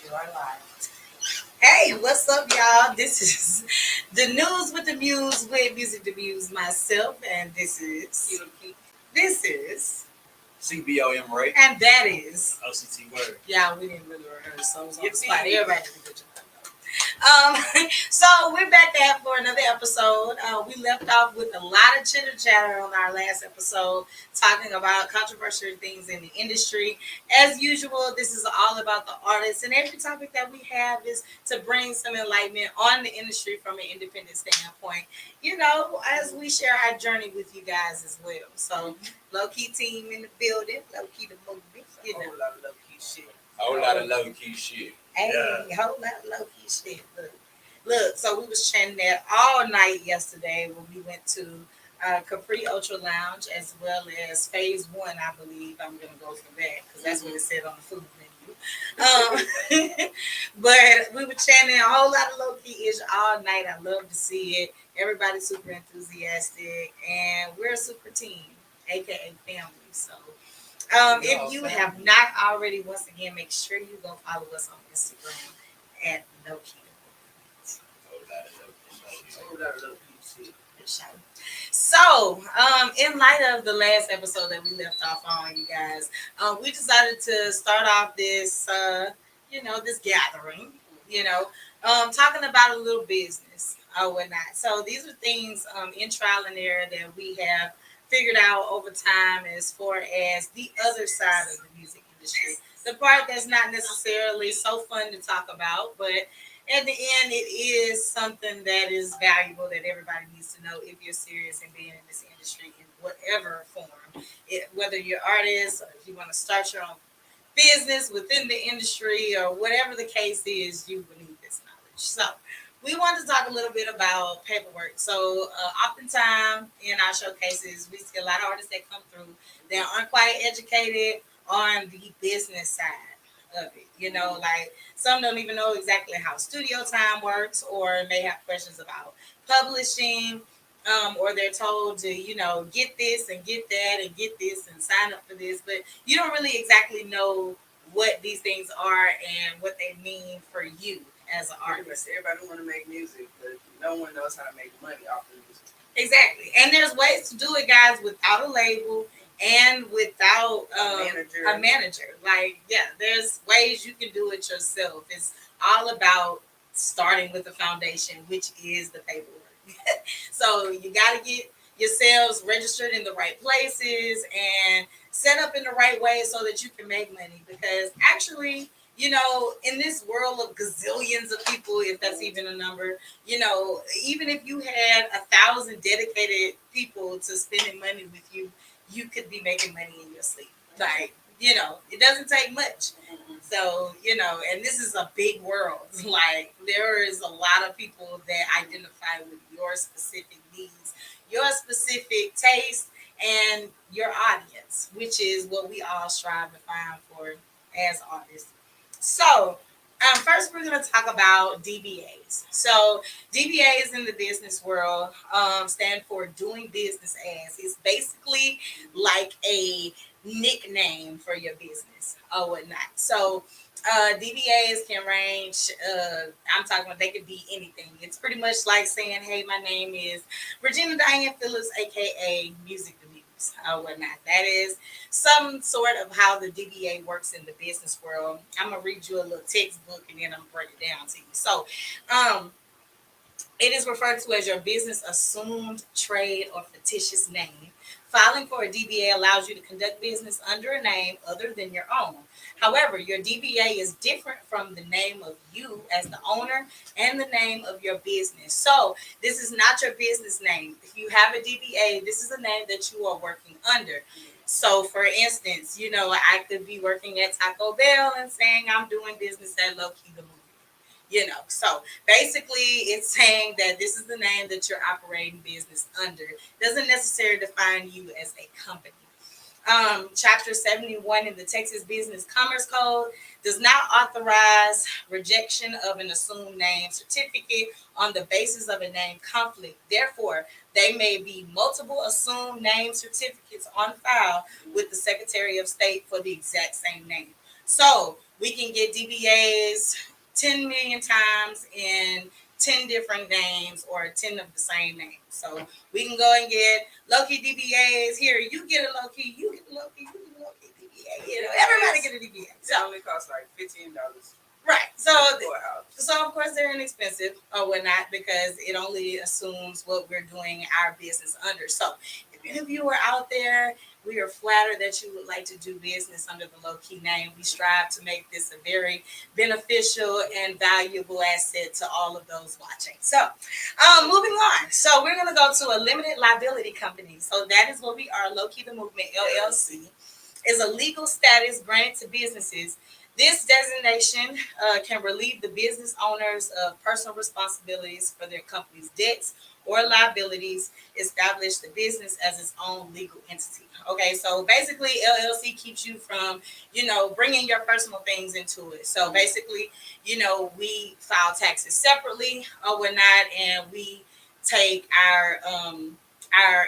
You are live. Hey, what's up, y'all? This is the news with the Muse with Music the Muse myself, and Chio. this is, CBOM Ray. and that is. OCT Word. Yeah, we didn't really rehearse, so it was on the Yippee. spot. Everybody did a good job. So we're back there for another episode. We left off with a lot of chitter chatter on our last episode, talking about controversial things in the industry. As usual, this is all about the artists, and every topic that we have is to bring some enlightenment on the industry from an independent standpoint. As we share our journey with you guys as well. So, low key team in the building, low key the movie. A whole lot of low key shit. Whole lot of low key shit. Hey, whole lot of low key shit. Look. So we was chatting there all night yesterday when we went to Capri Ultra Lounge as well as Phase One. I believe I'm gonna go for that because that's what it said on the food menu. But we were chatting a whole lot of low key ish all night. I love to see it. Everybody's super enthusiastic, and we're a super team, aka family. So. If you have not already, once again, make sure you go follow us on Instagram at No Key. A whole lot of low key shit. So, in light of the last episode that we left off on, you guys, we decided to start off this gathering, talking about a little business or whatnot. So, these are things in trial and error that we have figured out over time as far as the other side of the music industry. The part that's not necessarily so fun to talk about, but at the end, it is something that is valuable that everybody needs to know if you're serious in being in this industry in whatever form. Whether you're artists or if you want to start your own business within the industry or whatever the case is, you will need this knowledge. So, we want to talk a little bit about paperwork. So, oftentimes in our showcases, we see a lot of artists that come through that aren't quite educated on the business side of it. Like some don't even know exactly how studio time works, or may have questions about publishing, or they're told to, get this and get that and get this and sign up for this, but you don't really exactly know what these things are and what they mean for you as an artist. Everybody want to make music, but no one knows how to make money off of music. Exactly. And there's ways to do it, guys, without a label and without a manager. Like, yeah, there's ways you can do it yourself. It's all about starting with the foundation, which is the paperwork. So you got to get yourselves registered in the right places and set up in the right way so that you can make money. Because actually, in this world of gazillions of people, if that's even a number, even if you had 1,000 dedicated people to spending money with you, you could be making money in your sleep. Like, it doesn't take much. So, and this is a big world. Like, there is a lot of people that identify with your specific needs, your specific taste, and your audience, which is what we all strive to find for as artists. So, first we're going to talk about DBAs. So, DBAs in the business world stand for doing business as. It's basically like a nickname for your business or whatnot. So, DBAs can range. I'm talking about they could be anything. It's pretty much like saying, "Hey, my name is Regina Diane Phillips, aka Music the Muse," or whatnot. That is some sort of how the DBA works in the business world. I'm gonna read you a little textbook and then I'm gonna break it down to you. So, it is referred to as your business assumed trade or fictitious name. Filing for a DBA allows you to conduct business under a name other than your own. However, your DBA is different from the name of you as the owner and the name of your business. So, this is not your business name. If you have a DBA, this is a name that you are working under. So, for instance, I could be working at Taco Bell and saying I'm doing business at Low Key the Movie. So basically it's saying that this is the name that you're operating business under. Doesn't necessarily define you as a company. Chapter 71 in the Texas Business Commerce Code does not authorize rejection of an assumed name certificate on the basis of a name conflict. Therefore, there may be multiple assumed name certificates on file with the Secretary of State for the exact same name. So, we can get DBAs 10 million times in 10 different names or 10 of the same name. So we can go and get low-key DBAs. Here, you get a low-key, you get a low-key, you get a low-key DBA. You know, everybody get a DBA. So it only costs like $15. Right. So So of course they're inexpensive or whatnot because it only assumes what we're doing our business under. So if any of you are out there, we are flattered that you would like to do business under the low key name. We strive to make this a very beneficial and valuable asset to all of those watching. So moving on. So we're gonna go to a limited liability company. So that is what we are. Low Key the Movement LLC is a legal status granted to businesses. This designation can relieve the business owners of personal responsibilities for their company's debts or liabilities, establish the business as its own legal entity. Okay, so basically LLC keeps you from, bringing your personal things into it. So basically, we file taxes separately or whatnot, and we take our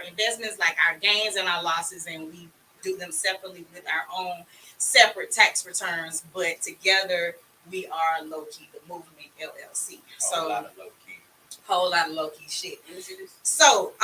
investments, like our gains and our losses, and we do them separately with our own separate tax returns, but together we are Low Key the Movement LLC. So whole lot of low key shit. So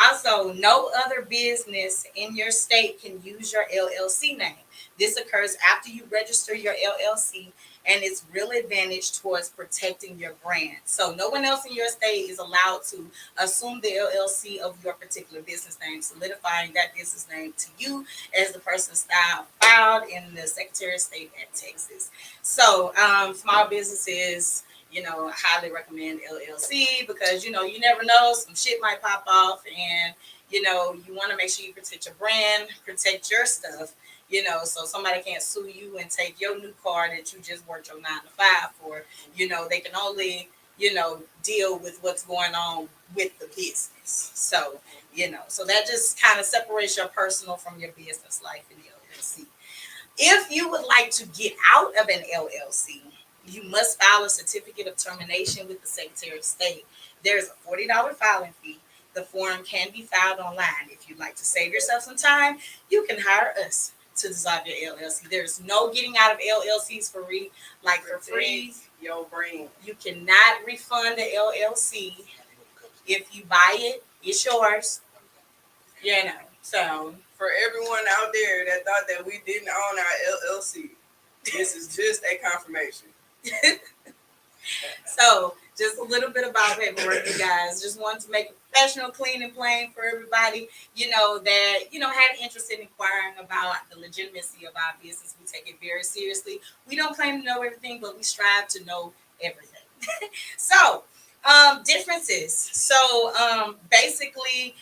also no other business in your state can use your LLC name. This occurs after you register your LLC, and it's real advantage towards protecting your brand. So no one else in your state is allowed to assume the LLC of your particular business name, solidifying that business name to you as the person's style filed in the Secretary of State at Texas. So small businesses, I highly recommend LLC because, you never know, some shit might pop off, and, you want to make sure you protect your brand, protect your stuff, so somebody can't sue you and take your new car that you just worked your 9 to 5 for. They can only, deal with what's going on with the business. So, so that just kind of separates your personal from your business life in the LLC. If you would like to get out of an LLC, you must file a certificate of termination with the Secretary of State. There's a $40 filing fee. The form can be filed online. If you'd like to save yourself some time, you can hire us to dissolve your LLC. There's no getting out of LLCs for free. Your brain. You cannot refund the LLC. If you buy it, it's yours. So for everyone out there that thought that we didn't own our LLC, this is just a confirmation. So just a little bit about paperwork, you guys. Just wanted to make it professional, clean, and plain for everybody, that, had interest in inquiring about the legitimacy of our business. We take it very seriously. We don't claim to know everything, but we strive to know everything. So differences. So basically,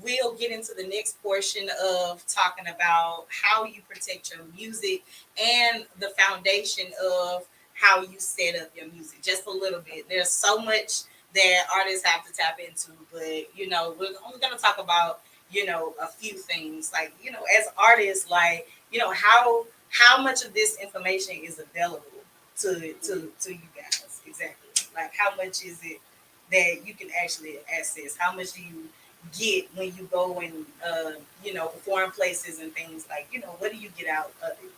we'll get into the next portion of talking about how you protect your music and the foundation of how you set up your music. Just a little bit. There's so much that artists have to tap into, but we're only going to talk about a few things, like as artists, like how much of this information is available to you guys. Exactly, like how much is it that you can actually access? How much do you get when you go and foreign places and things, like what do you get out of it?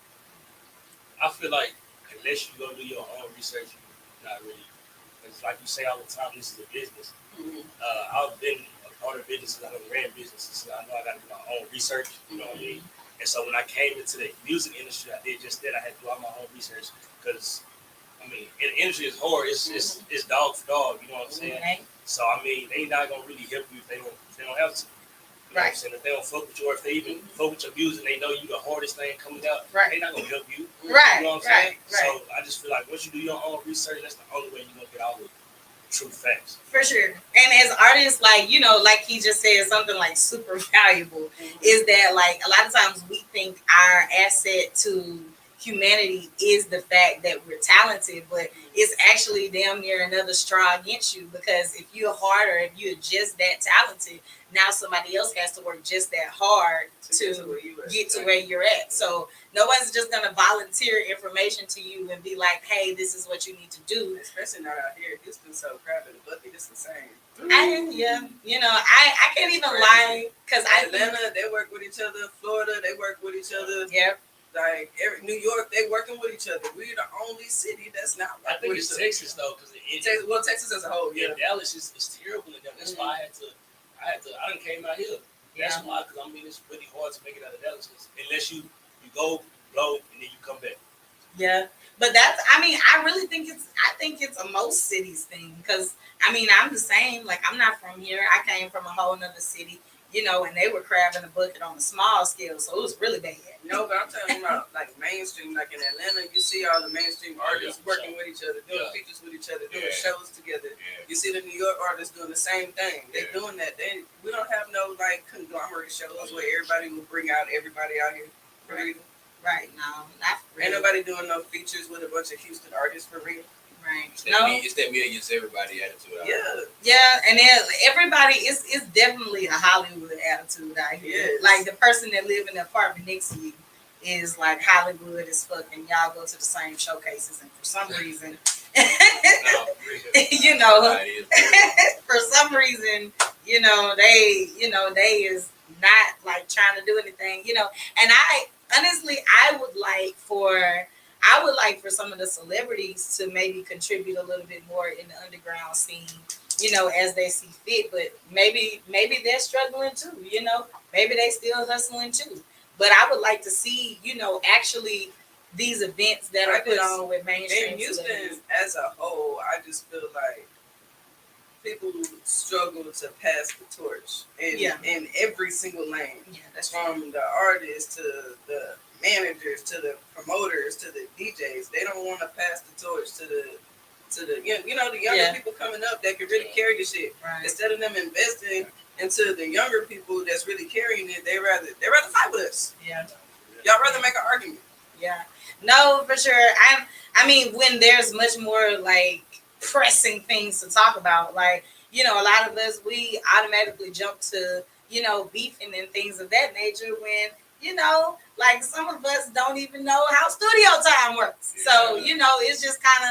I feel like unless you go do your own research, you're not really. It's like you say all the time, this is a business. Mm-hmm. I've been a part of businesses, I've ran businesses, so I know I got to do my own research, you know what I mean? And so when I came into the music industry, I did just that. I had to do all my own research because, the industry is hard. It's dog for dog, you know what I'm saying? Okay. So, they not going to really help you if they don't have to. You know what I'm saying? If they don't fuck with you, or if they even fuck with your music, they know you the hardest thing coming out. Right. They not gonna help you. Right. You know what I'm saying? Right. So I just feel like once you do your own research, that's the only way you're gonna get all the true facts. For sure. And as artists, like he just said, something like super valuable is that, like, a lot of times we think our asset to humanity is the fact that we're talented, but it's actually damn near another straw against you, because if you're harder, if you're just that talented, now somebody else has to work just that hard to get to where you're at. So no one's just going to volunteer information to you and be like, hey, this is what you need to do. Especially not out here. Houston's so crowded, but it's the same. I can't even lie, because Atlanta, they work with each other. Florida, they work with each other. Yep. Like New York, they working with each other. We're the only city that's not. I think with it's each other. Texas though, because Texas as a whole, yeah. Dallas is terrible in that. That's why I didn't came out here. That's why, because I mean, it's really hard to make it out of Dallas unless you go, blow, and then you come back. Yeah, but that's, I mean, I really think it's a most cities thing, because I mean, I'm the same. Like, I'm not from here. I came from a whole nother city, you know, and they were crabbing a bucket on a small scale, so it was really bad. No, but I'm talking about like mainstream, like in Atlanta, you see all the mainstream artists working with each other, doing features with each other, doing shows together. You see the New York artists doing the same thing. They're doing that. We don't have no like conglomerate shows where everybody will bring out everybody out here for real. Right, no, not for real. Ain't nobody doing no features with a bunch of Houston artists for real. Right. It's that me against everybody attitude. Yeah, and then everybody is definitely a Hollywood attitude out here. Yes. Like the person that live in the apartment next to you is like Hollywood as fuck, and y'all go to the same showcases, and for some reason, you know, for some reason, they is not like trying to do anything, you know. And I would like for some of the celebrities to maybe contribute a little bit more in the underground scene, you know, as they see fit. But maybe they're struggling too, you know. Maybe they still hustling too. But I would like to see, you know, actually these events that are put on with mainstream. In Houston as a whole, I just feel like people struggle to pass the torch in every single lane. Yeah, that's from the artists to the managers to the promoters to the DJs. They don't want to pass the torch to the younger people coming up that can really carry the shit. Right. Instead of them investing into the younger people that's really carrying it, they rather fight with us. Yeah. Y'all rather make an argument. Yeah. No, for sure. I mean, when there's much more like pressing things to talk about, like, you know, a lot of us, we automatically jump to, you know, beefing and things of that nature when, you know, like some of us don't even know how studio time works. So, you know, it's just kind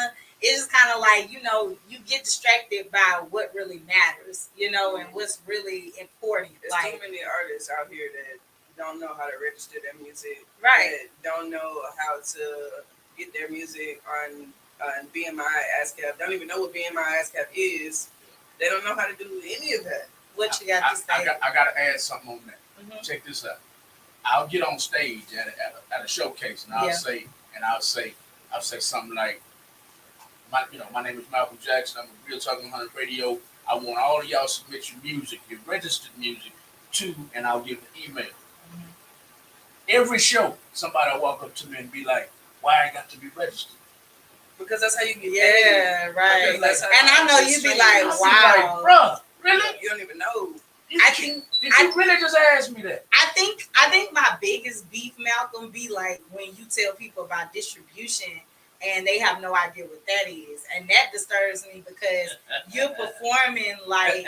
of like, you know, you get distracted by what really matters, you know, and what's really important. There's like, too many artists out here that don't know how to register their music. Right. That don't know how to get their music on BMI, ASCAP. Don't even know what BMI, ASCAP is. They don't know how to do any of that. What you got to say? I got to add something on that. Mm-hmm. Check this out. I'll get on stage at a showcase, and I'll say something like, my name is Malcolm Jackson. I'm a Real Talk 100 Radio. I want all of y'all to submit your music, your registered music, and I'll give an email. Mm-hmm. Every show, somebody will walk up to me and be like, "Why I got to be registered?" Because that's how you get paid. Yeah, right. And I know you'd be like, "Wow, like, bro, really? You don't even know." Did you really just ask me that? I think my biggest beef, Malcolm, be like when you tell people about distribution and they have no idea what that is, and that disturbs me because you're performing like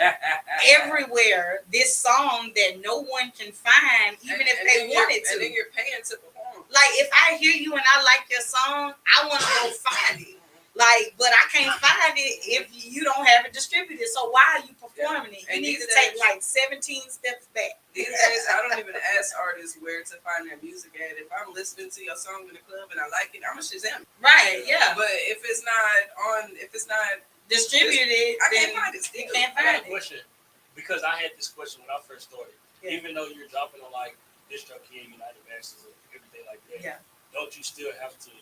everywhere this song that no one can find, even if they wanted to. And then you're paying to perform. Like if I hear you and I like your song, I want to go find it. Like, but I can't find it if you don't have it distributed. So why are you performing it? You need to take like 17 steps back. These days, I don't even ask artists where to find their music at. If I'm listening to your song in the club and I like it, I'm gonna Shazam. Right? Yeah. But if it's not distributed, I can't find it. You can't find it. Question, because I had this question when I first started. Yeah. Even though you're dropping on like DistroKid, United Masters, and everything like that, don't you still have to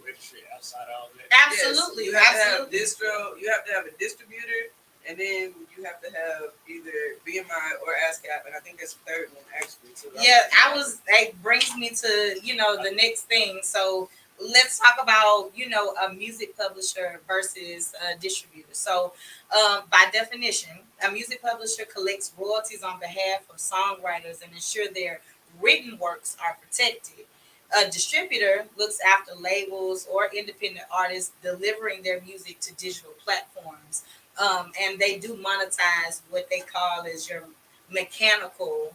register outside all of that? Absolutely. Yes, you have to have distro. You have to have a distributor, and then you have to have either BMI or ASCAP, and I think that's the third one actually too. Yeah, that brings me to, you know, the next thing. So let's talk about, you know, a music publisher versus a distributor. So by definition, a music publisher collects royalties on behalf of songwriters and ensure their written works are protected. A distributor looks after labels or independent artists delivering their music to digital platforms. And they do monetize what they call as your mechanical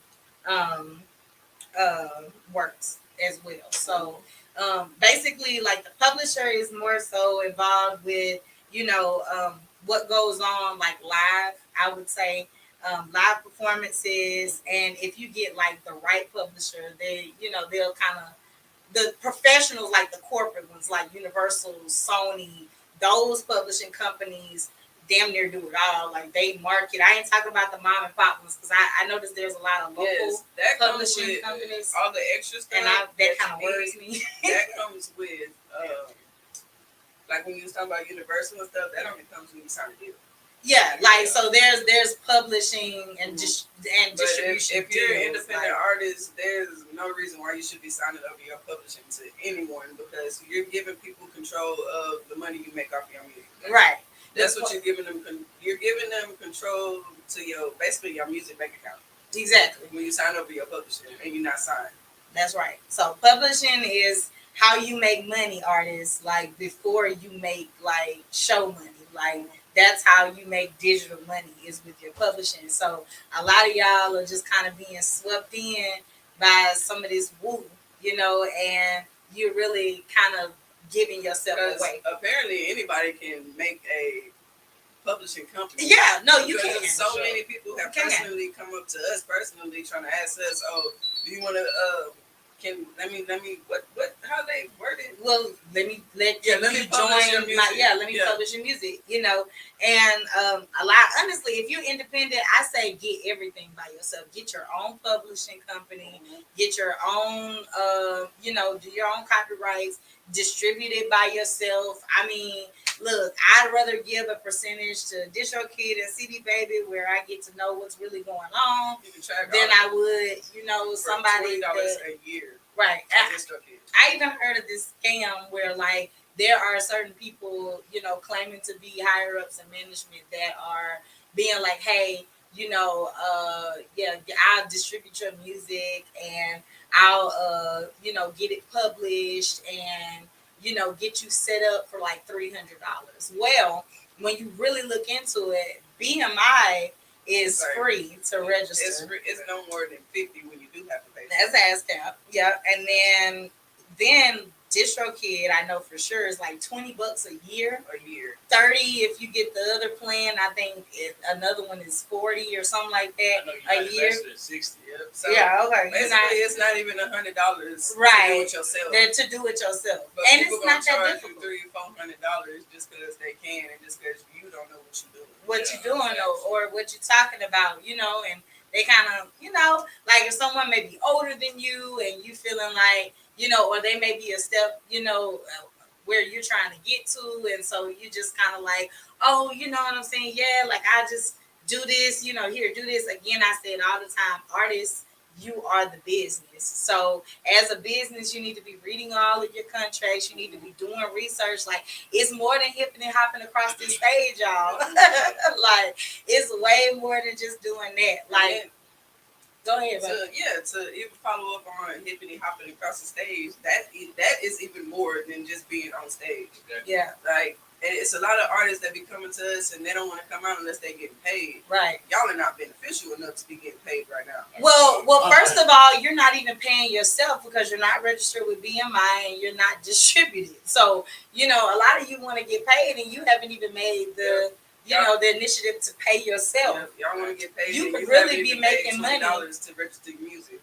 works as well. So basically, like the publisher is more so involved with, you know, what goes on like live, I would say. Live performances, and if you get like the right publisher, they, you know, they'll kind of the professionals, like the corporate ones, like Universal, Sony, those publishing companies damn near do it all. Like they market. I ain't talking about the mom and pop ones because I noticed there's a lot of local that publishing with, companies. All the extra stuff, and that kind of worries me. That comes with, like when you was talking about Universal and stuff, that only comes when you sign a deal. Yeah, like so there's publishing and distribution. If you're an independent artist, there's no reason why you should be signing over your publishing to anyone because you're giving people control of the money you make off your music. Right. That's what you're giving them. You're giving them control to basically your music bank account. Exactly. When you sign over your publishing and you're not signed. That's right. So publishing is how you make money, artists. Like before you make like show money, like. That's how you make digital money is with your publishing. So a lot of y'all are just kind of being swept in by some of this woo, and you're really kind of giving yourself away. Apparently anybody can make a publishing company. Yeah, no, you can. So many people have personally come up to us personally trying to ask us, do you want to let me how they word it? Well, let me publish your music, and a lot honestly, if you're independent, I say get everything by yourself. Get your own publishing company, get your own do your own copyrights, distribute it by yourself. I mean, look, I'd rather give a percentage to DistroKid and CD Baby where I get to know what's really going on than I would, somebody $20 a year. Right. I even heard of this scam where like there are certain people, claiming to be higher ups in management that are being like, hey, I'll distribute your music and I'll get it published and get you set up for like $300. Well, when you really look into it, BMI is free to register. It's no more than 50 when you do have to pay. That's ASCAP. Yeah, and then DistroKid, I know for sure is like $20 a year. 30 if you get the other plan. I think another one is 40 or something like that a year. 60. Yep. So okay. Basically, it's not even $100. Right. To do it yourself. To do it yourself, but and it's not that difficult. $300-$400 just because they can, and just because you don't know what you're doing. What you're doing, or what you're talking about, and they kind of, like if someone may be older than you, and you feeling like, or they may be a step, where you're trying to get to, and so you just kind of like, oh, you know what I'm saying? Yeah, like I just do this, here, do this. Again, I say it all the time, artists, you are the business. So as a business, you need to be reading all of your contracts. You need to be doing research. Like it's more than hipping and hopping across this stage, y'all. Like it's way more than just doing that. Like, go ahead. To even follow up on hippity hopping across the stage, that is even more than just being on stage. Yeah. Like it's a lot of artists that be coming to us and they don't want to come out unless they getting paid. Right. Y'all are not beneficial enough to be getting paid right now. Well, first of all, you're not even paying yourself because you're not registered with BMI and you're not distributed. So, a lot of you want to get paid and you haven't even made the the initiative to pay yourself. Y'all want to get paid. You could really be making money to register your music.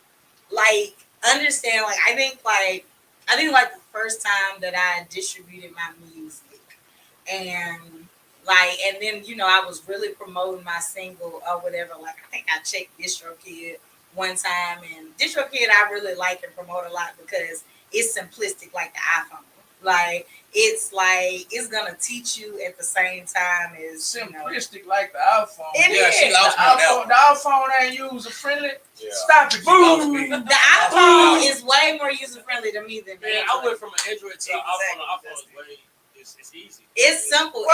Like, understand, I think the first time that I distributed my music and then, I was really promoting my single or whatever. Like, I think I checked DistroKid one time, and DistroKid I really like and promote a lot because it's simplistic like the iPhone. Like it's gonna teach you at the same time as simplistic like the iPhone. She lost me on that one. The iPhone ain't user friendly. Yeah. Stop it, boom. The iPhone is way more user friendly to me than Android. I went from an Android to an iPhone. It's easy. It's simple.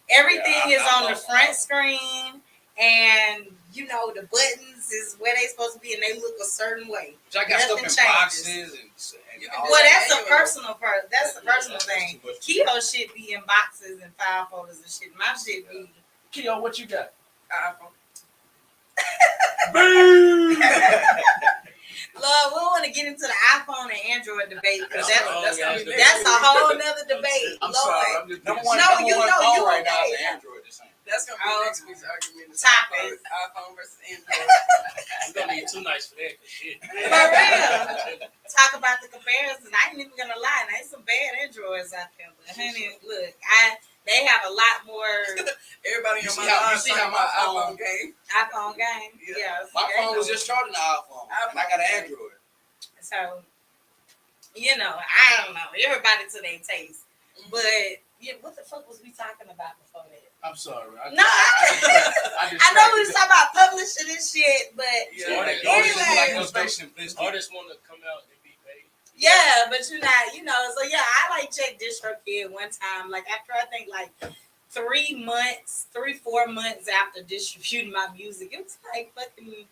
Everything is on the front screen, and the buttons is where they supposed to be, and they look a certain way. So I got stuff in boxes and well, that's a personal part. That's a personal thing. Chio shit be in boxes and file folders and shit. My shit be. Chio, what you got? iPhone. Boom. Love, we want to get into the iPhone and Android debate because that's a whole nother debate. I'm Lord. sorry. I'm just you right now is Android. That's gonna be next week's argument. Topic. iPhone versus Android. We're gonna need 2 nights for that. Shit. For real. Talk about the comparison. I ain't even gonna lie. There ain't some bad Androids out there, but honey, look, they have a lot more. Everybody You on see my how- line you see talking how my about phone- iPhone game. iPhone game. Yeah. My phone was just charging the iPhone, and I got an Android. So, I don't know. Everybody to their taste. But what the fuck was we talking about before that? I'm sorry. I know we was talking about publishing and shit, but Artists want to come out and be paid. yeah, but you're not, so yeah, I checked DistroKid one time, after I think 4 months after distributing my music, it was fucking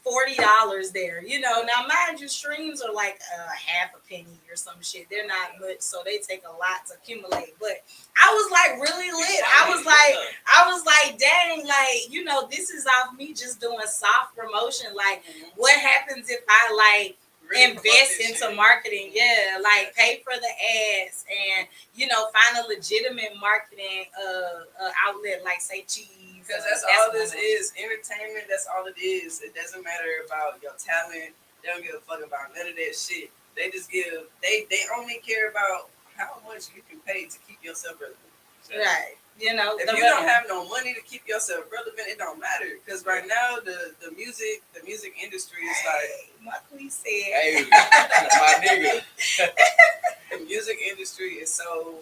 $40 there, Now, mind you, streams are half a penny or some shit. They're not much, so they take a lot to accumulate. But I was really lit. I was like, dang, this is off me just doing soft promotion. What happens if I really invest into marketing? Yeah, pay for the ads and find a legitimate marketing outlet say Cheese. Because that's all this is, entertainment. That's all it is. It doesn't matter about your talent. They don't give a fuck about none of that shit. They just they only care about how much you can pay to keep yourself relevant. Right. If you don't have no money to keep yourself relevant, it don't matter. Because right now the music industry is Marquis said, Hey, my nigga. The music industry is so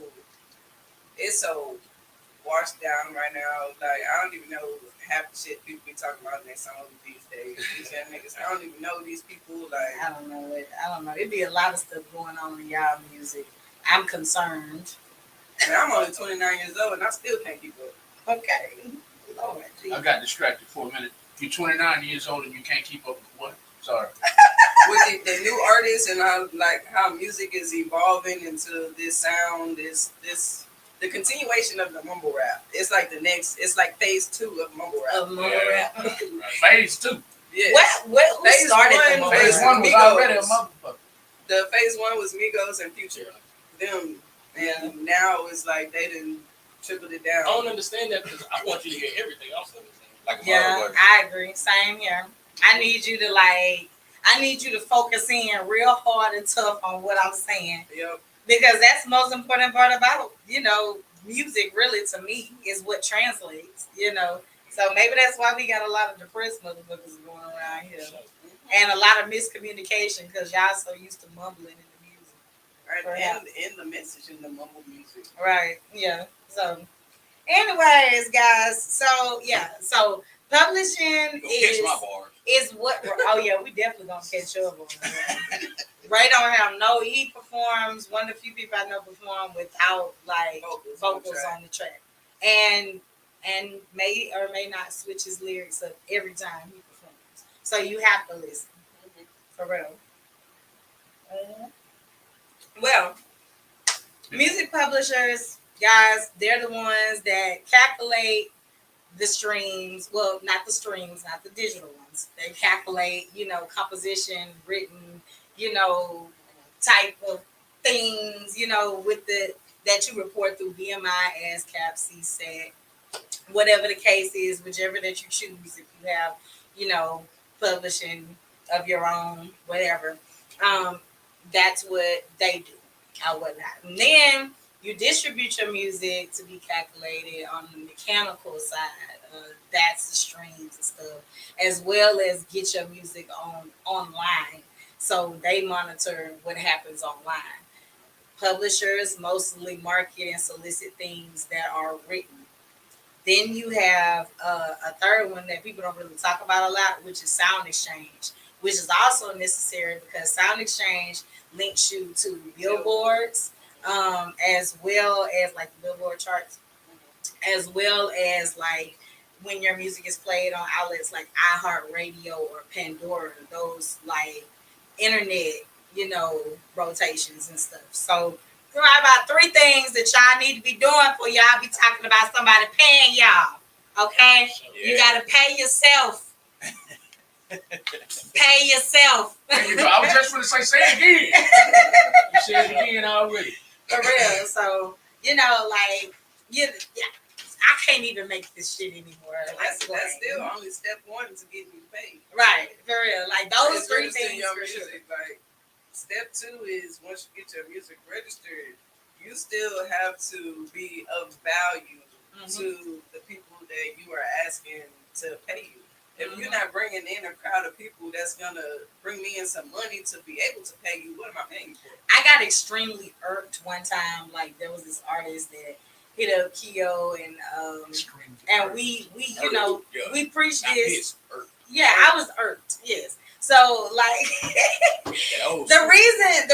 washed down right now. I don't even know half the shit people be talking about in their songs these days. These young niggas, I don't even know these people. I don't know. It'd be a lot of stuff going on in y'all music. I'm concerned. I'm only 29 years old and I still can't keep up. Okay. Lord, I got distracted for a minute. You're 29 years old and you can't keep up with what? Sorry. With the new artists and how music is evolving into this sound, the continuation of the mumble rap. It's it's phase 2 of mumble rap. Rap. Phase 2. Yes. Who Phase started one, the mumble Phase rap? 1 was already a motherfucker. The phase 1 was Migos and Future. Them. And now it's they done tripled it down. I don't understand that because I want you to hear everything else. Yeah, I agree. Same here. I need you to focus in real hard and tough on what I'm saying. Yep. Because that's the most important part about, music really to me is what translates, So maybe that's why we got a lot of depressed motherfuckers going around here. And a lot of miscommunication because y'all so used to mumbling in the music. Right. And in the message in the mumble music. Right. Yeah. So anyways, guys, so publishing is what we definitely gonna catch up on that. Ray don't have he performs, one of the few people I know perform without vocals on the track. And may or may not switch his lyrics up every time he performs. So you have to listen. For real. Well, music publishers, guys, they're the ones that calculate the streams. Well, not the streams, not the digital ones. They calculate, composition, written, type of things, with that you report through BMI, ASCAP, CSAT, whatever the case is, whichever that you choose. If you have, publishing of your own, whatever. That's what they do or whatnot. And then you distribute your music to be calculated on the mechanical side. That's the streams and stuff, as well as get your music online. So they monitor what happens online. Publishers mostly market and solicit things that are written. Then you have a third one that people don't really talk about a lot, which is Sound Exchange, which is also necessary because Sound Exchange links you to billboards, as well as the Billboard charts, as well as when your music is played on outlets like iHeartRadio or Pandora, those internet, rotations and stuff. So there are about 3 things that y'all need to be doing for y'all be talking about somebody paying y'all. Okay? Yeah. You gotta pay yourself. Pay yourself. There you go. I was just going to say it again. You said it again already. For real. So, I can't even make this shit anymore. That's still only step one to getting you paid. Right, for real. Like those three things. Your for music. Sure. Like step two is once you get your music registered, you still have to be of value to the people that you are asking to pay you. If you're not bringing in a crowd of people that's gonna bring me in some money to be able to pay you, what am I paying you for? I got extremely irked one time. Like there was this artist that hit up Chio and we you know we preached this. Yeah, I was irked. Yes. So like the reason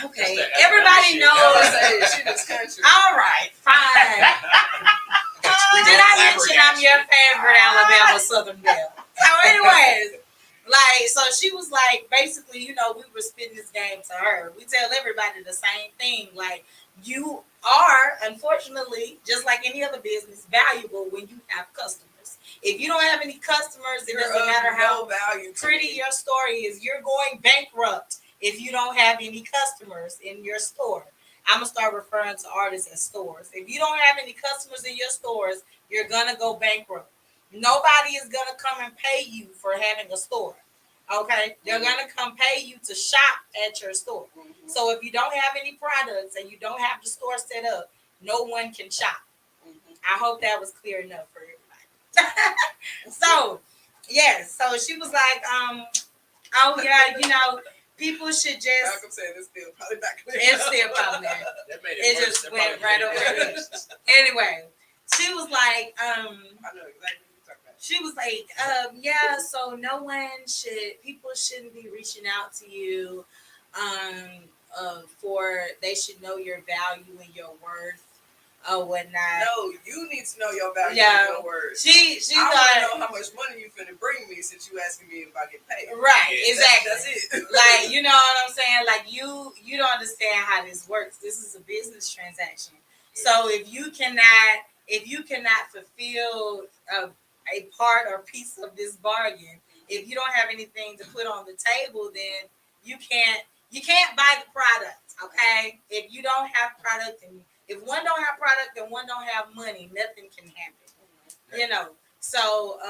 okay, everybody knows she was country. All right, fine. Did I mention I'm your favorite Alabama Southern Belle? So anyways, like, so she was like, basically, you know, we were spitting this game to her. We tell everybody the same thing. Like, you are, unfortunately, just like any other business, valuable when you have customers. If you don't have any customers, it doesn't matter how pretty your story is. You're going bankrupt if you don't have any customers in your store. I'm going to start referring to artists as stores. If you don't have any customers in your stores, you're going to go bankrupt. Nobody is going to come and pay you for having a store. Okay? They're going to come pay you to shop at your store. So if you don't have any products and you don't have the store set up, no one can shop. I hope that was clear enough for everybody. So, yes. So she was like, oh, yeah, you know, people should just. I'm saying it's still probably not clear. It's still probably there. It just went right over here. Anyway, she was like, I know exactly what you're talking about. She was like, so no one people shouldn't be reaching out to you, they should know your value and your worth. Whatnot. No, you need to know your value and your worth. She I want to know how much money you finna bring me since you asking me if I get paid. Right, exactly. That's it. Like, you know what I'm saying? Like you don't understand how this works. This is a business transaction. So if you cannot fulfill a part or piece of this bargain, if you don't have anything to put on the table, then you can't buy the product. Okay, if you don't have product and if one don't have product and one don't have money, nothing can happen. You know. So,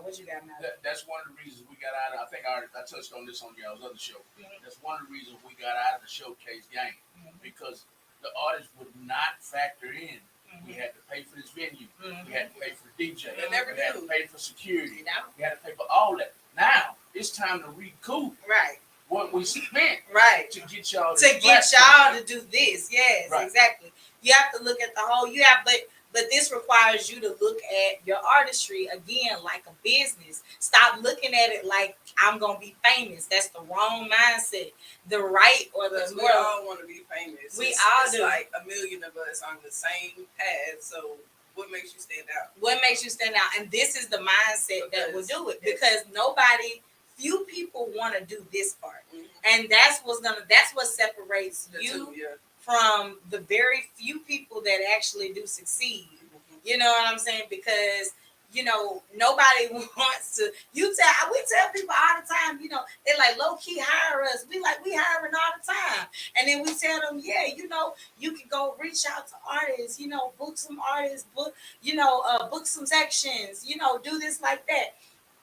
what you got now? That's one of the reasons we got out of. I think I touched on this on y'all's other show. That's one of the reasons we got out of the showcase game because the artists would not factor in. We had to pay for this venue. We had to pay for the DJ. We had to pay for security. We had to pay for all that. Now it's time to recoup. Right. What we spent. Right. To get y'all to do this. Yes, right. Exactly. You have to look at the whole. But this requires you to look at your artistry again like a business. Stop looking at it like I'm gonna be famous. That's the wrong mindset. The right or the we all want to be famous. We all do. Like a million of us on the same path. So what makes you stand out? What makes you stand out? And this is the mindset that will do it because few people want to do this part, and that's what separates you from the very few people that actually do succeed. You know what I'm saying? Because nobody wants to. We tell people all the time. They're like low key hire us. We hiring all the time, and then we tell them, you can go reach out to artists. Book some artists. Book some sections. Do this like that.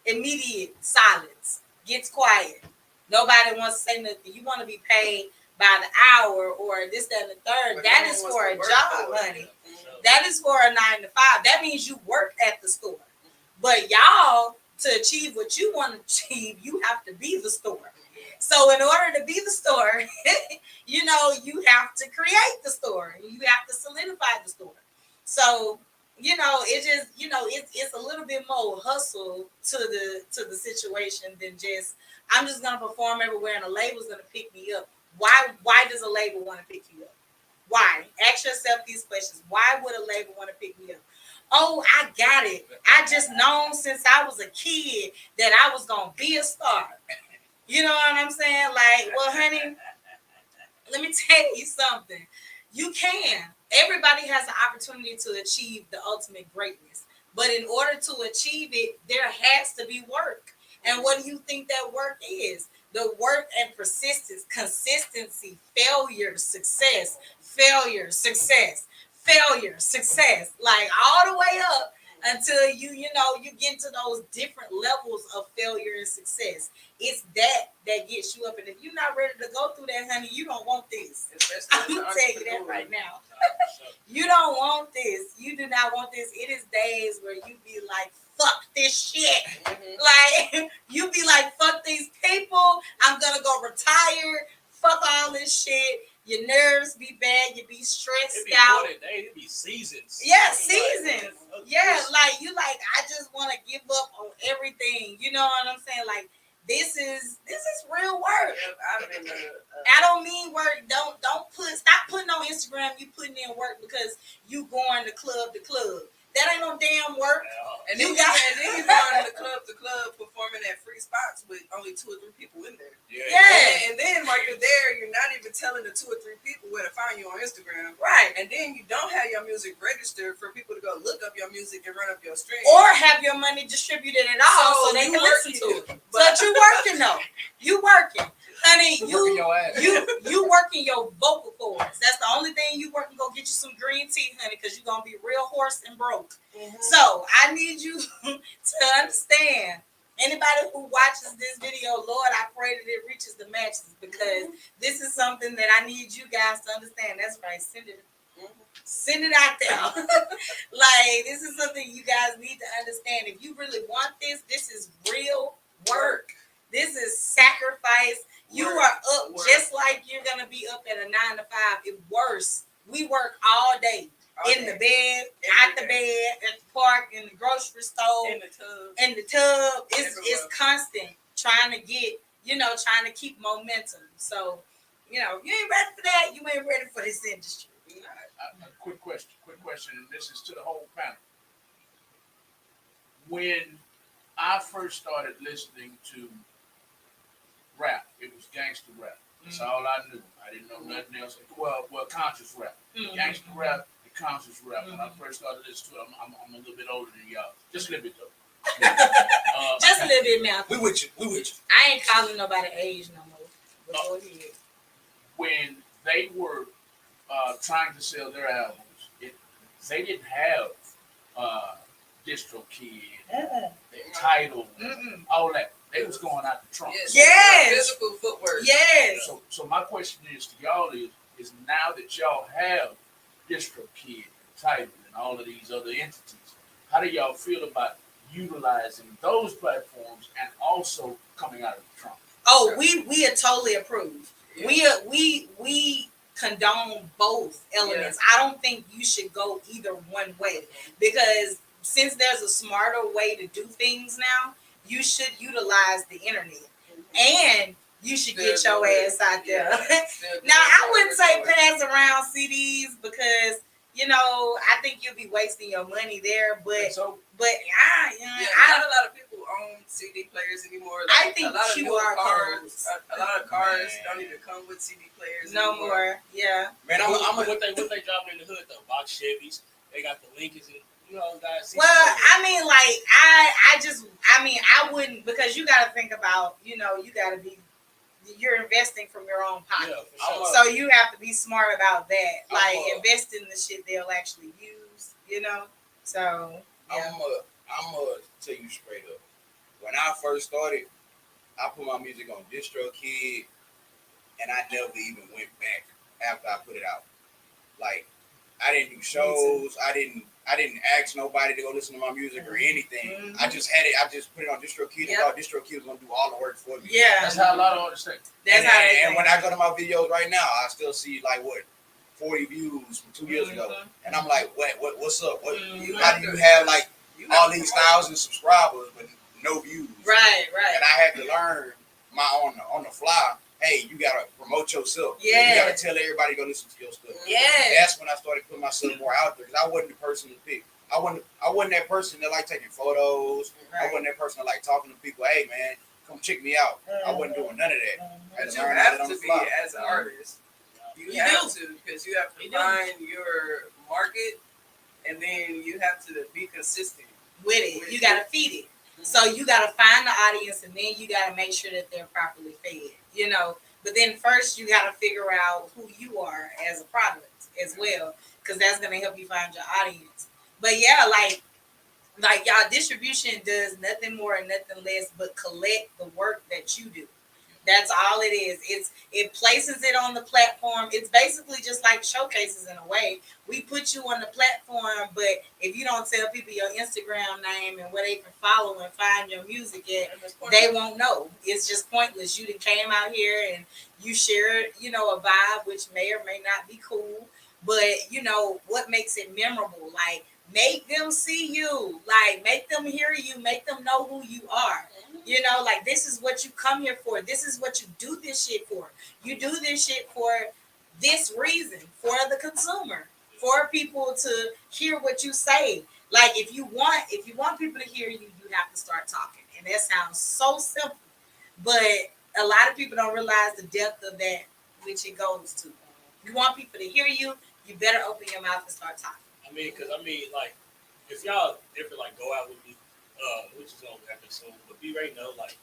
Immediate silence. Gets quiet. Nobody wants to say nothing. You want to be paid by the hour or this, that, and the third. But that is for a job, honey. That is for a 9 to 5. That means you work at the store. But y'all, to achieve what you want to achieve, you have to be the store. So in order to be the store, you have to create the store. You have to solidify the store. So it just, it's a little bit more hustle to the situation than just, I'm just going to perform everywhere and a label's going to pick me up. Why does a label want to pick you up? Why? Ask yourself these questions. Why would a label want to pick me up? Oh, I got it. I just known since I was a kid that I was going to be a star. You know what I'm saying? Like, well, honey, let me tell you something. You can. Everybody has the opportunity to achieve the ultimate greatness. But in order to achieve it, there has to be work. And what do you think that work is? The work and persistence, consistency, failure, success, failure, success, failure, success, like all the way up until you get to those different levels of failure and success. It's that gets you up. And if you're not ready to go through that, honey, you don't want this. I'm gonna tell you that right now. You don't want this. You do not want this. It is days where you be like, fuck this shit. Like, you be like, fuck these people. I'm gonna go retire. Fuck all this shit. Your nerves be bad. You be stressed out. It be seasons. Yeah, seasons. Yeah, like you like, I just want to give up on everything. You know what I'm saying? Like, this is real work. I don't mean work. Stop putting on Instagram. You putting in work because you going to club to club. That ain't no damn work. And then you going to club to club performing at free spots with only 2 or 3 people in there. Yeah. And then while you're there, you're not even telling the 2 or 3 people where to find you on Instagram. Right. And then you don't have your music registered for people to go look up your music and run up your stream. Or have your money distributed at all so they can listen to it. But you working though. You working. Honey, you working your vocal cords. That's the only thing you working. Go get you some green tea, honey, because you're gonna be real hoarse and broke. So I need you to understand. Anybody who watches this video, Lord, I pray that it reaches the masses, because this is something that I need you guys to understand. That's right. Send it out there. Like, this is something you guys need to understand. If you really want this, this is real work. This is sacrifice. You are up just like you're going to be up at a 9 to 5. If worse, we work all day. In the bed, out the bed, at the park, in the grocery store, in the tub. It's constant trying to get, trying to keep momentum. So, you ain't ready for that. You ain't ready for this industry. Quick question, and this is to the whole panel. When I first started listening to rap, it was gangster rap. That's all I knew. I didn't know nothing else. Well, conscious rap, gangster rap, and conscious rap. When I first started listening to it, I'm a little bit older than y'all, just a little bit though. Just a little bit, man. We with you. I ain't calling nobody age no more. But go ahead. When they were trying to sell their albums, they didn't have DistroKid, Tidal, all that. They was going out the trunk. Yes. Physical footwork. Yes. So my question is to y'all is now that y'all have DistroKid, Tidal, and all of these other entities, how do y'all feel about utilizing those platforms and also coming out of the trunk? Oh, we are totally approved. Yeah. We condone both elements. Yeah. I don't think you should go either one way, because since there's a smarter way to do things now, you should utilize the internet, and you should get your ass out there. Now, I wouldn't say pass around CDs, because I think you'll be wasting your money there. But not a lot of people own CD players anymore. Like, I think a lot of QR codes. A lot of cars don't even come with CD players no anymore. more. Yeah. Man, what they dropping in the hood though? Box Chevys. They got the Lincolns and guys. Well, I mean, like I wouldn't, because you got to think about, you're investing from your own pocket. Yeah, for sure. So you have to be smart about that. Like, invest in the shit they'll actually use, So, yeah. I'm gonna tell you straight up. When I first started, I put my music on DistroKid, and I never even went back after I put it out. Like, I didn't do shows. I didn't ask nobody to go listen to my music or anything. I just had it. I just put it on DistroKid and thought DistroKid was gonna do all the work for me. Yeah, that's how a lot of artists think. And when I go to my videos right now, I still see 40 views from 2 years ago, and I'm like, what's up? How do you have all these 1,000 subscribers but no views? Right. And I had to learn on the fly. Hey, you gotta promote yourself. Yeah. You gotta tell everybody to go listen to your stuff. Yeah. That's when I started putting myself more out there, because I wasn't the person to pick. I wasn't that person that like taking photos. Right. I wasn't that person that like talking to people. Hey man, come check me out. I wasn't doing none of that. But you have to be as an artist. You have to, because you have to find your market, and then you have to be consistent with it. You gotta feed it. So you gotta find the audience, and then you gotta make sure that they're properly fed. But then first you gotta figure out who you are as a product. as well, because that's gonna help you find your audience. But yeah, like y'all, distribution does nothing more and nothing less but collect the work that you do. That's all it is. It places it on the platform. It's basically just like showcases in a way. We put you on the platform, but if you don't tell people your Instagram name and where they can follow and find your music at, they won't know. It's just pointless. You came out here and you shared, a vibe, which may or may not be cool, but what makes it memorable? Like, make them see you, like make them hear you, make them know who you are. Like, this is what you come here for. This is what you do this shit for. You do this shit for this reason, for the consumer, for people to hear what you say. Like, if you want people to hear you, you have to start talking. And that sounds so simple, but a lot of people don't realize the depth of that which it goes to. You want people to hear you, you better open your mouth and start talking. Like, if y'all ever go out with me, which is gonna happen soon, but be ready to know, like,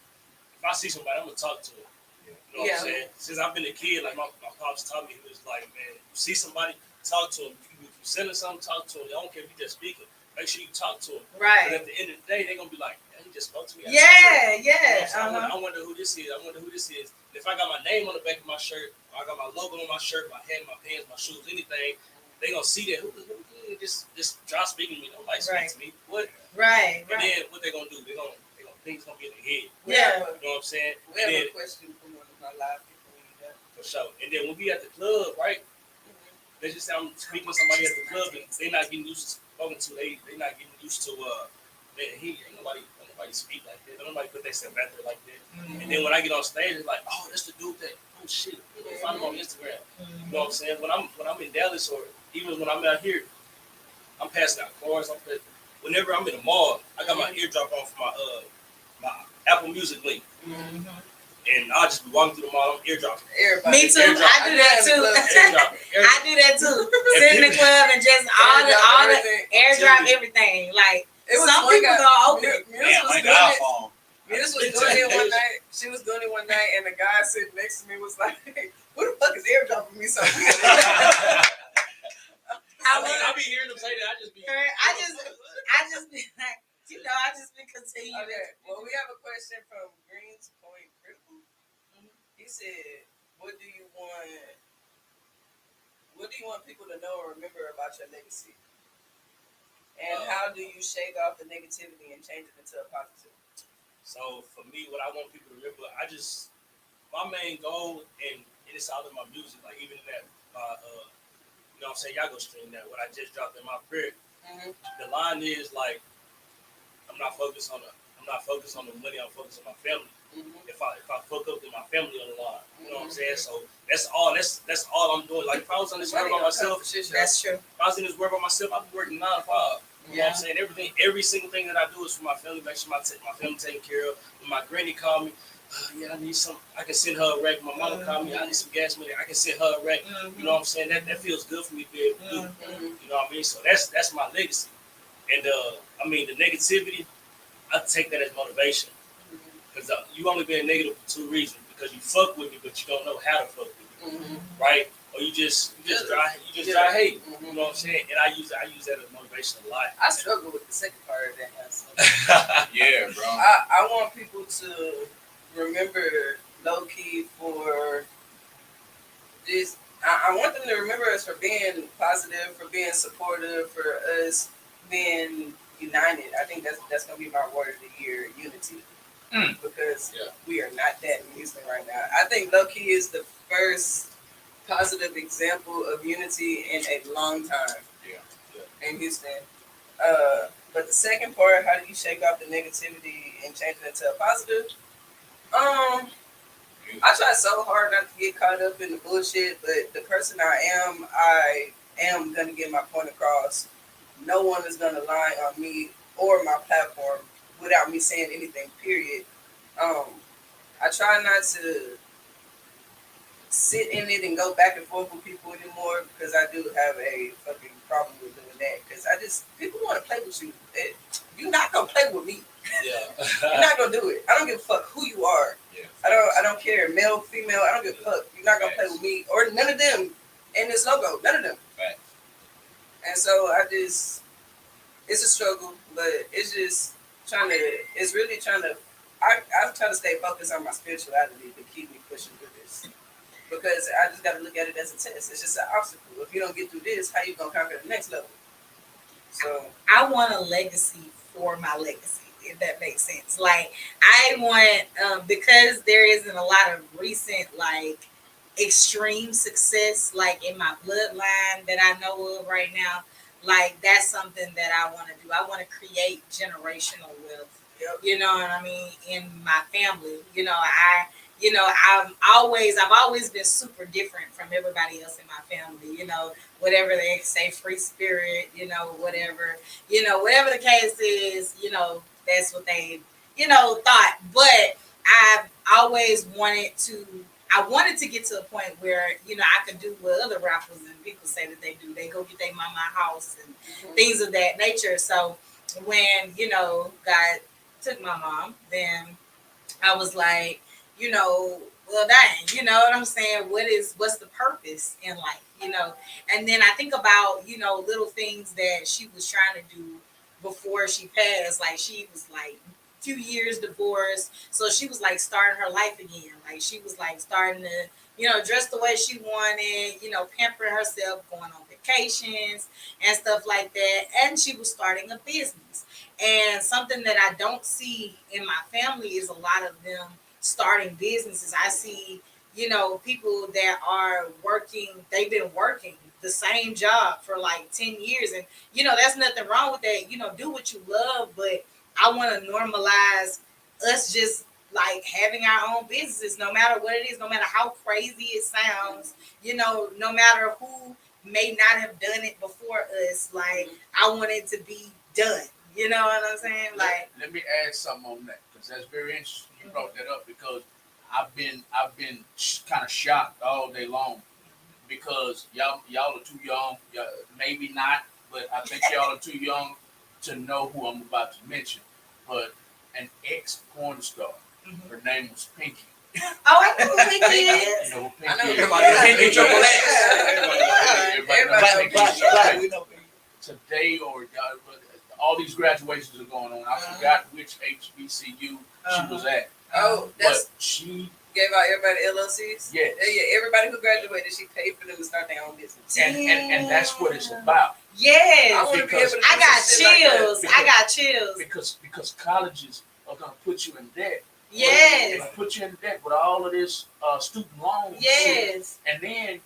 if I see somebody, I'm gonna talk to them. You know what I'm saying? Since I've been a kid, like my pops taught me, he was like, man, you see somebody, talk to them. If you send them something, talk to them. I don't care if you just speaking. Make sure you talk to them. Right. But at the end of the day, they're gonna be like, man, he just spoke to me. Yeah. I wonder who this is. If I got my name on the back of my shirt, or I got my logo on my shirt, my hat, my pants, my shoes, anything, they gonna see that who just try speaking to me. Don't speak to me. What? Right. And then what they gonna do? They gonna think it's gonna be in their head. Yeah. You know what I'm saying? We have a question from one of my live people. For sure. And then when we at the club, right? Let's just say I'm speaking to somebody at the club and they not getting used to spoken to. They not getting used to ain't nobody speak like that. Nobody put themselves out there like that. Mm-hmm. And then when I get on stage, it's like, oh, that's the dude that shit. Find him on Instagram. Mm-hmm. You know what I'm saying? When I'm in Dallas, or even when I'm out here, I'm passing out cars. Whenever I'm in the mall, I got my eardrop on for my Apple Music link. Mm-hmm. And I'll just be walking through the mall, I'm eardropping. Me too. I do that too. I do that too. Sit in the club and just all the airdrop everything. Like, some people gonna open it. Muse was doing it one night. She was doing it one night, and the guy sitting next to me was like, "Who the fuck is airdropping me something?" I be hearing them say that. I just be like, I just be continuing. Okay. Well, we have a question from Greens Point Critical. He said, "What do you want people to know or remember about your legacy? And how do you shake off the negativity and change it into a positive?" So for me, what I want people to remember, my main goal, and it's all in my music, like even in that, you know what I'm saying, y'all go stream that, what I just dropped in my prayer. Mm-hmm. The line is like, I'm not focused on the money, I'm focused on my family. Mm-hmm. If I fuck up, then my family on the line. You know what I'm saying? So that's all I'm doing. Like, if I was on this work by myself, that's true. If I was in this work by myself, I'd be working 9 to 5. You know what I'm saying? Every single thing that I do is for my family. Make sure my family taken care of. When my granny called me, I need some. I can send her a wreck. My mama called me, I need some gas money. I can send her a wreck. Mm-hmm. You know what I'm saying? That feels good for me to be able to do. Mm-hmm. You know what I mean? So that's my legacy. And the negativity, I take that as motivation. Because you only been negative for 2 reasons. Because you fuck with me, but you don't know how to fuck with me. Mm-hmm. Right? Or you just dry hate. Mm-hmm. You know what I'm saying? And I use that as motivation a lot. I struggle with the second part of that answer. Yeah, bro. I want people to remember low key for this. I want them to remember us for being positive, for being supportive, for us being united. I think that's gonna be my word of the year, unity. Because we are not that in Houston right now. I think low key is the first positive example of unity in a long time in Houston. But the second part, how do you shake off the negativity and change it into a positive? I try so hard not to get caught up in the bullshit, but the person I am going to get my point across. No one is going to lie on me or my platform without me saying anything, period. I try not to sit in it and go back and forth with people anymore, because I do have a fucking problem with doing that. Because people want to play with you. You're not gonna play with me. Yeah. You're not gonna do it. I don't give a fuck who you are. Yeah. I don't care, male, female. I don't give a fuck. You're not gonna play with me or none of them in this logo. None of them. so it's a struggle, but it's just it's really trying to, I'm trying to stay focused on my spirituality to keep me pushing through this. Because I just got to look at it as a test. It's just an obstacle. If you don't get through this, how you going to conquer the next level? So I want a legacy for my legacy, if that makes sense. Like I want, because there isn't a lot of recent like extreme success like in my bloodline that I know of right now. Like that's something that I want to do. I want to create generational wealth. yep. You know what I mean? In my family, I've always been super different from everybody else in my family. Whatever they say, free spirit. Whatever the case is. That's what they thought. But I've always wanted to. I wanted to get to a point where I could do what other rappers and people say that they do. They go get their mama house and things of that nature. So when God took my mom, then I was like, well, dang, you know what I'm saying? What's the purpose in life, And then I think about, little things that she was trying to do before she passed. Like she was like 2 years divorced. So she was like starting her life again. Like she was like starting to, dress the way she wanted, pampering herself, going on vacations and stuff like that. And she was starting a business. And something that I don't see in my family is a lot of them starting businesses. I see, people that are working, they've been working the same job for like 10 years. And, that's nothing wrong with that. Do what you love. But I want to normalize us just like having our own businesses, no matter what it is, no matter how crazy it sounds, no matter who may not have done it before us. Like, I want it to be done. You know what I'm saying? Like, let me add something on that because that's very interesting. You brought that up because I've been kind of shocked all day long because y'all are too young. Maybe not, but I think y'all are too young to know who I'm about to mention. But an ex porn star, her name was Pinky. Oh, I know who Pinky is. You know who I know Pinky Pinky is? We know. Today or all these graduations are going on. I forgot which HBCU she was at. Oh, but she gave out everybody LLCs? Yes. Yeah, everybody who graduated, she paid for them to start their own business. And that's what it's about. Yes. I got chills. I got chills. Because colleges are going to put you in debt. Yes. They put you in debt with all of this student loans. Yes. And then,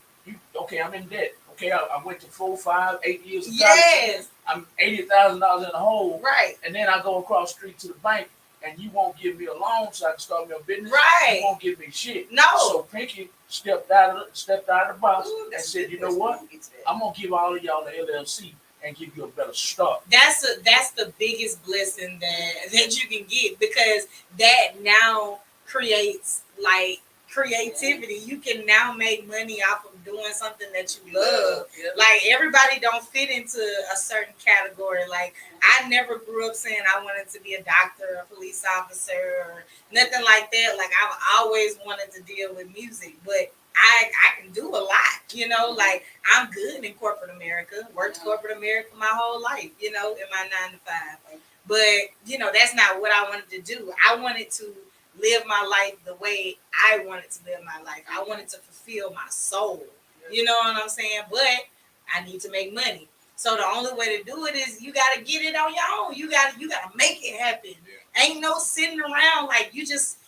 I'm in debt. Okay, I went to 4, 5, 8 years of college. Yes. I'm $80,000 in the hole. Right. And then I go across the street to the bank and you won't give me a loan so I can start my business. Right. You won't give me shit. No. So Pinky stepped out of the box and said, you know what? I'm gonna give all of y'all the LLC and give you a better start. That's the biggest blessing that you can get because that now creates like creativity. You can now make money off of doing something that you love. Yep. Like everybody don't fit into a certain category. Like I never grew up saying I wanted to be a doctor, a police officer, or nothing like that. Like I've always wanted to deal with music, but I can do a lot, like I'm good in corporate America, worked corporate America my whole life, in my 9 to 5. But, that's not what I wanted to do. I wanted to live my life the way I wanted to live my life. I wanted to fulfill my soul. You know what I'm saying? But I need to make money. So the only way to do it is you got to get it on your own. You got to make it happen. Yeah. Ain't no sitting around. Like you just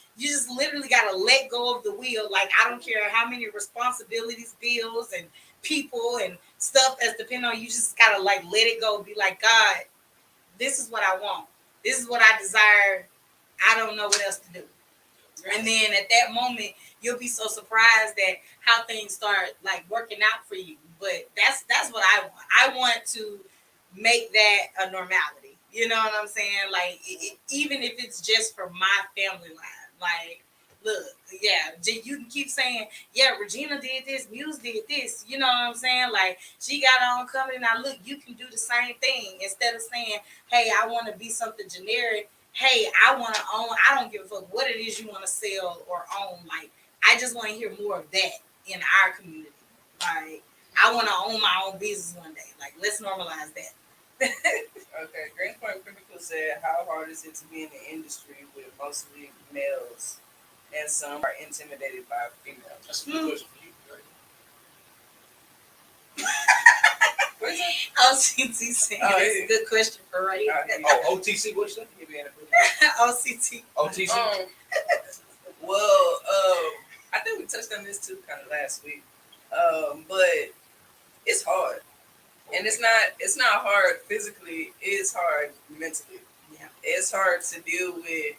literally got to let go of the wheel. Like I don't care how many responsibilities, bills, and people and stuff that's depending on you. Just got to like let it go. Be like, God, this is what I want. This is what I desire. I don't know what else to do. And then at that moment, you'll be so surprised at how things start like working out for you. But that's what I want. I want to make that a normality. You know what I'm saying? Like even if it's just for my family line. Like, look, yeah, you can keep saying, yeah, Regina did this, Muse did this. You know what I'm saying? Like she got her own company. Now look, you can do the same thing instead of saying, hey, I want to be something generic. Hey, I want to own. I don't give a fuck what it is you want to sell or own. Like, I just want to hear more of that in our community. Like, I want to own my own business one day. Like, let's normalize that. Okay, Greens Point Critical said, how hard is it to be in the industry with mostly males and some are intimidated by females? That's a good question for you, right? What is it? OCT saying that's a good question for Ray. Oh, OTC, what's that? OCT. OTC? Well, I think we touched on this too kind of last week. But it's hard. And it's not hard physically, it's hard mentally. Yeah. It's hard to deal with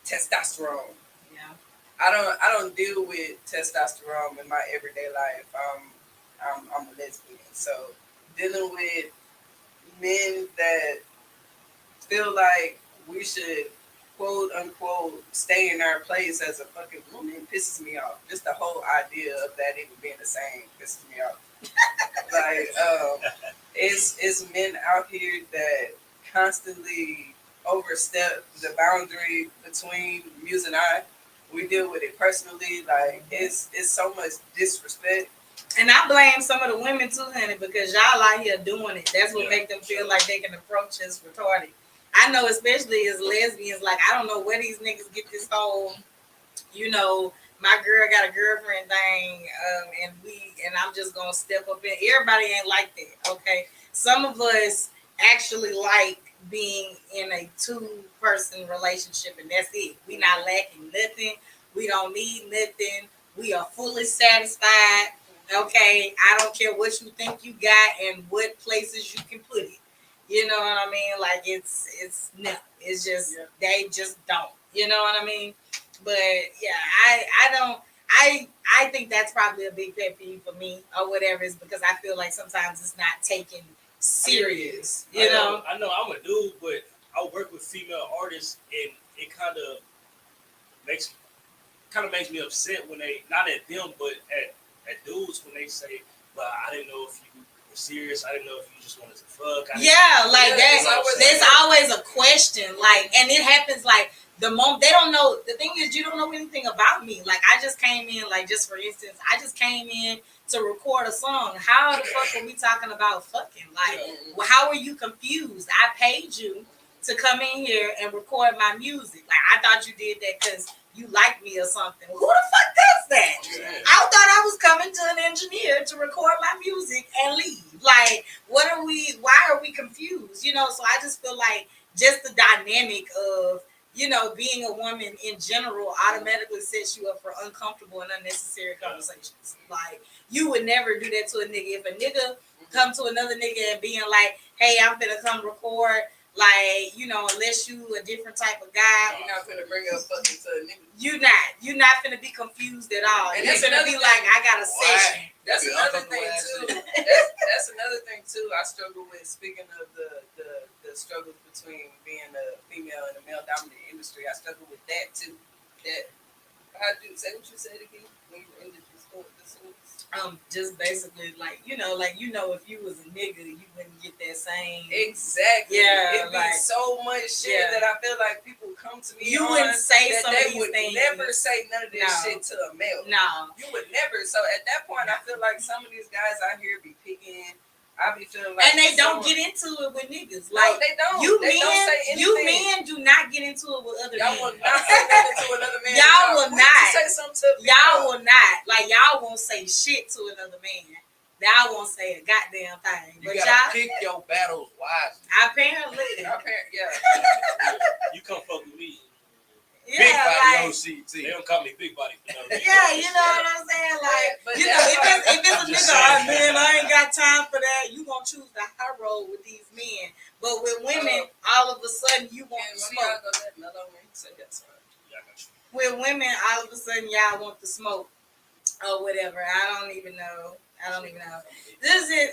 testosterone. Yeah. I don't deal with testosterone in my everyday life. I'm a lesbian. So dealing with men that feel like we should quote unquote stay in our place as a fucking woman pisses me off. Just the whole idea of that even being the same pisses me off. Like, it's men out here that constantly overstep the boundary between Muse and I. We deal with it personally. Like, it's so much disrespect. And I blame some of the women too, honey, because y'all out here doing it. That's what make them feel like they can approach us retarded. I know, especially as lesbians, like, I don't know where these niggas get this whole, my girl got a girlfriend thing, and I'm just gonna step up in. Everybody ain't like that, okay? Some of us actually like being in a 2-person relationship, and that's it. We not lacking nothing. We don't need nothing. We are fully satisfied, okay? I don't care what you think you got and what places you can put it. You know what I mean? Like, it's no. It's just, they just don't. You know what I mean? But yeah, I think that's probably a big pet peeve for me or whatever, is because I feel like sometimes it's not taken serious. You know? I know I'm a dude, but I work with female artists, and it kind of makes me upset when they, not at them, but at dudes when they say, "Well, I didn't know if you were serious. I didn't know if you just wanted to fuck." There's always a question, like, and it happens like. The moment they don't know, the thing is, you don't know anything about me. Like, I just came in, like, just for instance, I just came in to record a song. How the fuck are we talking about fucking? Like, how are you confused? I paid you to come in here and record my music. Like, I thought you did that because you like me or something. Who the fuck does that? I thought I was coming to an engineer to record my music and leave. Like, why are we confused? So I just feel like just the dynamic of, being a woman in general automatically sets you up for uncomfortable and unnecessary conversations. Like, you would never do that to a nigga. If a nigga come to another nigga and being like, hey, I'm finna come record, like, unless you a different type of guy. You're not finna bring up fucking to a nigga. You're not finna be confused at all. And you're finna be like, I got a session. That's another thing too. That's another thing too. I struggle with, speaking of the struggles between being a female in a male dominant industry. I struggle with that too. That, how do you say what you said again when you were in the sport? Just basically like, if you was a nigga, you wouldn't get that same. Exactly. Yeah. It'd be so much shit that I feel like people come to me. You wouldn't say some that of these would things. never say none of this shit to a male. No. You would never. So at that point, I feel like some of these guys out here be picking. I be feeling like, and they don't get into it with niggas. No, like, they don't. You they men, don't say anything. You men do not get into it with other men. Y'all will not say nothing to another man. Y'all will not. Say something to y'all will not. Like, y'all won't say shit to another man. Y'all won't say a goddamn thing. You gotta pick your battles wisely. Apparently. Yeah. You come fuck with me. Yeah, big body like, OCT. They don't call me big body. Yeah, you know what I'm saying? Like, but if it's a nigga, man, I ain't got time for that. You gonna choose the high road with these men. But with women, all of a sudden you want to smoke. With women, all of a sudden y'all want to smoke or whatever. I don't even know. This is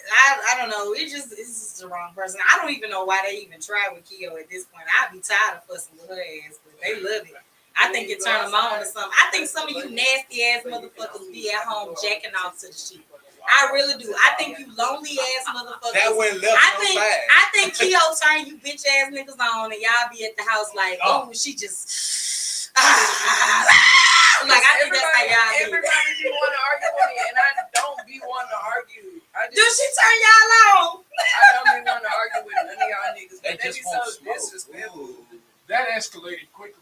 I don't know. It's just the wrong person. I don't even know why they even try with Chio at this point. I'd be tired of fussing with her ass, but they love it. I think it turn them on or something. I think some of you nasty ass motherfuckers be at home jacking off to the shit. I really do. I think you lonely ass motherfuckers. That went left so fast. I think Chio turn you bitch ass niggas on, and y'all be at the house like, oh, she just. Like I think that's how y'all do. Everybody be wanting to argue with me, and I don't be wanting to argue. Do she turn y'all on? I don't be wanting to argue with none of y'all niggas, but they be so disrespectful. That escalated quickly.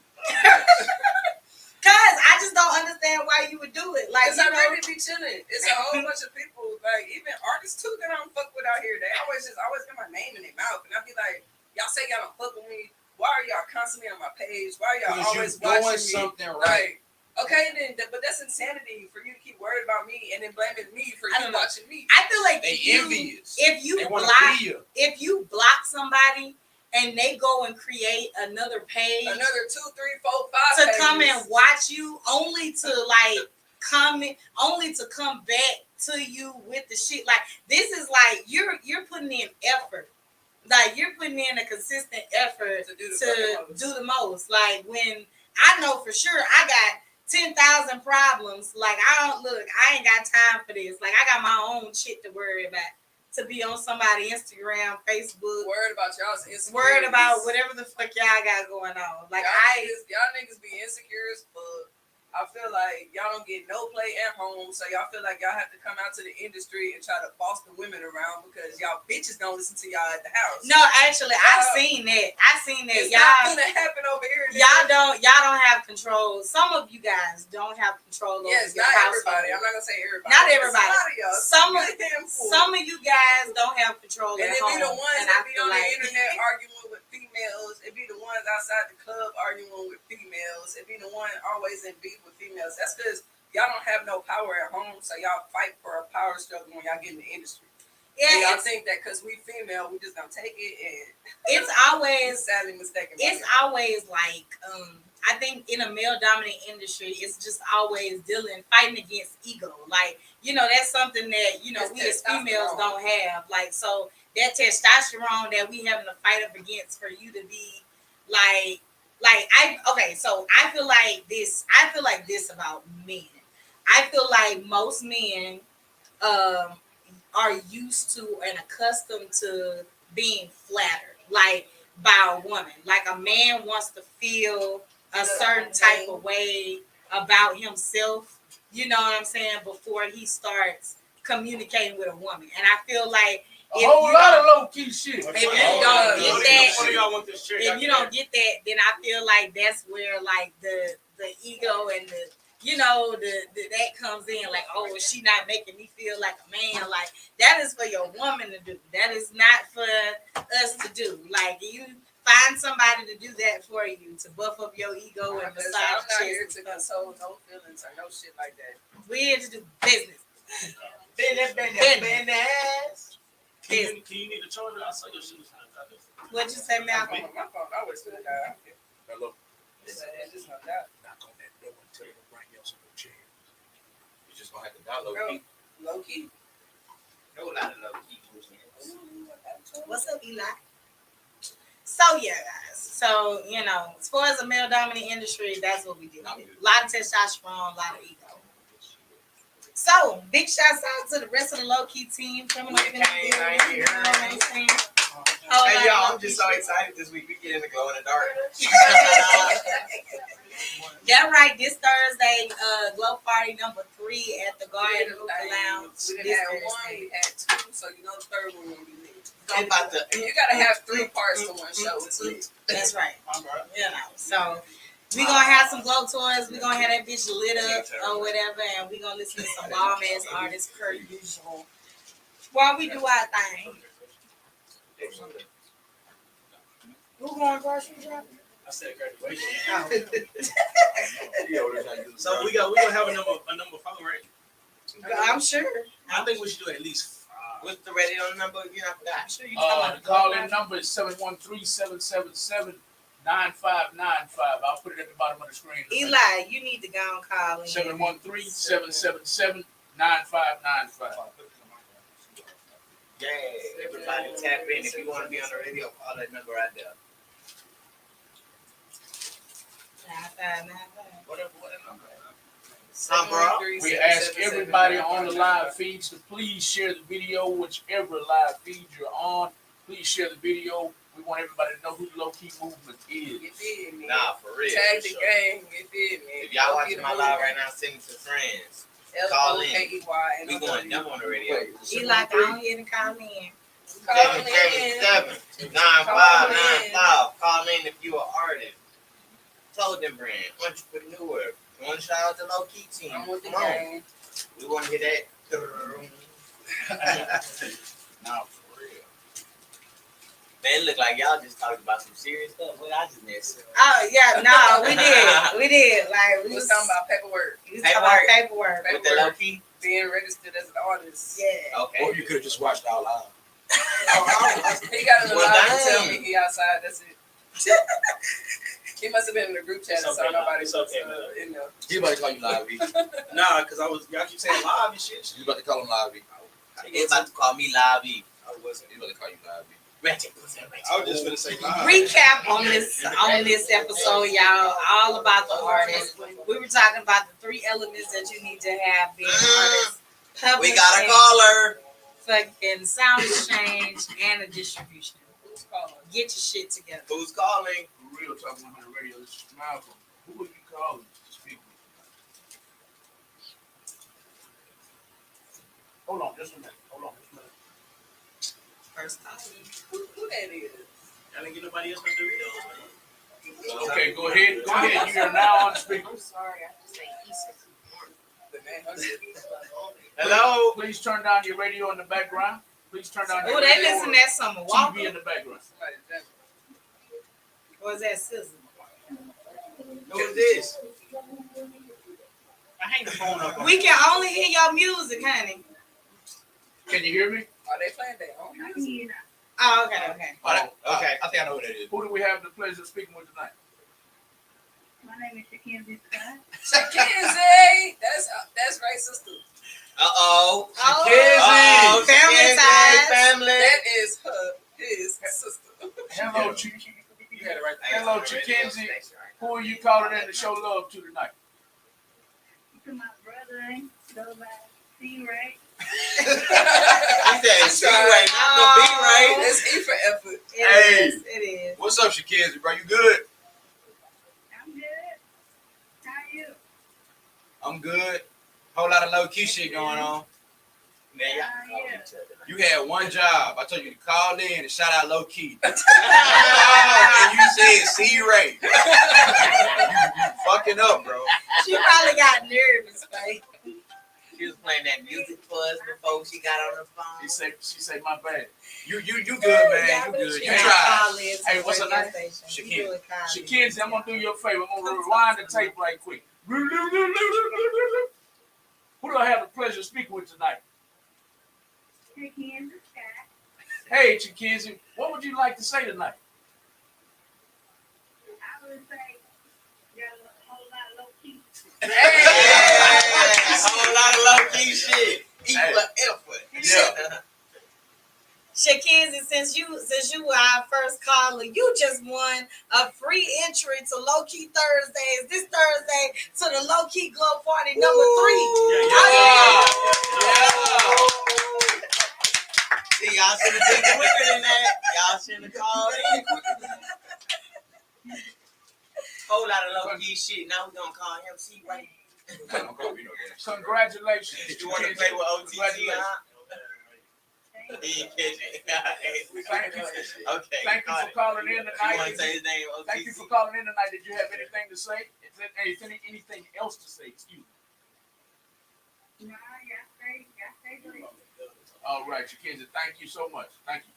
Cause I just don't understand why you would do it. Like, I really be chilling. It's a whole bunch of people, like even artists too, that I don't fuck with out here. They always got my name in their mouth, and I be like, y'all say y'all don't fuck with me. Why are y'all constantly on my page? Why are y'all always watching me? Something right. Like, okay, then, but that's insanity for you to keep worried about me and then blaming me for you watching me. I feel like they envious. If you block somebody and they go and create another page, another 2, 3, 4, 5 to pages. come and watch you, only to come back to you with the shit. Like, this is like you're putting in effort. Like, you're putting in a consistent effort to do the most. Like, when I know for sure I got 10,000 problems. Like, I ain't got time for this. Like, I got my own shit to worry about. To be on somebody's Instagram, Facebook. Worried about y'all's insecurities. Worried about whatever the fuck y'all got going on. Like, y'all niggas be insecure as fuck. I feel like y'all don't get no play at home, so y'all feel like y'all have to come out to the industry and try to boss the women around because y'all bitches don't listen to y'all at the house. No, actually, I've seen that. It's not gonna happen over here. Y'all don't have control. Some of you guys don't have control over your not household. Everybody. I'm not gonna say everybody. Not everybody. Some of you guys don't have control and at it be home. the ones that be on the internet arguing with females. It be the ones outside the club arguing with females. It be the one always in beef with females. That's because y'all don't have no power at home, so y'all fight for a power struggle when y'all get in the industry. Yeah, and y'all think that because we female, we just gonna take it, and it's always sadly mistaken. It's always like I think in a male-dominant industry, it's just always fighting against ego. Like, that's something that we as females don't have. Like, so that testosterone that we having to fight up against for you to be so I feel like this about men. I feel like most men are used to and accustomed to being flattered, like, by a woman. Like, a man wants to feel a certain type of way about himself, you know what I'm saying, before he starts communicating with a woman. And I feel like a whole lot of low-key shit. If you don't get that, then I feel like that's where, like, the ego and that comes in. Like, oh, is she not making me feel like a man? Like, that is for your woman to do. That is not for us to do. Like, you find somebody to do that for you, to buff up your ego and massage. I'm not here to console no feelings or no shit like that. We're here to do business. Business. Can you need a charger? I saw your shoes. What'd you say, Malcolm? My phone always still die. Hello. It's not that. Knock on that door and tell you to bring you some chairs. You just gonna have to download low key. No lot of low key. What's up, Eli? So yeah, guys. So as far as the male dominant industry, that's what we do. A lot of testosterone, a lot of ego. So big shouts out to the rest of the low key team coming up in the building. You know what I'm saying? Hey y'all, I'm just so excited this week. We get in the glow in the dark. That's right. This Thursday, glow party number 3 at the Garden Lounge. We didn't have one, we had 2, so the third one will be lit. And you gotta have 3 parts to one show. That's right. So we're gonna have some glow toys. We're gonna have that bitch lit up or whatever, and we're gonna listen to some bomb ass artists per usual while we do our thing. Who going grocery shopping? I said graduation. Oh. So we gonna have a number 5, right? I'm sure. I think we should do at least 5. What's the radio number? You know, I'm sure you the call-in number is 713-777-9595. I'll put it at the bottom of the screen. Eli, you need to go and call in. 713-777-9595. Yeah, everybody tap in. If you want to be on the radio, call that number right there. 9595. Whatever number. We ask everybody on the live feeds to please share the video, whichever live feed you're on. Please share the video We want everybody to know who the low key movement is. You did, man. Nah, for real. Tag for the sure. gang. You did, man. If y'all watching my live right now, send it to friends. Call in. L-O-K-E-Y. We going dumb on the radio. He like, I don't hear to call in. 777-9595. Call in if you an artist. Clothing brand, entrepreneur. You want to shout out the low key team? I'm with the Come on. gang. We want to hear that. Nah, for real. Man, it look like y'all just talked about some serious stuff. What I just missed. Oh yeah, no, we did. Like We was talking about paperwork. We was talking about paperwork. With the low key? Being registered as an artist. Yeah. Okay. Or you could have just watched our live. He got a Well, lot to dang. tell me he outside. That's it. He must have been in the group chat, It's so okay, nobody it's was okay, man. in there. He about to call you live, B. Nah, because y'all keep saying live and shit. You about to call him live, B. They about to call me Live E. I wasn't. He about to call you live, B. Ratchet. I was just gonna say live. Recap on this episode, y'all. All about the artist. We were talking about the 3 elements that you need to have being an artist. We got a Publishing, caller. fucking sound exchange, and a distribution. Who's calling? Get your shit together. Who's calling? For real, talking on the radio. This is Malcolm. Who are you calling to speak with? Hold on, just a minute. First time. Who that is? Y'all didn't get nobody else on the Doritos, man. Okay, go ahead. Go ahead. You are now on speaker. I'm sorry, I have to say East. The man husband. Hello? Please turn down your radio in the background. Please turn down your Oh, they radio listen or to that Summer TV Walker. in the background. Somebody jumping. Or is that Sizzle? Who is this? I hang the phone up. We can only hear your music, honey. Can you hear me? Are they playing their own music? Oh, okay. Oh, okay. I think I know who that is. Who do we have the pleasure of speaking with tonight? My name is Shakenzie Scott. Shakenzie! That's right, sister. Uh-oh. Oh, family ties. Family. That is his sister. Hello, Chief. You had it right there. Hello, Chikenzie. Who are you calling in to show love to tonight? To my brother, go by C-Ray. I said C-Ray, not the B-Ray. That's E for effort. It is. What's up, Shakenzie, bro? You good? I'm good. How are you? I'm good. Whole lot of low-key shit going on. Man, y'all call Yeah. each other. You had one job. I told you to call in and shout out low-key. And you said C-Ray. You fucking up, bro. She probably got nervous, right? She was playing that music for us before she got on the phone. She say my bad. You good, man. You good. You tried. Hey, what's her name? Shakenzie, I'm gonna do you a favor. I'm gonna rewind the tape right quick. Who do I have the pleasure of speaking with tonight? Shakenzie Scott. Hey, Shakenzie, what would you like to say tonight? I would say, got a whole lot of low-key. Hey, a whole lot of low-key shit. Equal effort. Yeah. Shakenzie, since you were our first caller, you just won a free entry to Low Key Thursdays this Thursday to the Low Key Glow Party #3. See, y'all should have been quicker than that. Y'all should have called in quicker. Whole lot of low-key shit. Now we're going to call him C-Ray. Congratulations. You want to play with OTT, Congratulations. huh? He ain't catch it. Thank you. Okay. Thank you for calling in You want tonight. to say his name, OTT? Thank you for calling in tonight. Did you have anything to say? Is there anything else to say? Excuse me. Nah, y'all stay good. All right, Shakenzie, thank you so much. Thank you.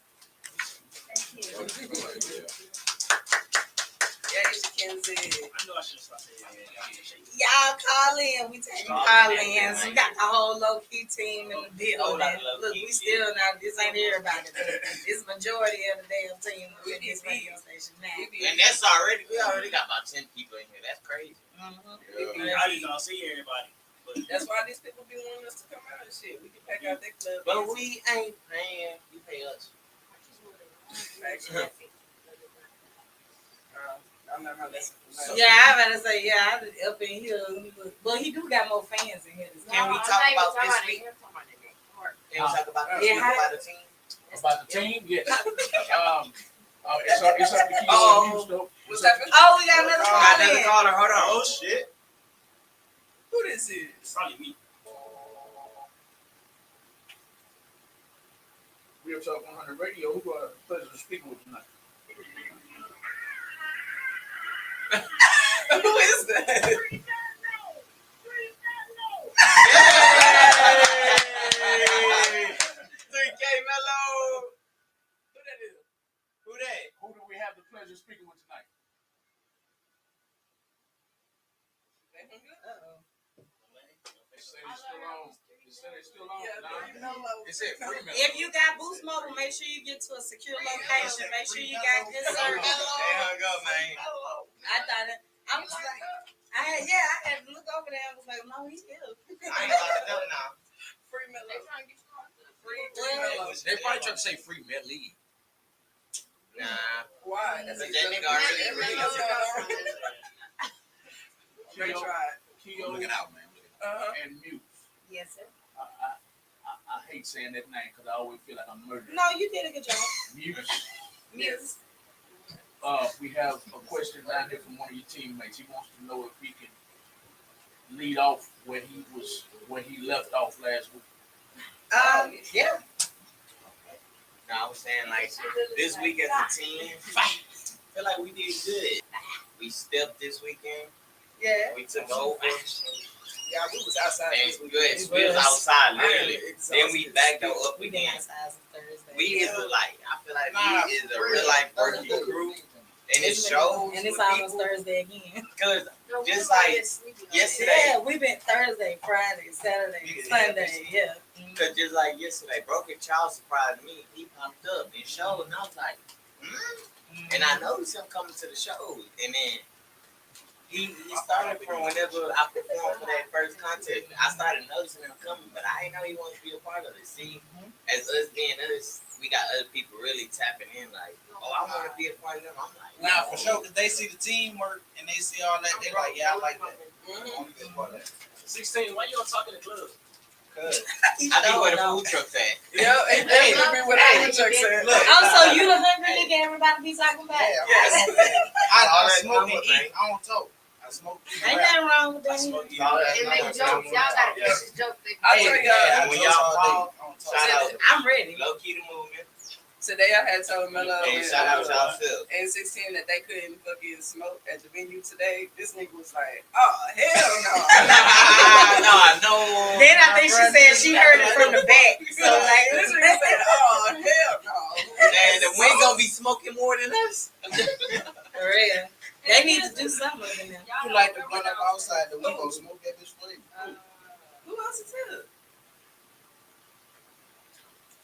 Thank you. Yeah, Shakenzie. I know I should stop saying that. Y'all call in. We take call-ins. We got the whole Low-Key team in the building. Look, we still not, this ain't everybody. This majority of the damn team in this radio station now. And that's already, we already got about 10 people in here. That's crazy. I just don't see everybody. But That's why these people be wanting us to come out and shit. We can pack out their club. But we ain't paying. You pay us. Actually, I'm not my lesson. Yeah, I better say, I up in here. But he do got more fans in here. Can we talk about this week? Can we talk about this week about the team? About the team? Yes. It's up to Chio Oh. and Muse, though. What's happening? Oh, we got another Got call another in. caller. Hold on. Oh shit. Who this is? It's probably me. Real Talk 100 Radio. Who got a pleasure of speaking with tonight? Who is that? Hey! 3K Mellow. Who that is? Who that? Who do we have the pleasure of speaking with tonight? Uh-oh. They say they're still on. They say they're still on. Yeah, Nah. you know what? It said free Mellow. If you got Boost Mobile, make sure you get to a secure location. Make sure you got good service. They hung up, man. I thought it. I'm just like, I had to look over there. I was like, no, he's here. I ain't about to know now. Free Mellow. Free Well, Mellow. They probably trying to say free Melly. Nah. Why? But that nigga already They tried. Chio Looking out, man. and Muse. yes, sir. I hate saying that name because I always feel like I'm murdering. No, you did a good job. Muse. Muse. We have a question down here from one of your teammates. He wants to know if he can lead off where he left off last week. Yeah. No, I was saying like this week as a team, I feel like we did good. We stepped this weekend. Yeah. We took over. Yeah, we was outside And this we weekend. was outside literally. Exhausted. Then we backed up We been again. outside since Thursday. We is like I feel like we is a real life working group, and it shows. And it's with almost people, Thursday again. cause just like yesterday, Yeah, we've been Thursday, Friday, Saturday, Sunday. Yeah. cause just like yesterday, Broken Child surprised me. He popped up and showed, and I was like, and I noticed him coming to the shows, and then. He started from whenever I performed for that first contest. I started noticing him coming, but I didn't know he wanted to be a part of it. See, as us being us, we got other people really tapping in like, oh, I want to be a part of them. I'm like, Nah, for sure, because they see the teamwork and they see all that. They like, yeah, I like that. Mhm. 16, why you don't talk in the club? cuz I think where the food truck's at. Yeah, it definitely be what I would check said. Look. Oh, so you the hungry nigga everybody be talking about? Yes. I that smoke and number, eat. I don't talk. I smoke and Ain't rap. nothing wrong with I that. smoke and All eat. that And number, make jokes. Y'all gotta catch this joke. I tell Yeah, y'all, when jokes y'all all day. call, I don't talk. shout out I'm ready. Low Key the Movement, today I had told Mello and shout out y'all self. and 16 that they couldn't fucking smoke at the venue today. This nigga was like, oh, hell no. No, I know. Then I think she said she heard it from the back. So like, This nigga said, oh, hell no. And the wind gonna be smoking more than us. for real. They need to do something with them. You like to run up outside the window, smoke that bitch flame. Who else is here?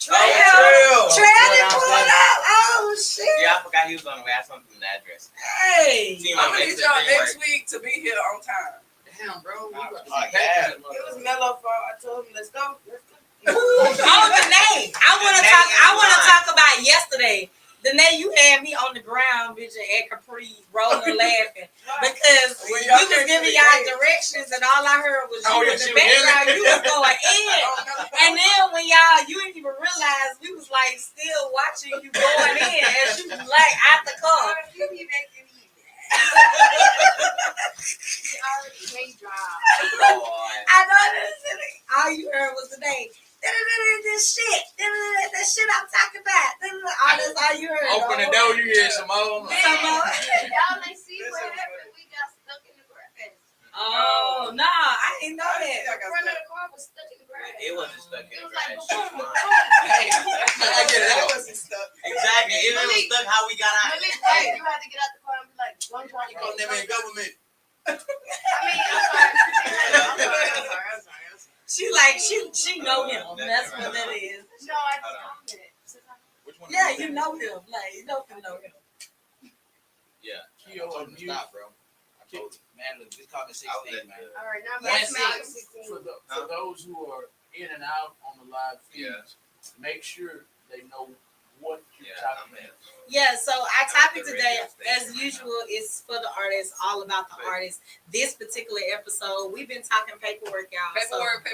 Oh, Trail didn't pull it up. Oh shit. Yeah, I forgot he was on the way. I sent him the address. Hey. See, I'm my gonna next need y'all thing next work. week to be here on time. Damn, bro. Oh, yeah. It was Mellow fault. I told him, let's go. Oh, the name. I wanna talk about yesterday. The day you had me on the ground, bitch, at Capri, rolling, laughing, because When you y'all was came to giving the y'all gate. directions, and all I heard was you Oh, in yeah, the she was background. yelling. You was going in, and then when you didn't even realize we was like still watching you going in as you was like out the car. You be making me She already made drive. I know this. All you heard was the name. This shit. That shit I'm talking about. That's all you heard. Open the door, you hear some more. Some more. Y'all ain't see what happened. We got stuck in the grass. Oh no, I didn't know that. The front of the car was stuck in the grass. It wasn't stuck in It the was like grass. boom, boom, Hey, I get it that out. wasn't stuck. Exactly. It was stuck how we got out. Malik, hey, you had to get out the car and be like, don't try to You gonna never in government. I mean, I'm sorry. She like she know him. That's what that is. No, I just commented. Which one? Yeah, you know him. Like you know him. Yeah. Chio I told and him to Muse. stop, bro. I told him. Man, look, just call me 16, I was man. at All right, now That's back to it. For those who are in and out on the live feeds, make sure they know what you're Yeah, talking I'm about. at. Yeah, so our topic today, as usual, is for the artists, all about the artists. This particular episode, we've been talking paperwork, y'all. Paperwork.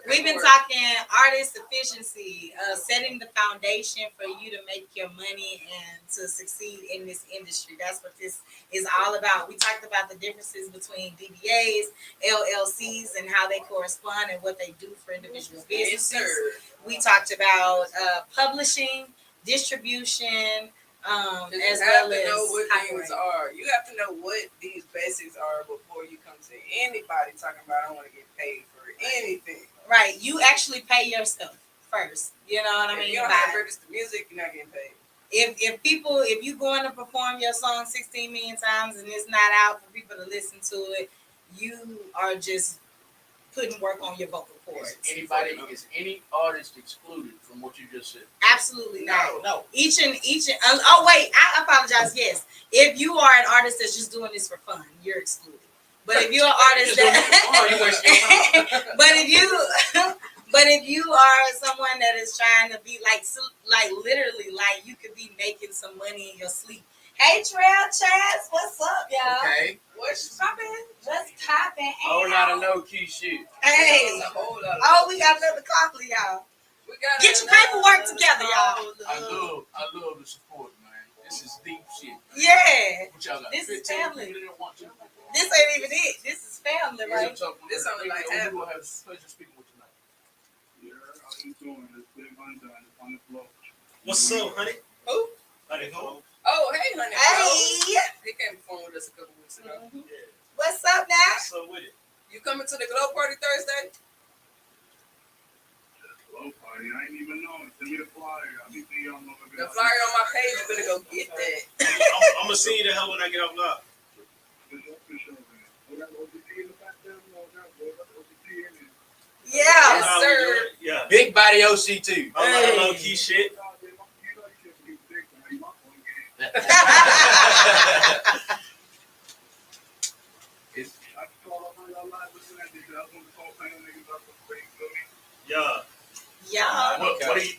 We've been talking artist efficiency, setting the foundation for you to make your money and to succeed in this industry. That's what this is all about. We talked about the differences between DBAs, LLCs, and how they correspond and what they do for individual businesses. We talked about publishing, distribution, as well as know what things are. You have to know what these basics are before you come to anybody talking about I want to get paid for anything. Right. You actually pay yourself first. You know what I mean? If you don't have registered music, you're not getting paid. If you going to perform your song 16 million times and it's not out for people to listen to it, you are just putting work on your vocal cords. Is any artist excluded from what you just said? Absolutely not. No. Each and oh wait, I apologize. Yes, if you are an artist that's just doing this for fun, you're excluded. But if you're an artist but if you are someone that is trying to be like literally like you could be making some money in your sleep. Hey Trail Chaz, what's up, y'all? Okay. What's popping? What's popping? Whole lot of low key shit. Hey. Oh, we got another coffee, y'all. Get your paperwork together, y'all. I love the support, man. This is deep shit. Yeah. What y'all got? This is 15 family. people that want to? This ain't even it. This is family, right? This only like half. We will have pleasure speaking with you tonight. Yeah, how you doing? It's Big Undone on the floor. What's up, honey? Who? Honey, who? Oh, hey, honey. Hey. He came perform with us a couple weeks ago. Mm-hmm. Yeah. What's up now? What's up with it? You coming to the Glow Party Thursday? Hello, party. I ain't even know. Send me the flyer. I'll be seeing y'all. The flyer on my page, you better go get that. I'm gonna see you the hell when I get off live. For sure, man. We got OGT in the back there. We got OGT in there. Yeah. Yes, sir. Yeah. Big body OC too. A lot of low key shit. You know you should be big, man. You my phone game. I call up on y'all live listening at this. I was on the phone playing niggas up for free. You feel me? Yeah. Yeah.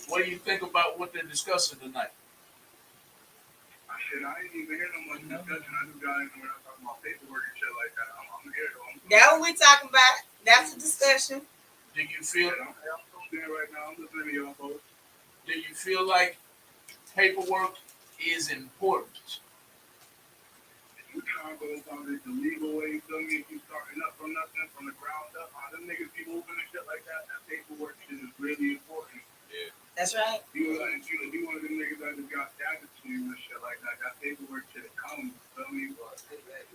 What do you think about what they're discussing tonight? Shit, I ain't even hear no much discussion. I just got in when I talk about paperwork and shit like that. I'm here though. That's what we talking about. That's a discussion. Do you feel I'm there right now. I'm listening to y'all folks. do you feel like paperwork is important? You trying to go about it the legal way, you feel me? If you starting up from nothing, from the ground up, how them niggas be moving and shit like that, that paperwork shit is really important. That's right. You one of them niggas that just got stabbed to you and shit like that, that paperwork shit comes, you feel me? But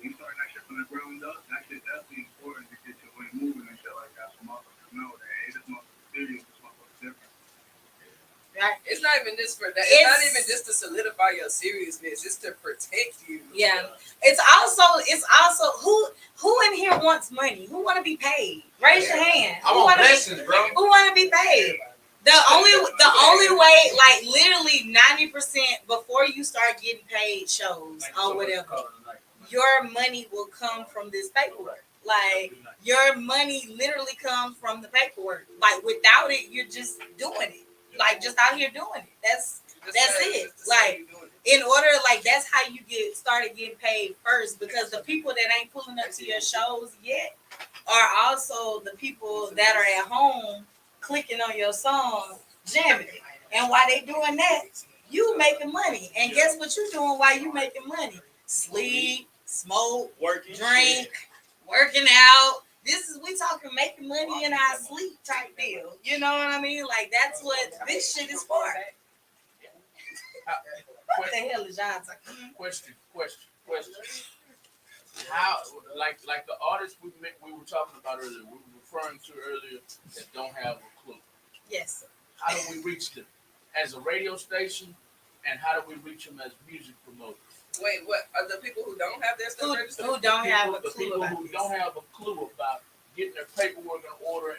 you starting that shit from the ground up, that shit definitely important to get your way moving and shit like that. So motherfuckers know that, hey, this motherfucker's serious, this motherfucker's different. Right. It's not even just for that. It's not even just to solidify your seriousness. It's to protect you. Yeah. It's also who in here wants money? Who want to be paid? Raise your hand. I want blessings, bro. Who want to be paid? The only way, like literally 90% before you start getting paid shows or whatever, your money will come from this paperwork. Like your money literally comes from the paperwork. Like without it, you're just doing it. Like just out here doing it. That's it. Like in order, like that's how you get started getting paid first, because the people that ain't pulling up to your shows yet are also the people that are at home clicking on your song, jamming it. And while they doing that, you making money. And guess what you doing while you making money? Sleep, smoke, drink, working out. We talking making money in our sleep type deal. You know what I mean? Like that's what this shit is for. What the hell is y'all talking? Question. How, like the artists we were talking about earlier, we were referring to earlier that don't have a clue. Yes. How do we reach them as a radio station, and how do we reach them as music promoters? Wait, what are the people who don't have their stuff registered? Who don't have a The clue people about who this. don't have a clue about getting their paperwork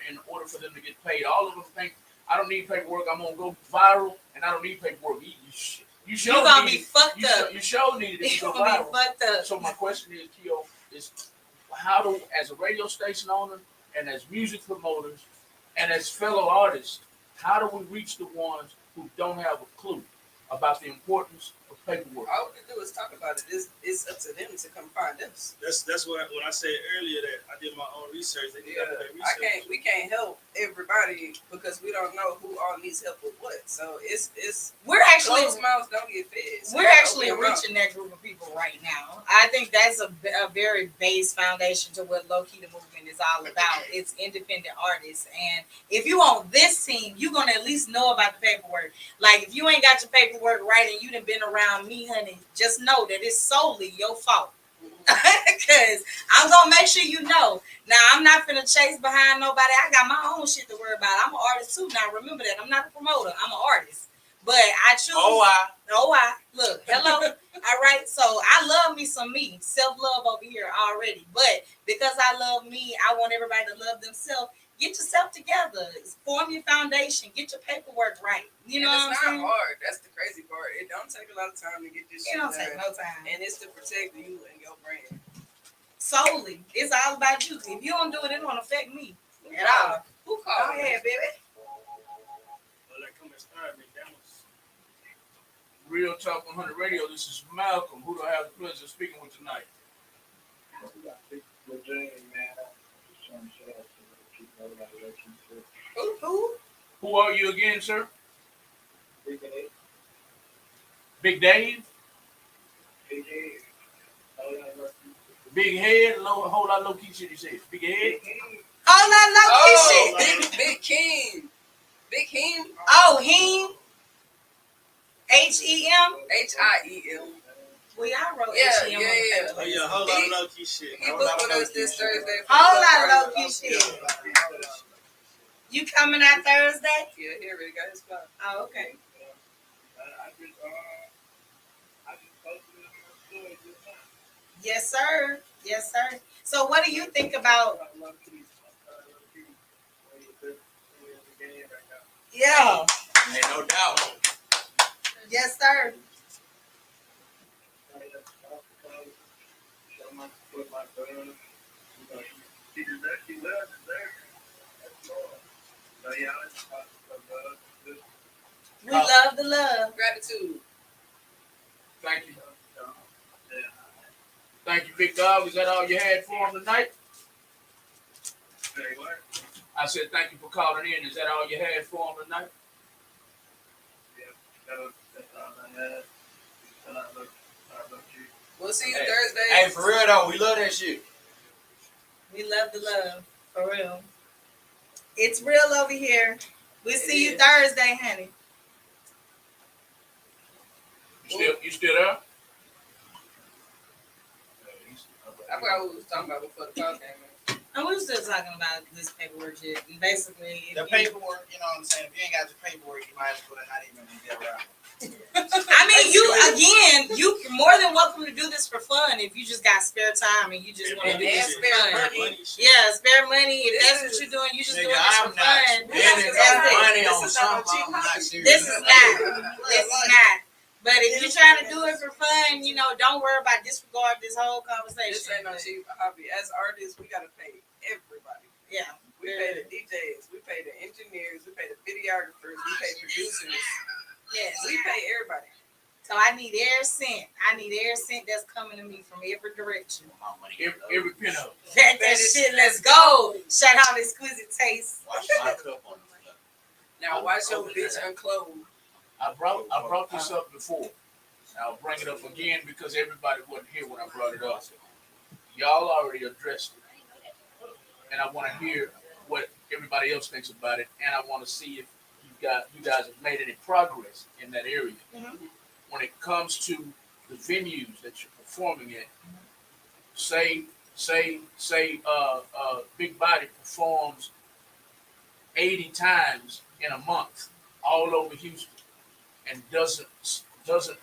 in order for them to get paid. All of them think, I don't need paperwork, I'm gonna go viral, and I don't need paperwork. You gonna be fucked up. You sure need it if you You go gonna be viral. fucked up. So my question is, Chio, is how do, as a radio station owner and as music promoters and as fellow artists, how do we reach the ones who don't have a clue? about the importance of paperwork. All we can do is talk about it. It's up to them to come find us. That's what when I said earlier that I did my own research. They got to pay research. We can't help everybody because we don't know who all needs help with what. So it's we're actually closed mouths don't get fed. So we're actually reaching that group of people right now. I think that's a very base foundation to what low key the movement is all about. It's independent artists, and if you on this team, you're gonna at least know about the paperwork. Like if you ain't got your paperwork right and you done been around me, honey, just know that it's solely your fault. Because I'm gonna make sure you know. Now I'm not finna chase behind nobody. I got my own shit to worry about. I'm an artist too. Now remember that I'm not a promoter. I'm an artist. But I choose. I look. Hello. All right. So I love me some me. Self-love over here already. But because I love me, I want everybody to love themselves. Get yourself together. Form your foundation. Get your paperwork right. You know what I'm saying? It's not hard. That's the crazy part. It don't take a lot of time to get this shit done. It don't take no time. And it's to protect you and your brand. Solely. It's all about you. If you don't do it, it don't affect me at all. Who called? Go ahead, baby. Well, that come and start McDonald's. Real Talk 100 Radio. This is Malcolm. Who do I have the pleasure of speaking with tonight? Who are you again, sir? Big Dave? Big head, whole lot low key shit he said. Big head? Whole lot low key shit. Big King. Big Him. Oh, him. H-E-M? H-I-E-M. Well, y'all wrote Yeah. Oh yeah, whole lot of low key shit. He booked with us this Thursday. Whole lot of low key shit. You coming out Thursday? Yeah, he already got his spot. Oh, okay. Yes, sir. Yes, sir. So what do you think about? Yeah. Hey, no doubt. Yes, sir. We love the love. Gratitude. Thank you. Thank you, Big Dog. Is that all you had for him tonight? I said thank you for calling in. Is that all you had for him tonight? We'll see you Thursday. Hey, for real though, we love that shit. We love the love. For real. It's real over here. We'll see you Thursday, honey. You still there? I forgot what we was talking about before the call came in. And we're still talking about this paperwork shit. And basically, The paperwork, you know what I'm saying? If you ain't got your paperwork, you might as well not even be there around. I mean, you more than welcome to do this for fun if you just got spare time and you just want to do this for fun. Yeah, spare money. If that's what you're doing, you just doing this for fun. Money on something. I'm not serious. This is not. But if you're trying to do it for fun, you know, don't worry about disregard this whole conversation. This ain't no cheap hobby. As artists, we gotta pay everybody. Yeah. We pay the DJs, we pay the engineers, we pay the videographers, we pay producers. Yes. We pay everybody. So I need every cent. That's coming to me from every direction. Every pin of That shit, let's go. Shout out Exquisite Taste. Watch my cup on the floor. Now watch your bitch unclothed. I brought this up before. And I'll bring it up again because everybody wasn't here when I brought it up. Y'all already addressed it. And I want to hear what everybody else thinks about it. And I want to see if you guys have made any progress in that area. Mm-hmm. When it comes to the venues that you're performing at, say Big Body performs 80 times in a month all over Houston and doesn't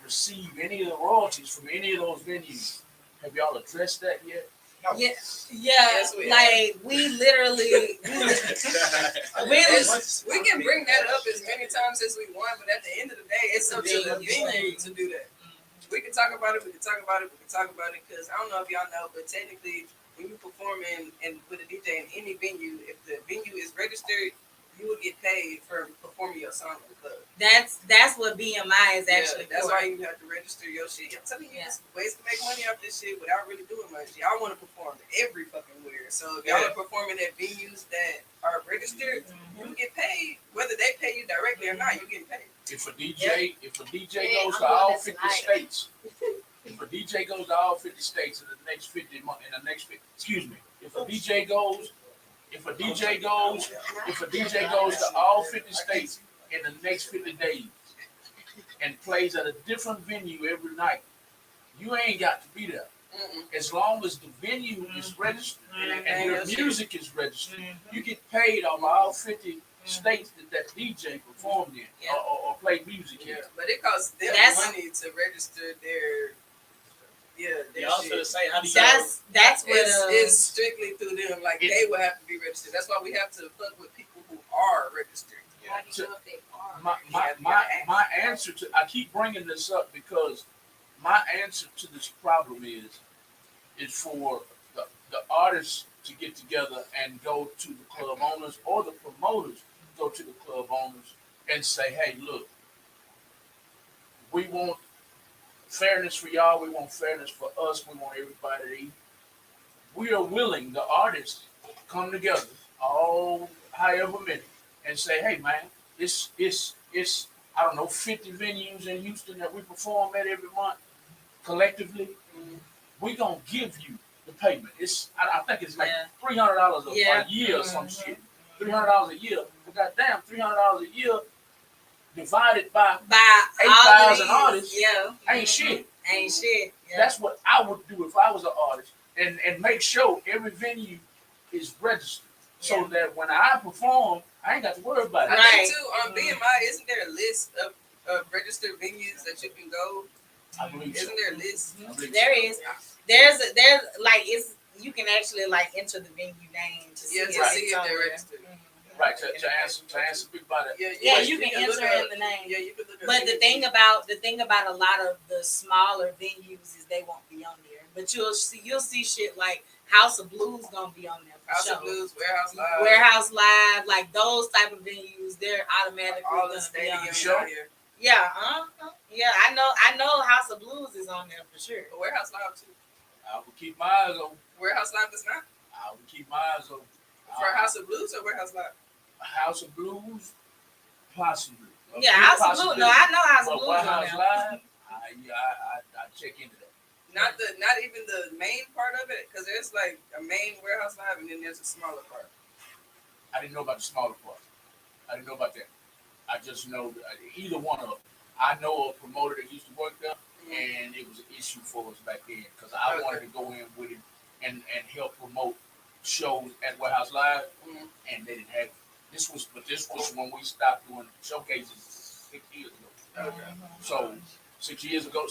receive any of the royalties from any of those venues. Have y'all addressed that yet? Yes, like we literally we can bring that up as many times as we want, but at the end of the day, it's up to the venue to do that. We can talk about it, because I don't know if y'all know, but technically when you perform in with a DJ in any venue, if the venue is registered, you would get paid for performing your song in the club. That's what BMI is actually. That's why you have to register your shit. I'm telling you, there's ways to make money off this shit without really doing much. Y'all want to perform every fucking where. So if y'all are performing at venues that are registered, you get paid. Whether they pay you directly or not, you get paid. If a DJ goes to all 50 states, if a DJ goes to all 50 states in the next 50 months, excuse me, if a DJ goes to all 50 states in the next 50 days and plays at a different venue every night, you ain't got to be there. As long as the venue is registered and your music is registered, you get paid on all 50 states that DJ performed in or played music in. But it costs them money to register their Y'all should say how do you that's what it's strictly through them. Like they will have to be registered. That's why we have to fuck with people who are registered. How do you know if they are? My answer to, I keep bringing this up because my answer to this problem is for the artists to get together and go to the club owners or the promoters go to the club owners and say, hey, look, we want fairness for y'all, we want fairness for us, we want everybody to eat. We are willing, the artists, come together, all however many, and say, hey man, it's I don't know, 50 venues in Houston that we perform at every month collectively. We're gonna give you the payment. I think it's like $300 a year or some shit. $300 a year. But goddamn, $300 a year divided by 8,000 artists ain't shit. Ain't shit. Yeah. That's what I would do if I was an artist, and make sure every venue is registered so that when I perform, I ain't got to worry about it. I think too, on BMI, isn't there a list of registered venues that you can go? I believe Isn't there a list? There is. There's like you can actually like enter the venue name to see, if they're registered. Right, to answer big about it. Yeah, you can enter in the name. Yeah, you can look at But the thing about a lot of the smaller venues is they won't be on there. But you'll see shit like House of Blues gonna be on there. House of Blues, Warehouse Live, like those type of venues, they're automatically all the stadiums out here. Yeah, yeah, I know House of Blues is on there for sure. But Warehouse Live too. I will keep my eyes on. Warehouse Live is not. I will keep my eyes on. For House of Blues or Warehouse Live? House of Blues, possibly. Yeah, House of Blues. No, I know House of Blues. Warehouse Live, I check into that. Not even the main part of it, because there's like a main Warehouse Live and then there's a smaller part. I didn't know about the smaller part. I didn't know about that. I just know either one of them. I know a promoter that used to work there, and it was an issue for us back then because I wanted to go in with him and help promote shows at Warehouse Live, and they didn't have it. This was when we stopped doing showcases 6 years ago. Okay. So 6 years ago,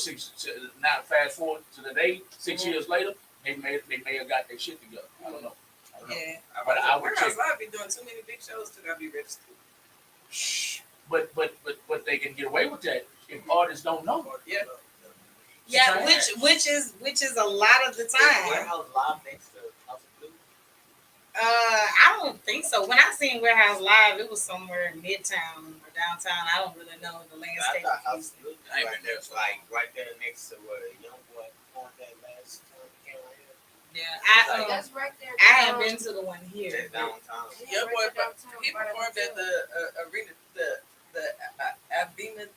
now fast forward to the day, 6 years later, they may have got their shit together. I don't know. Yeah, but I would Warehouse Live be doing too many big shows to not be registered. But they can get away with that if artists don't know. Yeah, which is a lot of the time. Warehouse Live next to House of Blues. I don't think so. When I seen Warehouse Live, it was somewhere in Midtown or downtown. I don't really know the landscape. House of Blues like right there next to where Young Boy performed that last time he came out here. Yeah, that's right there. I haven't been to the one here. Downtown. Young Boy, he performed at the arena, the Avena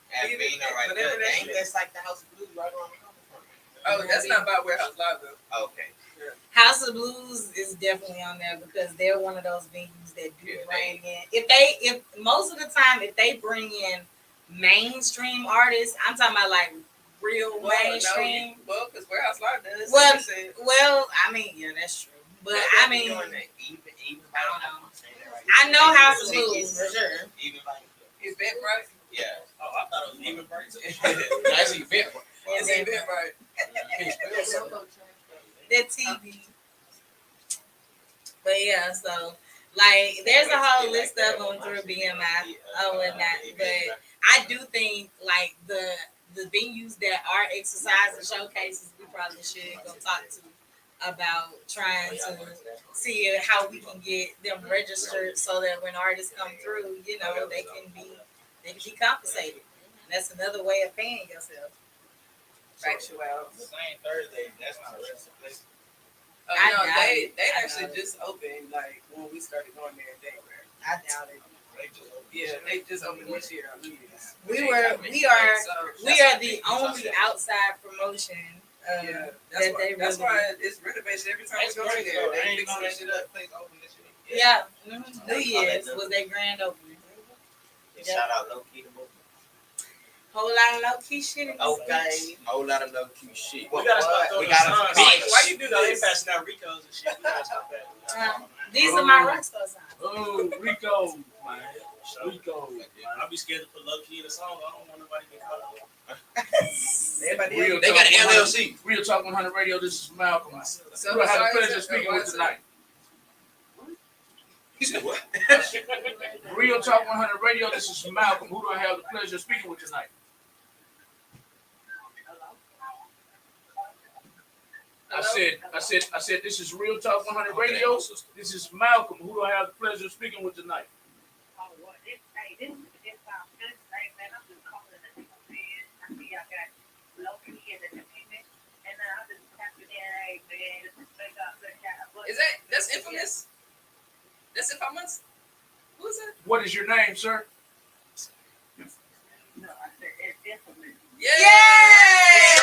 right there. That's like the House of Blues right around the corner from it. Oh, that's not by Warehouse Live though. Okay. House of Blues is definitely on there because they're one of those venues that do bring in. If most of the time, if they bring in mainstream artists, I'm talking about like real mainstream. Well, because Warehouse Live does. Well, I mean, yeah, that's true. But I mean, even I don't know. I know House of Blues for sure. Even like Eventbrite. Yeah. Oh, I thought it was Eventbrite. That's Eventbrite. It's Eventbrite. The TV. But yeah, so like there's a whole list of them through BMI or whatnot. But I do think like the venues that are exercise and showcases, we probably should go talk to about trying to see how we can get them registered so that when artists come through, they can be compensated. And that's another way of paying yourself. Factual. Same Thursday. That's not a rest of place. No, they actually just opened like when we started going there in January. I doubt it. They just opened this year. We are the only outside promotion. That's why it's renovation every time we go in there. They fix that shit up. Yeah, New Year's was their grand opening. Shout out low key to Musik. Whole lot of low key shit. Okay. Whole lot of low key shit. We gotta start We throwing gotta signs. bitch. Why you do that? They passing out Ricos and shit. We gotta stop that. These are my rockstar signs. Oh, Rico, man. So, Rico. I'll be scared to put low key in the song. I don't want nobody to get caught up. Real They Talk got an 100 LLC. Real Talk 100 Radio. This is Malcolm. So Who I had the sorry, pleasure sir. of speaking with tonight. He said what? Real Talk 100 Radio. This is Malcolm. Who do I have the pleasure of speaking with tonight? I said, this is Real Talk 100 Radio. This is Malcolm. Who do I have the pleasure of speaking with tonight? This is man. I'm just calling it a fan. I see y'all got low key in the entertainment, and I'm just tapping in. Hey, man, That's Infamous? That's Infamous? Who is it? What is your name, sir? No, I said it's infamous. Yeah!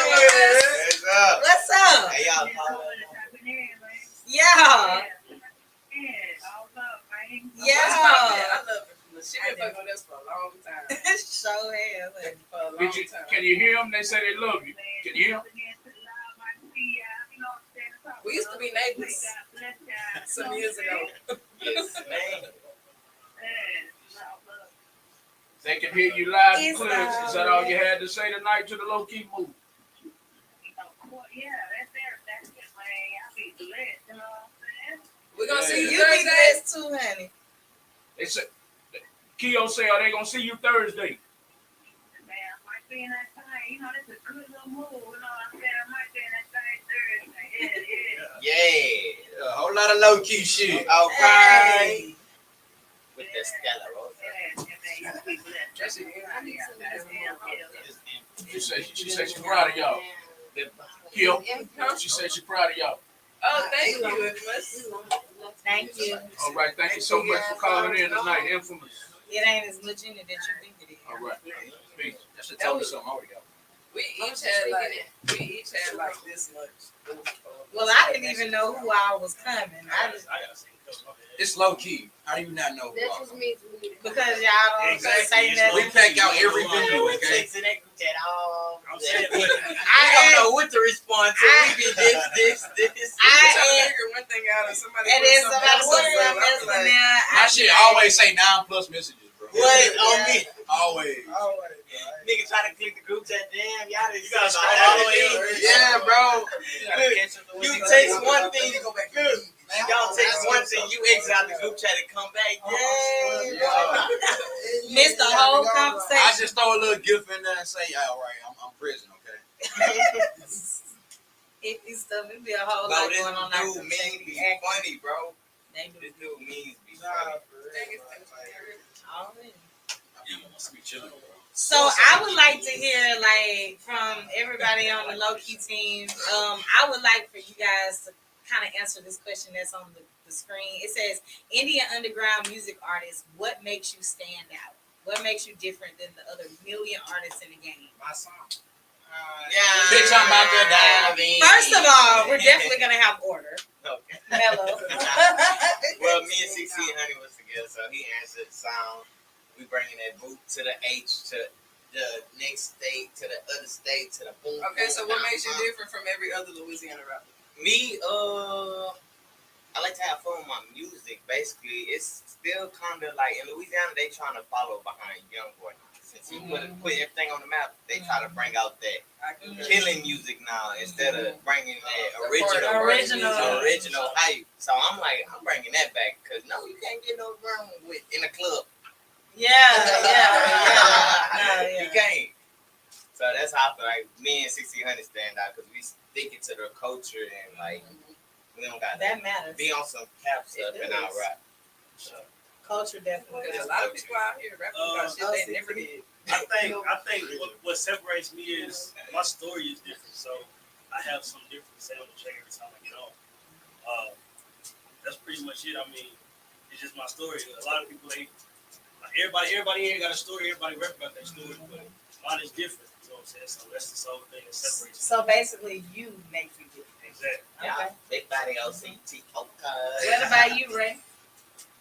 What's up? What's up? Hey, y'all. Yeah. Yeah. I love Infamous. She been fucking with us for a long time. So hell. For a long time. Can you hear them? They say they love you. Can you hear them? We used to be neighbors some years ago. Yes, man. They can hear you live and clear. Is that all you had to say tonight to the low key move? Yeah, that's it, man. I'll be blessed, you know what I'm saying? We're gonna see you You be Thursday. blessed too, honey. They say, Chio say, are they gonna see you Thursday? Man, I might be in that thing. You know, that's a good little move. You know what I'm saying? I might be in that thing Thursday. Yeah. A whole lot of low key shit. All right. With the Stella Rosa. She said she's proud of y'all. Chio, she said she's proud of y'all. Oh, thank you, Infamous. Thank you. All right, thank you so much for calling in tonight, Infamous. It ain't as much in it that you think it is. All right. Peace. That should tell me something already. We each had like this much. Well, I didn't even know who I was coming. I just I gotta see a couple of It's low key. How do you not know who That's I just am? me. because y'all don't Exactly. say It's nothing. We pack out every venue, We okay? texting that group chat all I'm day. saying, We I don't know what to respond to. We be this. I'm trying to figure one thing out and somebody And put then something somebody else put up, so something I'm else in like, there. My shit always say 9+ messages, bro. What on me? Always. Nigga try to click the group chat. Damn, y'all done You gotta said start all always- that. Yeah, bro. You text one thing, you go back. Y'all text one thing, you exit out the group chat and come back. Yeah. Missed the whole I conversation. just throw a little gift in there and say, yeah, all right, I'm prison, okay? It be stuff. It be a whole Bro, lot this going on. out dude there. means be funny, bro. They do. This dude means be funny. Already. Yeah, must be chilling, bro. So I would like to hear, like, from everybody on the low key team. I would like for you guys to kind of answer this question that's on the screen. It says, Indian underground music artists, what makes you stand out? What makes you different than the other million artists in the game? My song. Yeah. Bitch, I'm out there diving. First of all, we're definitely gonna have order. Okay. Mellow. Well, me and 16 Honey was together, so he answered sound. We bringing that boot to the H, to the next state, to the other state, to the boom. Okay, so what boom, makes you boom. different from every other Louisiana rapper? Me, I like to have fun with my music. Basically, it's still kind of like in Louisiana, they trying to follow behind Young Boy. Since he put everything on the map, they try to bring out that killing music now instead of bringing that original hype. So I'm like, I'm bringing that back because no, you can't get no room with in a club. Yeah. You can't. So that's how I feel like me and 1600 stand out because we stick it to the culture and like We don't got that matters. be on some cap stuff and I'll rap. Culture definitely. There's a lot of people out here rapping about shit they never did. I think what separates me is my story is different. So I have some different to say on the track every time I get on. That's pretty much it. I mean, it's just my story. A lot of people ain't like everybody ain't got a story. Everybody rap about their story, but mine is different. You know what I'm saying? So that's the sole thing that separates me. So basically, you make you different. Exactly. Yeah, big body OCT. What about you, Ray?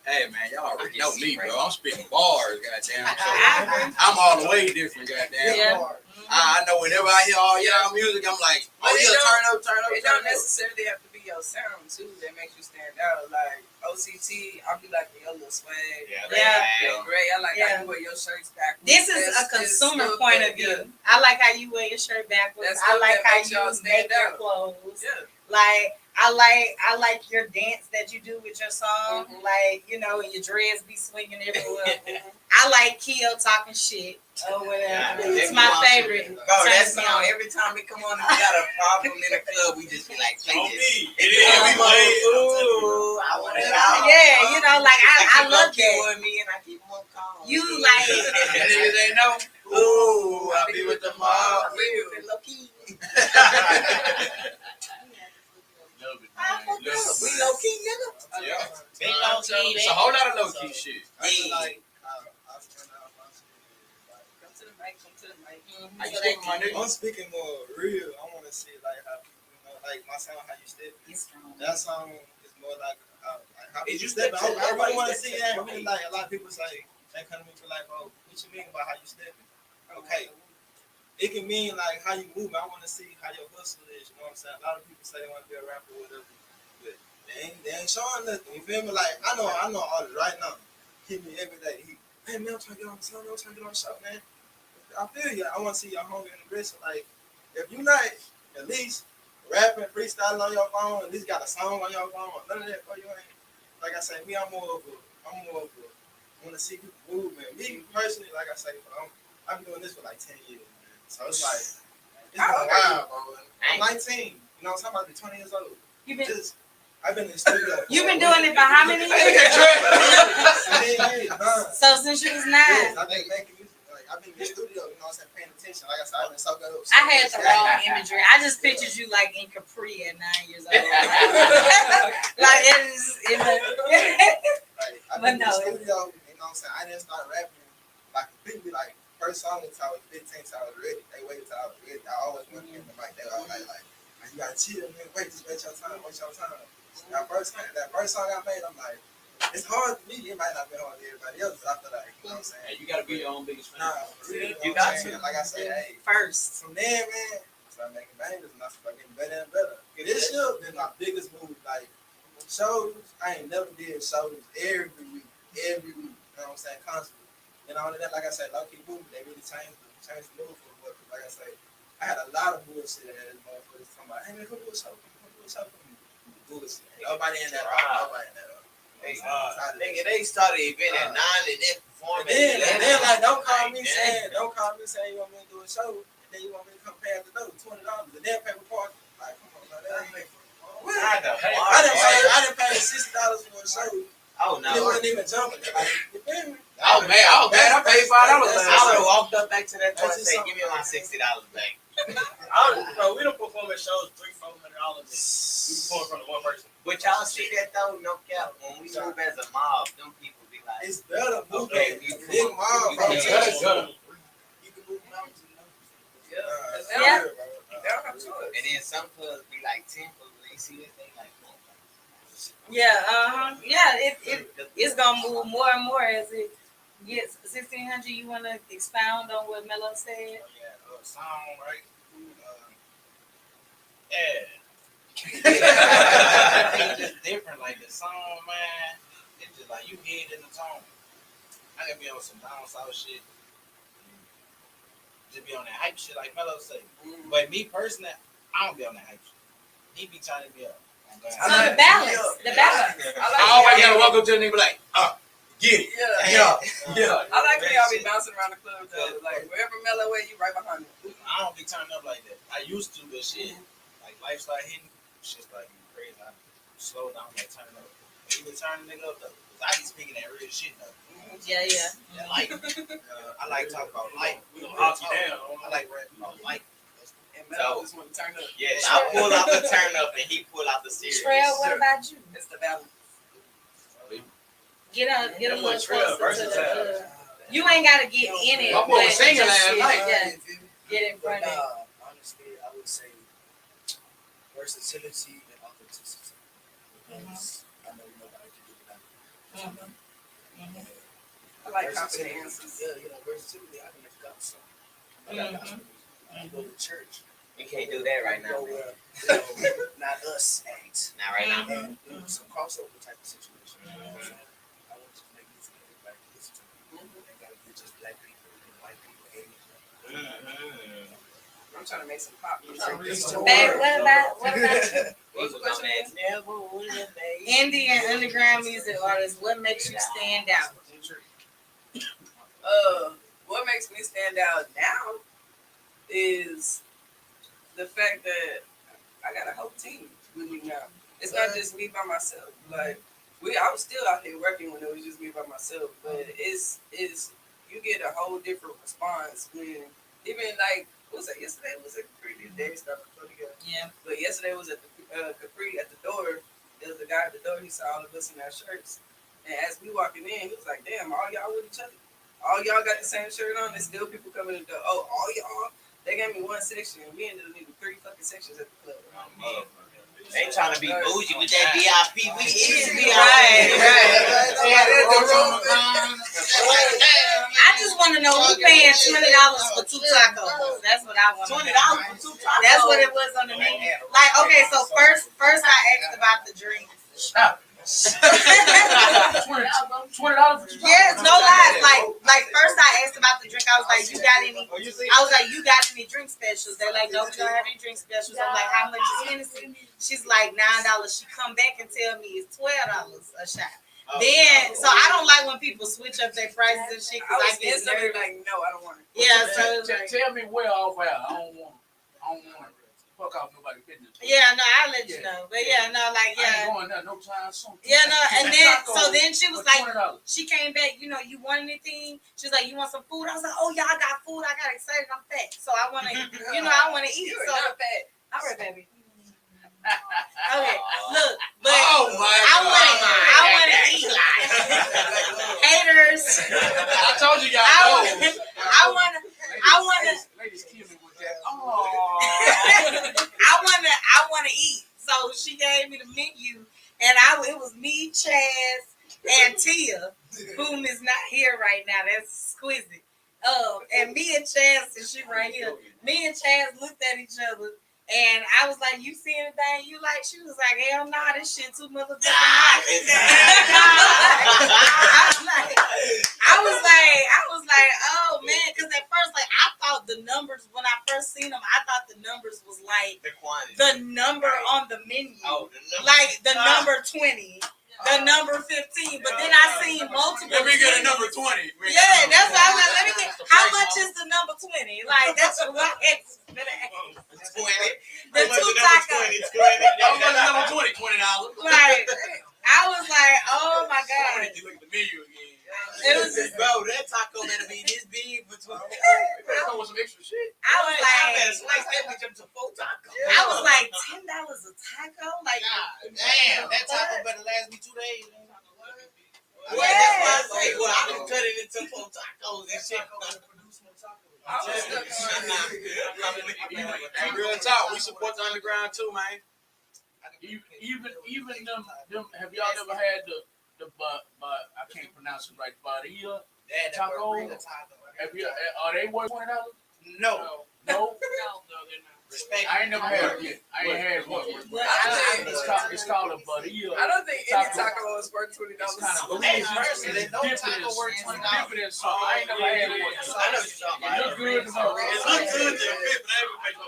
Hey man, y'all already know me, bro. I'm spitting bars, goddamn. So I agree. I'm all the way different, goddamn. Yeah. I know whenever I hear all y'all music, I'm like, oh yeah, turn up. It don't necessarily have to be your sound too that makes you stand out. Like OCT, I'll be like your little swag. Yeah. Great. I like how you wear your shirts backwards. This is a consumer point of view. I like how you wear your shirt backwards. I like how you make your clothes. Yeah. Like I like your dance that you do with your song. Like, you know, and your dreads be swinging everywhere. I like Chio talking shit or whatever. It's my favorite. Bro, that song, every time we come on and we got a problem in the club, we just be like, play this. Ooh, I want it out. Yeah, you know, like I love that. With me and I keep them calm. You like Niggas ain't know. Ooh, I be with the mob. I be with the low key. Love it, We man. low key, nigga. Yeah. Big low key, It's a whole lot of low key shit. I feel like Come to the mic. I just think my nigga. I'm speaking more real. I want to see like how people, you know, like my song, How You Step. That song is more like how Is you you step. stepping? I really want to Everybody see that. Really, like a lot of people say, they come to me for like, oh, what you mean by how you stepping? Okay. It can mean like how you move. I want to see how your hustle is. You know what I'm saying? A lot of people say they want to be a rapper or whatever, but they ain't showing nothing. You feel me? Like I know artists right now. Hit me every day. Hey man, I'm trying to get on the song. I'm trying to get on the show, man. I feel you. I want to see your homie in the bridge. Like if you not at least rapping, freestyling on your phone, at least got a song on your phone. None of that for you ain't. Like I say, me, I'm more of a. I want to see people move, man. Me personally, like I say, I've been doing this for like 10 years. So it's like, it's been a while, bro. I'm 19. You know, I'm talking about 20 years old. I've been in the studio. You've been doing it for how many years? So since you was 9. Yes, I've been making music. Like, I've been in the studio, you know what I'm saying, paying attention. Like I said, I've been so good. I had the wrong imagery. I just pictured you like in Capri at 9 years old. Like it is. Like, I've been in the studio, you know what I'm saying? I didn't start rapping like completely like first song until I was 15, till I was ready. They waited till I was ready. I always went in the mic. They were like, you gotta chill, man. Wait your time. That first song I made, I'm like, it's hard to me. It might not be hard to everybody else, but I feel like, you know what I'm saying? Hey, you gotta be your own biggest fan. Nah, really, You got to. Like I said, hey, First. from there, man, I started making bangers and I started getting better and better. This should have been my biggest move. Like, shows, I ain't never did shows every week. You know what I'm saying? Constantly. You know, and then, like I said, low-key movement, they really changed the move for me. Like I say, I had a lot of bullshit at this motherfuckers talking about, hey man, come do a show for me. Bullshit. Nobody in that rock. Nigga, they started event at 9 and then performing. And then like, don't call me saying you want me to do a show, and then you want me to come pay at the door $20, and then pay for parking. Like, come on, man, that ain't make for I didn't pay $60 for a show. Oh no. It wasn't even jumping. Like, you feel me? I was mad. I paid $5. I would have walked up back to that door and said, give me my $60 back. Bro, we don't perform at shows $300-$400. We perform in front of one person. But y'all see that though, no cap. When we move as a mob, them people be like, It's better moving. Okay, Big mob, bro. Yeah, You can move mountains. Yeah. and then some clubs be like 10 for when they see this, they like, Yeah, yeah, it's gonna move more and more as it gets 1600. You wanna expound on what Mello said? Song, right? It's just different. Like the song, man, it's just like you hear it in the tone. I can be on some down south shit. Just be on that hype shit like Mello say. But me personally, I don't be on that hype shit. He be trying to be up. So the balance. I always gotta walk up to a nigga like, get it. Yeah. I like when y'all be bouncing around the club though. Like wherever Mello at, you right behind him. I don't be turning up like that. I used to, but shit, like life start hitting, shit start getting crazy. slow down and turn up. Even turn the nigga up though. Cause I be speaking that real shit though. Yeah. Like, I like talking about life. We gonna knock you down. I like rapping about life. And Mel just want to turn up. Yeah, I pull out the turn up and he pull out the serious. Trail, what about you? It's the balance. Get a little Trail closer to the. versatile. You ain't gotta get in it. My boy was but singing just last night. Get in front of it. Honestly, I would say versatility and authenticity. Because I know nobody can do that. I like confident answers. Yeah, versatility. I can make a gospel song. I got gospel music. I go to church. We can't do that right now. Go where, not us act. Not right now. And some crossover type of situation. You know what I'm saying? I want to make music that everybody can listen to. Ain't gotta be just black people and white people, Asian. I'm trying to make some pop music. Babe, what about you? What's on that? Never would have made. Indie and underground music artists, what makes you stand out? What makes me stand out now is the fact that I got a whole team with me now. It's not just me by myself. Like I was still out here working when it was just me by myself. But it's you get a whole different response when even like was it yesterday? Was it Capri? The day started to go together. Yeah. But yesterday was at the Capri at the door. There was a guy at the door. He saw all of us in our shirts, and as we walking in, he was like, "Damn, all y'all with each other? All y'all got the same shirt on? There's still people coming in the door. Oh, all y'all." They gave me one section, and we ended up needing 3 fucking sections at the club. They trying to be bougie with that VIP. We is VIP. Right. I I just want to know who paying $20 for 2 tacos. That's what I want. $20 for 2 tacos. That's what it was on the menu. Like, okay, so first I asked about the drinks. $20 for Yes, no lies. Like first I asked about the drink. I was like, you got any? I was like, you got any drink specials? They're like, no, we don't have any drink specials. I'm like, how much is Hennessy? She's like $9. She come back and tell me it's $12 a shot. Then, so I don't like when people switch up their prices and shit because I get nervous. Like, no, I don't want it. Yeah, so tell me where off out. I don't want it. Fuck off nobody's business. Yeah, no, I'll let you know. But yeah, no, like I ain't going there no time soon. Yeah, no, and then she was like, $20. she came back, you want anything? She was like, you want some food? I was like, oh, y'all got food. I got excited. I'm fat. So I want to, I want to eat. You So are not fat. all right, baby. Okay, look, but I want to eat. Haters. I told you y'all know. I want to. Ladies kill me with that. I want to eat. So she gave me the menu, and it was me, Chaz, and Tia, whom is not here right now. That's exquisite. And me and Chaz, and she right here. Me and Chaz looked at each other, and I was like, "You see anything you like?" She was like, "Hell nah, this shit too motherfucking hot." I was like, oh man, because at first, like, I thought the numbers when I first seen them, I thought the numbers was like the quantity. The number on the menu, like the number 20, the number 15. But then I seen multiple. Let me get a number 20. Yeah, that's why I was like, let me get. How much is the number 20? Like that's what I asked. The 2 tacos. Number 20, $20. Right. I was like, oh my god. You look at the menu again. It was just, bro, that taco better be this big between. Better come with some extra shit. I was I like, better slice that bitch up to 4 tacos. I was like, $10 a taco? Like, Damn, that taco better last me 2 days. Well, that's why I say, well, I can cut it into 4 tacos and shit. I was stuck on Real talk, we support the underground too, man. Even them. Have y'all ever had the I can't pronounce it right. Barilla taco. Have you? Are they worth $20? No. No. no. Respect. I ain't never had it yet. I ain't had one. It's called a Barilla. I don't think any taco is worth $20. It's kind of Hey, personally, no taco worth $20. different. So I ain't never had one. I know what you're talking about. It look good. It looks good to the fifth, but I ain't gonna pay $20.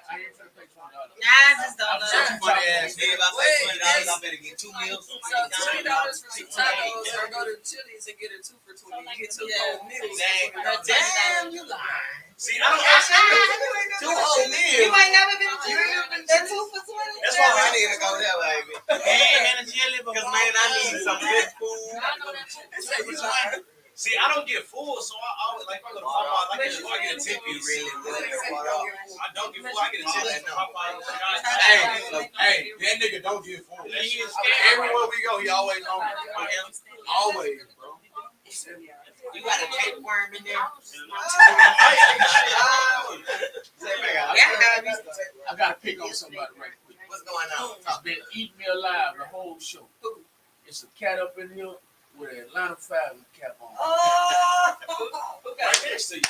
I ain't gonna pay $20. I just don't know. Funny ass. If I pay $20, I better get 2 meals. So $20 for 2 tacos, or go to Chili's and get a 2 for $20. You get 2 whole meals. Damn, you lying. See, I don't actually 2 whole meals. You might never been to the 2 for $20. That's why I need to go there, baby. Because, man, I need some good food. See, I don't get full, so I always like if I go to Popeyes, I get a 10 piece. Really good. I don't get full, I get a 10 piece from Popeyes. Hey, that nigga don't get full. Everywhere we go, he always hungry. Always, bro. You got a tapeworm in there? I gotta pick on somebody right quick. What's going on? It's been eating me alive the whole show. It's a cat up in here with an Atlanta Falcons cap on. Right next to you.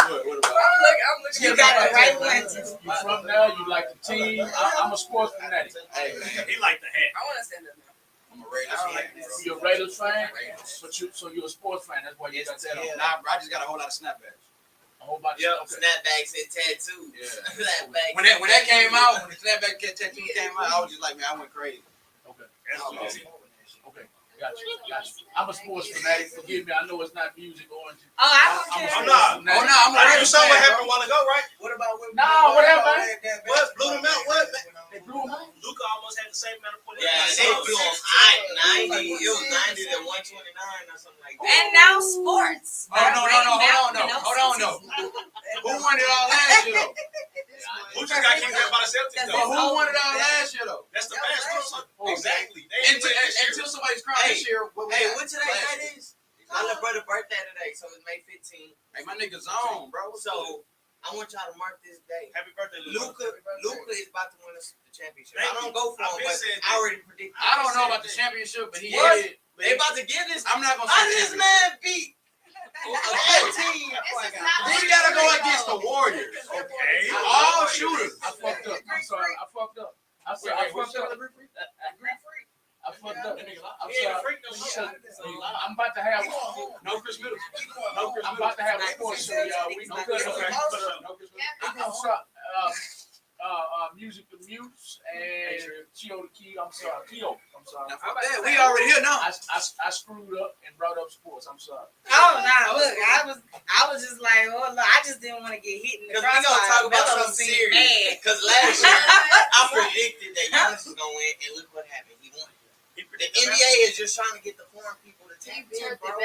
What about? I'm looking. You got the right one. You from there? You like the team? I'm a sports fanatic. Hey, man. He like the hat. I want to stand up now. I'm a Raiders fan, bro. You're a Raiders fan? Raiders. But you're a sports fan. That's why you got that on. Nah, bro, I just got a whole lot of snapbacks. A whole bunch Yeah. of okay. Snapbacks and tattoos. Yeah. Snapbacks. When that came out, when the snapback tattoo came out, I was just like, man, I went crazy. Okay. That's Okay. Gotcha. I'm a sports fanatic. Forgive me. I know it's not music or anything. Oh, I don't I'm a care. sports Oh, no, fanatic. I'm a I Raiders saw what fan, happened a bro. while ago, right? What about when? Nah, what happened? What? Blew them out? What? They blew him out. Luka almost had the same amount of points. Yeah, they blew them high 90. It was 90 to 129 or something like that. And now sports. Oh, no. Hold on. Who won it all last year, though? Who just got kicked out by the Celtics, But though? who won it all last year, though? That's the best question. Oh, Exactly. They ain't win this year. Until somebody's crying this year. What Hey, what today's date is? My little brother's birthday today, so it's May 15th. Hey, my nigga's on, bro. So I want y'all to mark this day. Happy birthday, Luka. Luka is about to win the championship. Thank I don't you. go for I've him, been but saying I already predicted. I don't know about the championship, but he What? did. They about to give this. I'm not gonna How say this championship. man beat a good team? We gotta go against the Warriors. Okay. All shooters. I fucked up. I'm sorry. I fucked up. I fucked up. I'm sorry. I'm about to have No Chris Middleton. I'm about to have a sports show, y'all. We no Chris Middleton. I'm sorry. Music the Muse and Chio the Key. I'm sorry. Chio. I'm sorry. We already here now. I screwed up and brought up sports. I'm sorry. Oh no! Look, I was just like, oh look, I just didn't want to get hit in the Because we gonna talk about something serious. Because last year I predicted that Giannis was gonna win, and look what happened. He won. The NBA is just trying to get the foreign people to tap in, bro.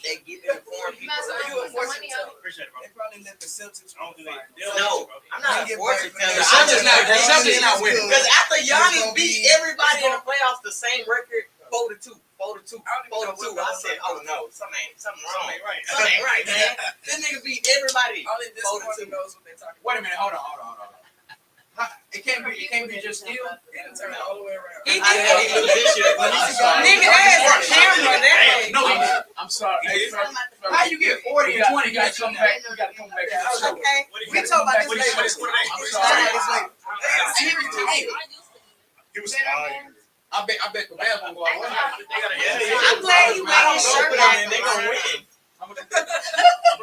They get the foreign people. Appreciate it, bro. They probably let the Celtics. I don't think they. No, I'm not forcing them. The Celtics not winning. Because after Giannis beat everybody in the playoffs, the same record, 4-2. I said, oh no, something wrong. Something ain't right, man. This nigga beat everybody. Only this one knows what they're talking Wait a minute. Hold on. It can't be just still. about. And turn it all the way around. He I had did. to lose this year, but Nigga, that's a camera. That No, he did. I'm sorry. Hey, How you get 40 and 20? You gotta come back. You gotta come back to the show. okay. We talk about this later. I'm sorry. He was. I bet the Rams gonna go out. I'm glad you I made don't his go shirt for them, back. and they gonna win.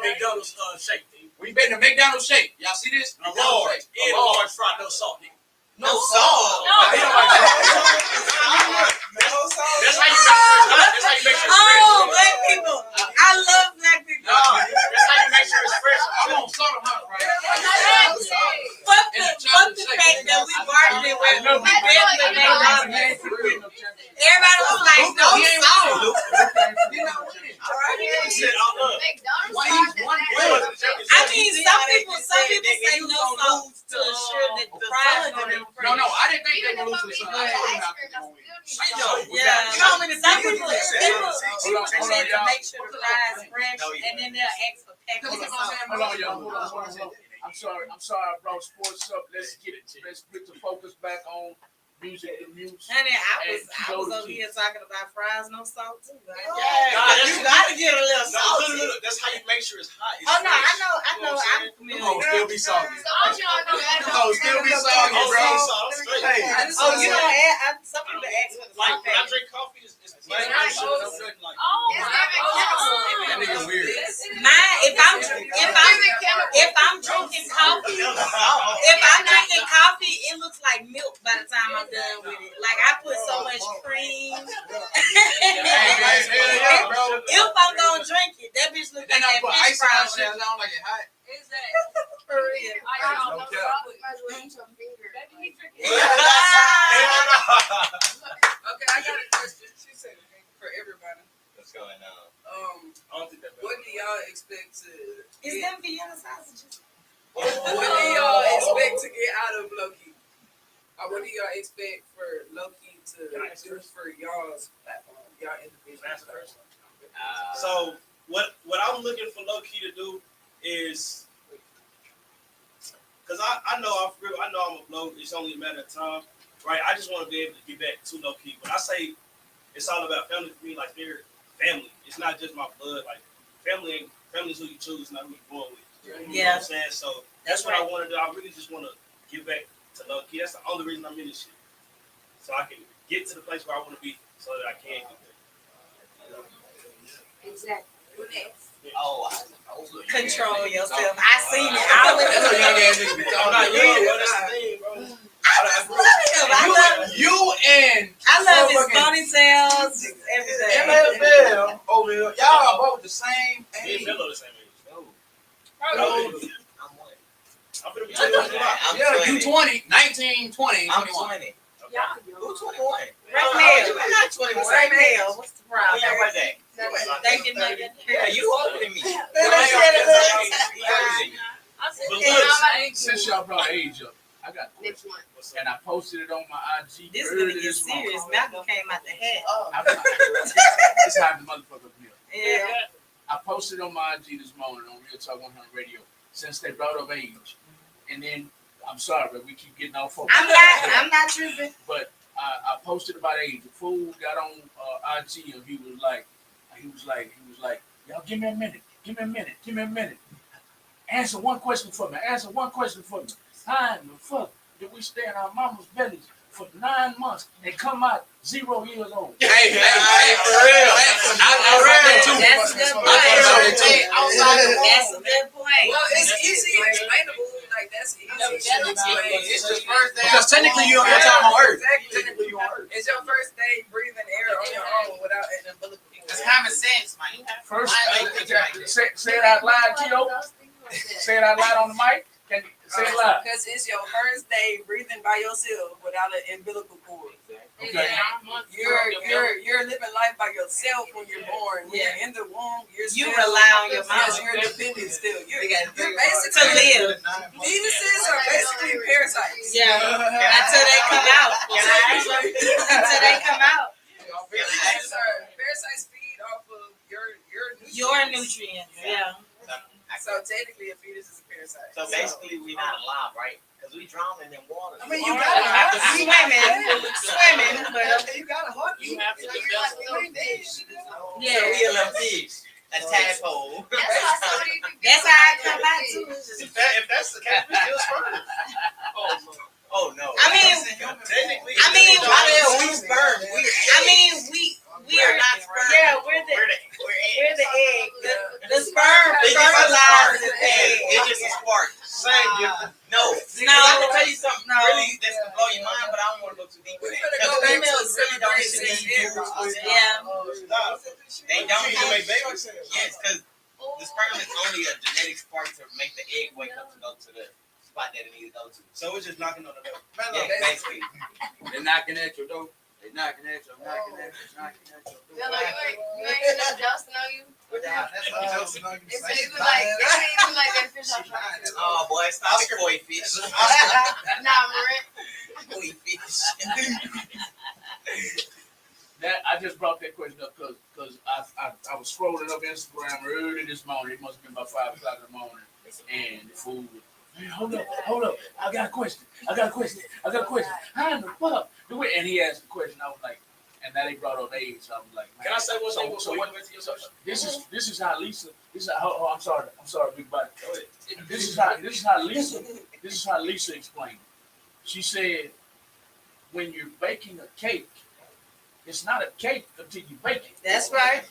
McDonald's shake. We bet the McDonald's shake. Y'all see this? A large. And a large fry, no salt. No salt. That's how you make sure it's hot. That's how you make sure it's fresh. Oh, black people. I love black people. That's how you make sure it's fresh. I'm on salt and hot right. Fuck the fact that we bartered with we better than McDonald's. Everybody was like, no salt. You're not winning. He said, I love. I mean, some people say no salt to ensure that the fries are fresh. No, I didn't think they were losing this. I told them not to go win. Yeah. You know how many Some people people Hold on, say to y'all. make sure the fries fresh, and then they'll ask for peppers or something. Hold on, y'all. Hold on. I'm sorry. I brought sports up. Let's get it. Let's put the focus back on music and Muse. Honey, I was over here talking about fries, no salt too. Right? You gotta get a little salt. That's how you make sure it's hot. Oh no, I know. I'm familiar. Oh, still be salty. Oh, Still be salty, bro. Hey, Oh, you know, some people ask for the Like salt when I pack. drink coffee, it's Right. like. that nigga weird. Mine, if I'm drinking coffee, it looks like milk by the time I'm done with it. Like I put so much cream. Hey, bro. If I'm gonna drink it, that bitch look like Then I that put fish ice on fry. that shit. I don't like it hot. For real. No cap. Yeah, Vienna sausages. What do y'all expect to get out of Loki? What do y'all expect for Loki to do for y'all's platform, y'all individual platform? So what I'm looking for Loki to do is, because I know I'm a blow. It's only a matter of time, right? I just want to be able to get back to Loki. When I say it's all about family for me, like they're family. It's not just my blood. Like family's who you choose, not who you're born with. You know what I'm saying? So that's what I want to do. I really just want to get back to Loki. That's the only reason I'm in this shit. So I can get to the place where I want to be, so that I can get there. Exactly. Who next? Oh, Control yourself. I seen it. I was. I'm not young, bro. That's the thing, bro. I love his ponytails, everything. MFL over here. Y'all are both the same age. Me and Melo the same age. No. I'm You 20, 19, 20, I'm 21. 20. Y'all, Who's 21? I'm not 21. Right now. What's the When problem? your birthday? Thank you, nigga. Yeah, you older than me. Since y'all brought age up, I got Next one. and I posted it on my IG. This is gonna get serious. Malcolm came out the hat. It's how the motherfucker feel. Yeah. I posted on my IG this morning on Real Talk 100 Radio since they brought up age, and then I'm sorry, but we keep getting off focus. I'm not tripping. But I posted about age. The fool got on IG and he was like, y'all give me a minute. Answer one question for me. How in the fuck did we stay in our mama's bellies for 9 months and come out 0 years old? Hey, for real. That's a good point. That's a good point. Well, it's easy explainable. Like that's easy. It's your first day. Because technically you're on your time on Earth. Technically you on Earth. It's your first day breathing air on your own without an umbilical cord. It's common sense, man. First, say it out loud, Chio. Say it out loud on the mic. Can you say it loud? Because it's your first day breathing by yourself without an umbilical cord. Okay. You're living life by yourself when you're born. When you're in the womb, You still, rely on your mom. yes, you're dependent still. You're To basically live. fetuses are basically parasites. Yeah. Until they come out. Until they come out. Parasites feed off of your nutrients. Yeah. So technically, a fetus is a parasite. So basically, we're not alive, right? Because we drown in them water. I mean, you got a heart. Swimming, but you got a heart. You have to develop those fish. yeah, So we a little fish, a tadpole. that's how I come out too. If that's the case, we still sperm. Oh no. I mean, technically, how the hell we sperm? We're not sperm. Yeah, we're the egg. The sperm It fertilizes the egg. It's just a spark. Same difference. No. No. I can tell you something No. really that's gonna blow your mind, but I don't want to go too deep. We're gonna go back to Females really don't sex need ed. Yeah. They don't even make babies. Yes, because the sperm is only a genetic spark to make the egg wake up to go to the spot that it needs to go to. So we're just knocking on the door. Yeah, basically. They're knocking at your door. They're knocking at your door. You ain't get no Justin on you? That's what Justin on you. They say you look like that fish off the Oh boy, stop it, koi fish. Nah, Marie. Koi fish. That I just brought that question up because I was scrolling up Instagram early this morning. It must have been about 5 o'clock in the morning, and the fool was, hey, hold up, I got a question. How in the fuck? And he asked the question. I was like, and now they brought up age. So I was like, Can I say one thing so before you what? go into your question? This is how Lisa. This is how. Oh, I'm sorry, big body. This is how Lisa explained it. She said, when you're baking a cake, it's not a cake until you bake it. That's right.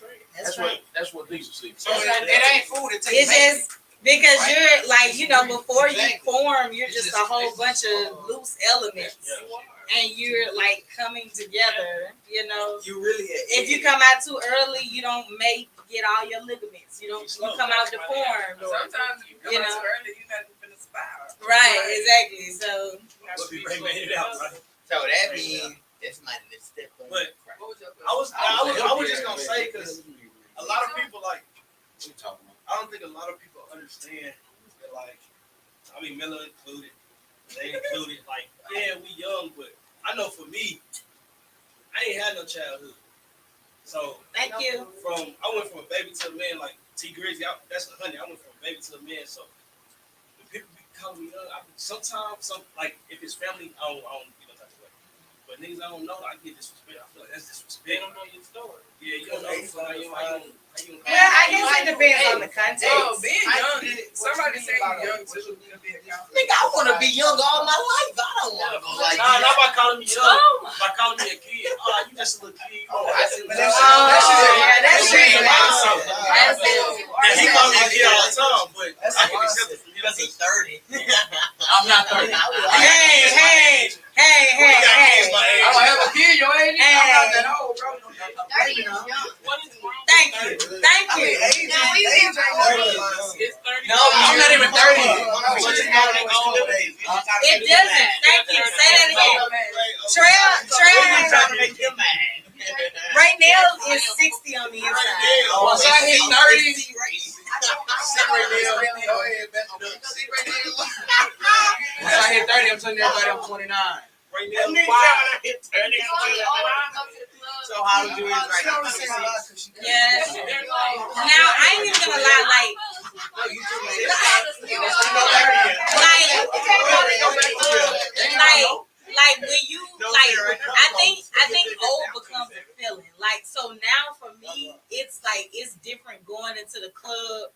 That's what Lisa said. So it ain't food until you It's make it. just because you're like, before you form, you're just a whole bunch of loose elements. And you're like coming together, You really If you come out too early, you don't get all your ligaments. You come out deformed. Or, Sometimes you come out too early, you're not even a spiral. right, exactly. So So that means it's my step. But What was your question? I was just gonna say because a lot of people like. What you talking about? I don't think a lot of people understand like, I mean, Miller included, they included, like, yeah, we young, but I know for me, I ain't had no childhood. So Thank you. I went from a baby to a man, like T Grizzly, that's a honey. I went from a baby to a man. So when people be calling me young, sometimes like if it's family, I don't get no type of way. But niggas I don't know, I get disrespect. I feel like that's disrespect. They don't know your story. Yeah, you don't know. How you Well, I guess it depends on the context. Oh, being young, somebody saying you're young too. Nigga, I want to be young all my life. I don't want to go like Nah, this. not by calling me young. By calling me a kid. Oh, you just a little kid. Oh, I see. That's shit. And he called me a kid all the time, but I can accept it Because he's 30. I'm not 30. Hey. I'm gonna have a kid your age. I'm not that old, bro. Thank you. No, I'm not even 30. It doesn't. Thank you. Say that again. Trail. Right now is 60 on the inside. Once I hit 30, once I hit 30, I'm telling everybody I'm 29. right now. So how old you is right now? Yes. Now I ain't even gonna lie, like when you like, I think old becomes a feeling. Like so now for me, it's like it's different going into the club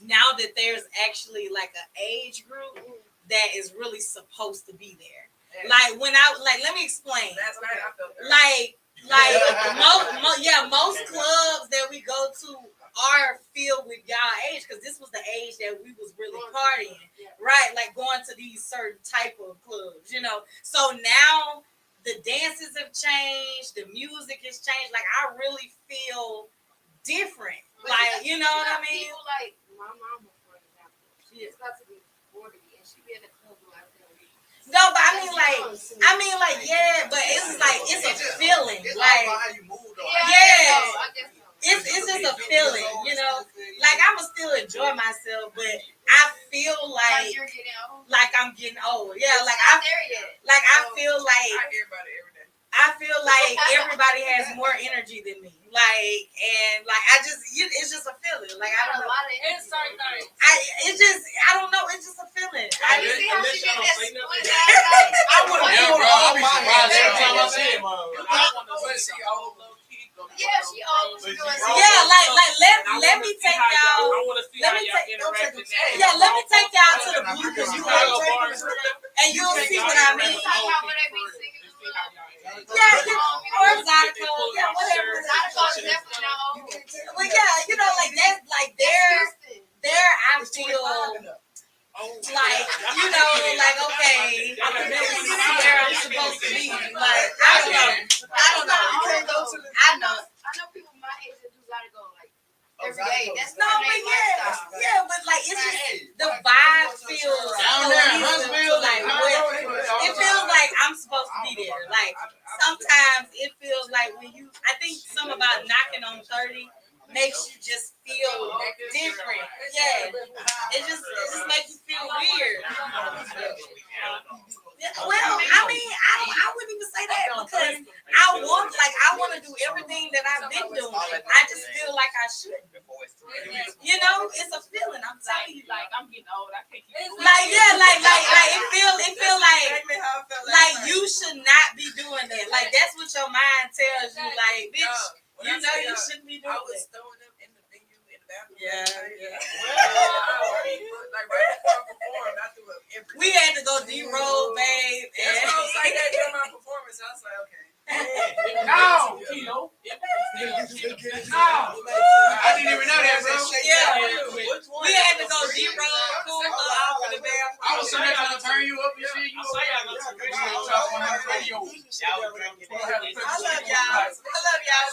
now that there's actually like an age group that is really supposed to be there. Like when let me explain. Last night I felt Most clubs that we go to are filled with y'all age because this was the age that we was really partying, right? Like going to these certain type of clubs, you know. So now the dances have changed, the music has changed. Like I really feel different. Like you know what I mean? People like my mama, for example, she is about to be 40 and she be in the club like that. No, but I mean, yeah, but it's like it's a feeling, like, it's just a feeling, you know. Like I'ma still enjoy myself, but I feel like you're getting old. Like I'm getting old. Yeah, like Not there yet. I feel like I hear about it every day. I feel like everybody has more energy than me. Like and like it's just a feeling. Like I don't know. It's certain things. I don't know. It's just a feeling. I see how she get that split I wouldn't be bro. I'll be surprised every time I see him. Yeah, she old. Yeah, let me take y'all. Let me take y'all to the blue because you and you'll see what I mean. Yeah, or Zydeco, yeah, whatever. Well, yeah, you know, like that's like there I feel like, you know, like okay, this is where I'm supposed to be. Like I don't know. I know people my age that do Zydeco like every day. That's no, but yeah, but like it's just the vibe feels Down there, Huntsville, like it feels like I'm supposed to be there. Like sometimes it feels like when I think something about knocking on 30 makes you just feel different. Yeah, it just makes you feel weird. Well, I mean, I wouldn't even say that because I want to do everything that I've been doing. I just feel like I should. You know, it's a feeling. I'm telling you, like I'm getting old. I can't keep it. like it feel like you should not be doing that. Like that's what your mind tells you. Like, bitch, you know you shouldn't be doing I was that. throwing them in the venue in the bathroom. Yeah. Like right before I performed, I threw up everything. We had to go D-roll, babe. That's why I was like that during my performance. I was like, okay. No, Chio. No. I didn't even know that, bro. Yeah. We had to go D-roll, cool off in the bathroom. I was sitting there trying to turn you up and shit. You I love y'all.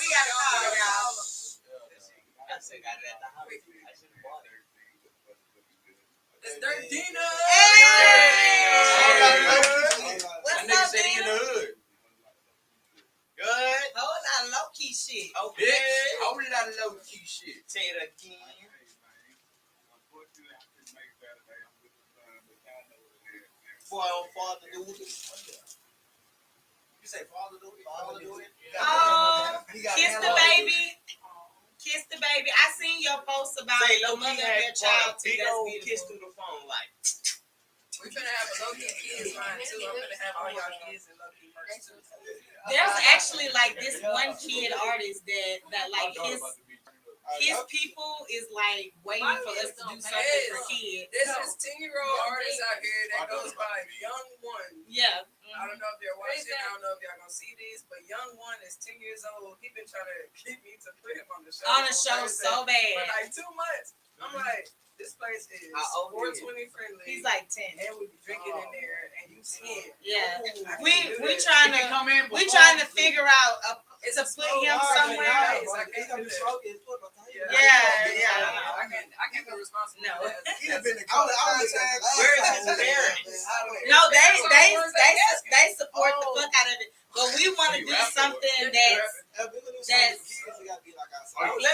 We gotta call y'all. It's 13. Hey! What's nigga up, said he in the man? hood. Good. Oh, it's not low key shit. Okay. Whole lot of low key shit. Say it again. Father do it. You say father do it? Father do it? Oh, kiss the baby. Kiss the baby. I seen your post about Say, the mother of your child too. big That's old beautiful. kiss through the phone, like. We finna have a low-key kids line too. I'm finna have all y'all kids in low-key merch too. There's actually like this one kid artist that like his people is like waiting for us to do something for kids. This is 10-year-old artist out here that goes by Young One. Yeah. I don't know if they're watching. I don't know if y'all gonna see this, but Young One is 10 years old. He been trying to get me to put him on the show. On the show so for bad. like 2 months. I'm like, this place is 420 friendly. He's like 10. And we be drinking in there, and you 10. Yeah. I We can't do that. trying to figure out It's to a put slow him walk. somewhere. I It's gonna be smoking. Yeah. I can't be responsible. No. for that. He'd have been the Where is his parents? No, they support the fuck out of it. But we want to do something that's Let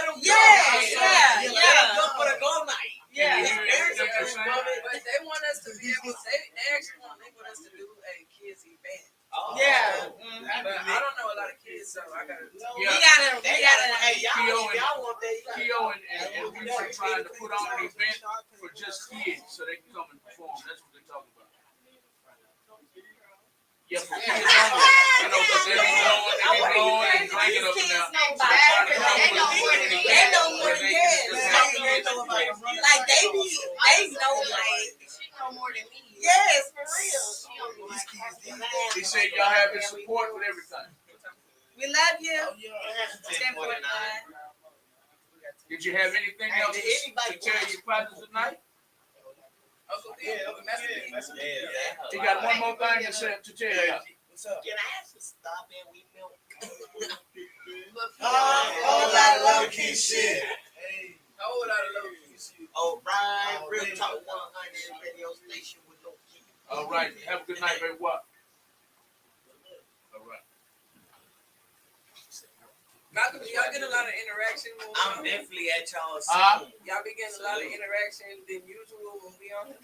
him go. Yeah. Go for the go night. Yeah. His parents are Yeah, just loving. but they want us to be able. They actually want us to do a kids event. Yeah. But I don't know a lot of kids, so I gotta. We gotta. Hey, Chio y'all want that? Chio and we were trying to put on an event for just kids so they can come and perform. That's what they're talking about. Yeah, for kids only. You know, because they be blowing and drinking up and down. So they're trying to come with an event They know more where than they can kids. just have kids and play. Like they know like She know more than me. yes, for real. She don't know like He said y'all having support with everything. We love you. Oh, yeah. 1049. Did you have anything else to tell your partners tonight? Uncle D, Master D. He got one more thing to say to tell you. What's up? Can I ask you to stop and we milk? Whole lot of low key shit. A whole lot of low-key shit. Oh, Brian, Real Talk 100 radio station with no key. All right. Have a good night, baby. What? All right. Malcolm, do y'all get a lot of interaction when we I'm on here? definitely at y'all's Huh? Y'all be getting a lot of interaction than usual when we on here?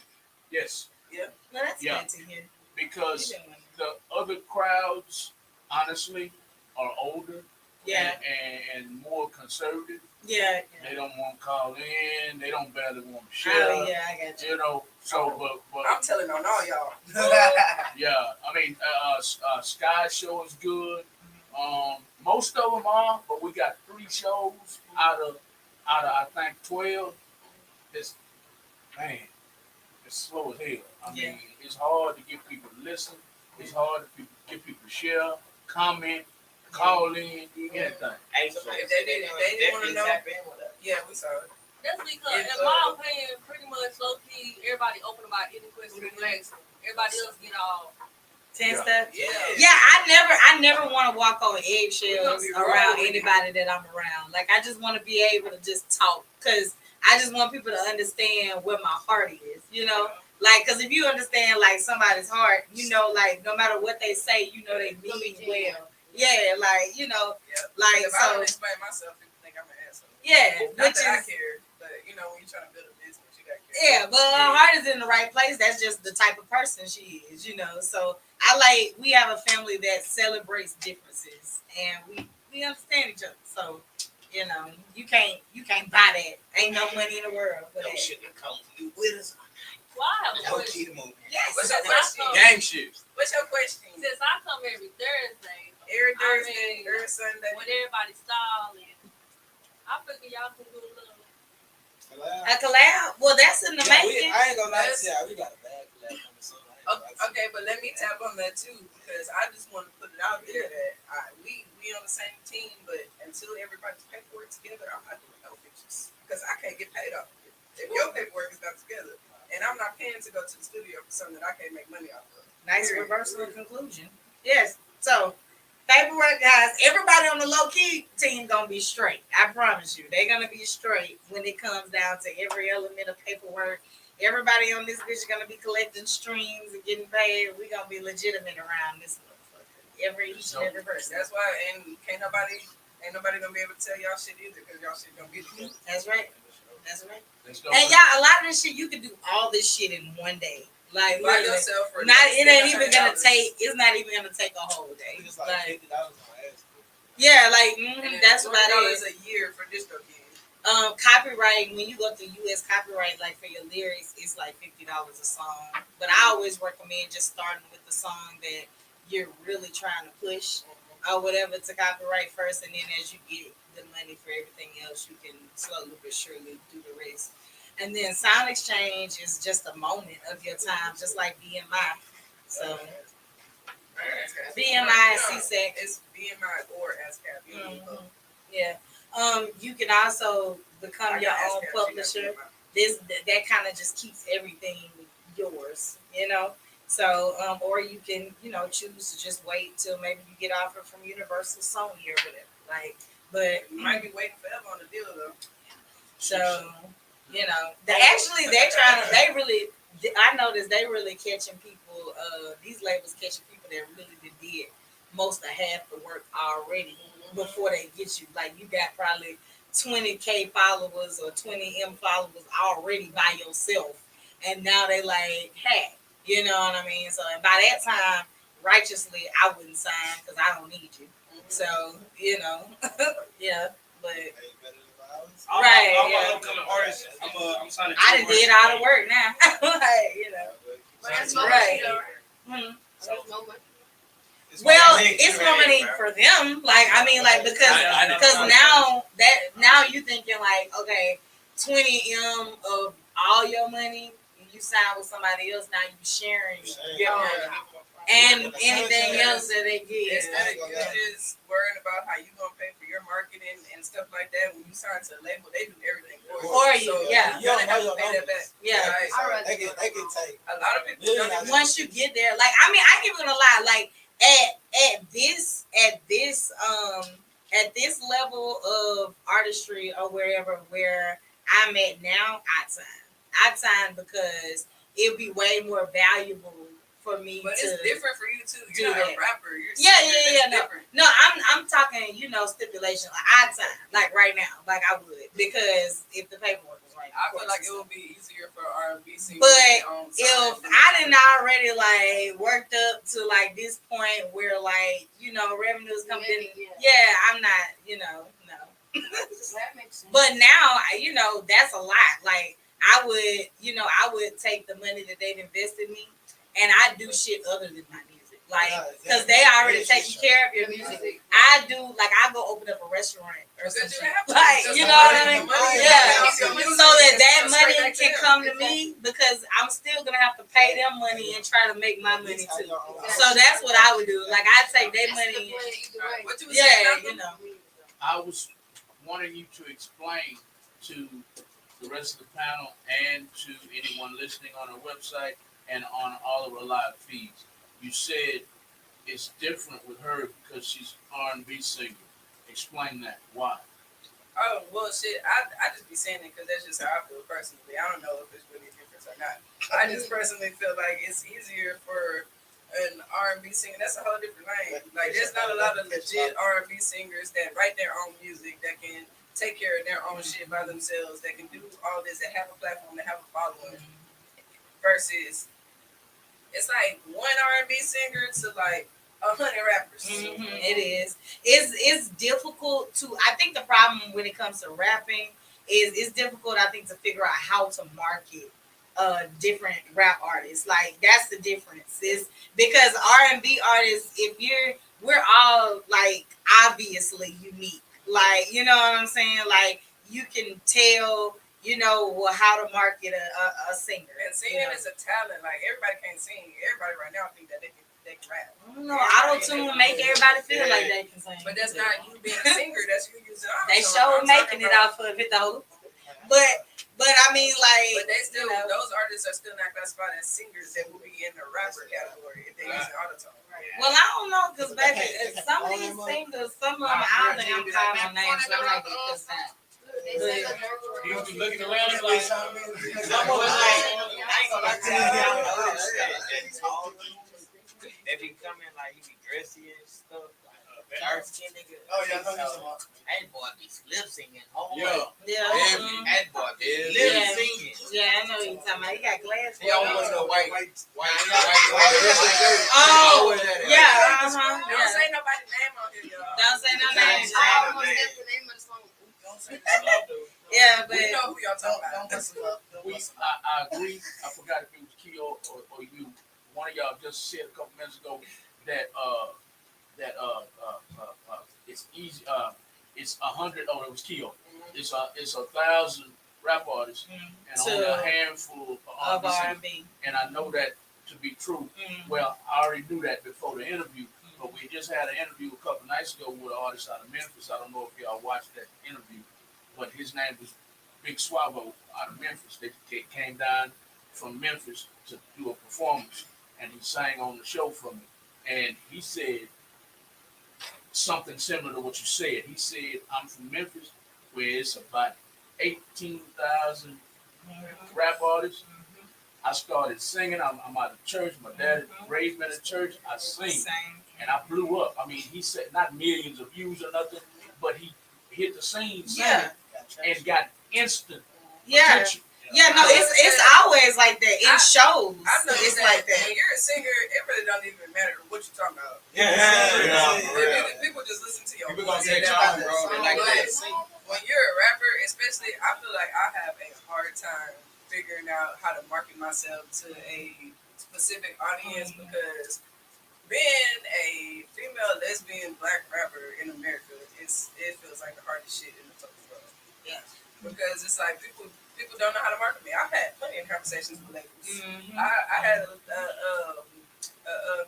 Yes. Well, that's Yeah. good to hear. Because the other crowds, honestly, are older Yeah. and more conservative. Yeah. They don't want to call in. They don't barely want to share. Oh yeah, I got you. You know, so but I'm telling on all y'all. yeah, I mean, Sky Show is good. Most of them are, but we got 3 shows out of I think 12. It's slow as hell. I mean, it's hard to get people to listen. It's hard to get people to share, comment, call in, anything. Hey, So if they didn't want to know, tap in with us. yeah, we saw it. That's because, in my opinion, pretty much low key, everybody open about any question you ask them. Everybody else get all. 10 stuff. Yeah. Yeah, I never want to walk on eggshells around anybody that I'm around. Like I just want to be able to just talk because I just want people to understand where my heart is. You know, like because if you understand like somebody's heart, you know, like no matter what they say, you know they mean well. Yeah, like you know, like If I so. don't explain myself, people think I'm an asshole. Yeah, Not which that I is care, but you know when you're trying to build a business, you gotta care. yeah, but her heart is in the right place. That's just the type of person she is, you know. So we have a family that celebrates differences and we understand each other. So, you know, you can't buy that. Ain't no money in the world for No that. shit that comes with us. Why? No key to move. Yes. What's your question? Gang shit. What's your question? Since I come every Thursday, Every Thursday, I mean, every Sunday. when everybody style and I figure y'all can do a little. A collab? Well, that's in the making. I ain't gonna lie to you, we got a bad collab coming soon. Okay, but let me tap on that too because I just want to put it out there that we on the same team, but until everybody's paperwork together, I'm not doing no pictures because I can't get paid off of it. If your paperwork is not together, and I'm not paying to go to the studio for something that I can't make money off of. Nice reversal of conclusion. Yes. So paperwork, guys. Everybody on the low key team gonna be straight. I promise you, they're gonna be straight when it comes down to every element of paperwork. Everybody on this bitch is gonna be collecting streams and getting paid. We're gonna be legitimate around this motherfucker. Each and every person. That's why, and ain't nobody gonna be able to tell y'all shit either because y'all shit gonna be together. That's right. That's right. Let's go. And y'all, a lot of this shit, you can do all this shit in one day. Like by yourself for not it ain't even gonna $100. take. It's not even gonna take a whole day. It's like $50 on ass. Yeah, like that's what it is. $40 a year for DistroKid. Copyright, when you go through US copyright, like for your lyrics, it's like $50 a song. But I always recommend just starting with the song that you're really trying to push or whatever to copyright first, and then as you get the money for everything else, you can slowly but surely do the rest. And then Sound Exchange is just a moment of your time, just like BMI. So BMI and CSEC. It's BMI or ASCAP. Yeah. You can also become your own publisher. That kind of just keeps everything yours, you know. So, or you can, choose to just wait till maybe you get offered from Universal, Sony, or whatever. Like, but you might be waiting forever on the deal though. So, they really. I noticed they really catching people. These labels catching people that really did most of half the work already before they get you. Like you got probably 20K followers or 20M followers already by yourself, and now they like, hey, you know what I mean? So, and by that time, righteously, I wouldn't sign because I don't need you. So, yeah, but. Right, I'm upcoming artist. I'm signing. I done did all the work now. Like, But that's no right. money. There's no money. Well, it's more money for them. Like, I mean, like because now you thinking like, okay, 20M of all your money, you sign with somebody else. Now you sharing your money and anything else that they get. Instead of you just worrying about how you gonna pay for your marketing and stuff like that, when you sign to a label, they do everything for you. For you, yeah. You don't have to pay that back. Yeah. Right? They can take a lot of people. Once you get there, like I mean, I ain't even gonna lie, like at this level of artistry or wherever where I'm at now, I'd sign because it'd be way more valuable for me. But it's different for you too. do You're not that. a rapper. You're No, I'm talking, stipulation. Like I'd sign, like right now, like I would, because if the paperwork was right. I feel like it would be easier for R&B singers. But if I didn't already like worked up to like this point where like revenues come in, I'm not, no. That makes sense. But now, that's a lot. Like I would take the money that they've invested in me, and I do shit other than my music, like because they already taking care of your music. I do like I go open up a restaurant or something, like you know what I mean? Yeah, so that money can come to me because I'm still gonna have to pay them money and try to make my money too. So that's what I would do. Like I take their money. I was wanting you to explain to the rest of the panel and to anyone listening on our website and on all of our live feeds. You said it's different with her because she's R&B singer. Explain that. Why? Oh, well, shit. I just be saying it because that's just how I feel personally. I don't know if it's really a difference or not. I just personally feel like it's easier for an R&B singer. That's a whole different lane. Like, there's not a lot of legit R&B singers that write their own music, that can take care of their own shit by themselves, that can do all this, that have a platform, that have a following. Versus, it's like one R&B singer to like 100 rappers. It is. It's difficult to. I think the problem when it comes to rapping is it's difficult. I think to figure out how to market different rap artists. Like that's the difference. Is because R&B artists, we're all like obviously unique. Like you know what I'm saying. Like you can tell. How to market a singer. And singing is a talent. Like everybody can't sing. Everybody right now think that they can rap. No, auto-tune make everybody feel like they can sing. But that's not you being a singer. That's you using auto-tune. They show making it off of it though. But I mean like. But they still those artists are still not classified as singers that will be in the rapper category if they use auto-tune. Well, I don't know because baby, some of these singers, some of them I don't think I'm calling on names. So I might get pissed out. He was looking around like, I ain't gonna lie to you. They be coming like he be dressy and stuff. Dark skin nigga. Oh yeah, I know you're talking about. That boy be lip singing. Yeah. That boy be lip Yeah. singing. Yeah, I know what you're talking about. He got glasses. He always the white. Oh, yeah, Don't yeah. say nobody's name on here, y'all. Don't say no names. I almost got the name of the song. Don't say that. Yeah, but We know who y'all talking Don't about. mess him up. Don't We, mess him up. I agree. I forgot if it was Chio or you. One of y'all just said a couple minutes ago that it's easy. It's 100. Oh, it was Chio. It's 1,000 rap artists and only a handful of of R&B. And I know that to be true. Well, I already knew that before the interview. But we just had an interview a couple nights ago with an artist out of Memphis. I don't know if y'all watched that interview, but his name was Big Swavo out of Memphis. They came down from Memphis to do a performance, and he sang on the show for me. And he said something similar to what you said. He said, I'm from Memphis, where it's about 18,000 rap artists. I started singing. I'm out of church. My dad raised me in the church. I sing. And I blew up. I mean, he said not millions of views or nothing, but he hit the scene singing and got instant attention. Yeah, no, it's always like that in shows. I know it's that like that. when you're a singer, it really don't even matter what you're talking about. People just listen to your People gonna voice. take on, bro. When you're a rapper, especially, I feel like I have a hard time figuring out how to market myself to a specific audience because being a female lesbian black rapper in America, it feels like the hardest shit in the fucking world. Yeah. Because it's like people don't know how to market me. I've had plenty of conversations with labels. I had a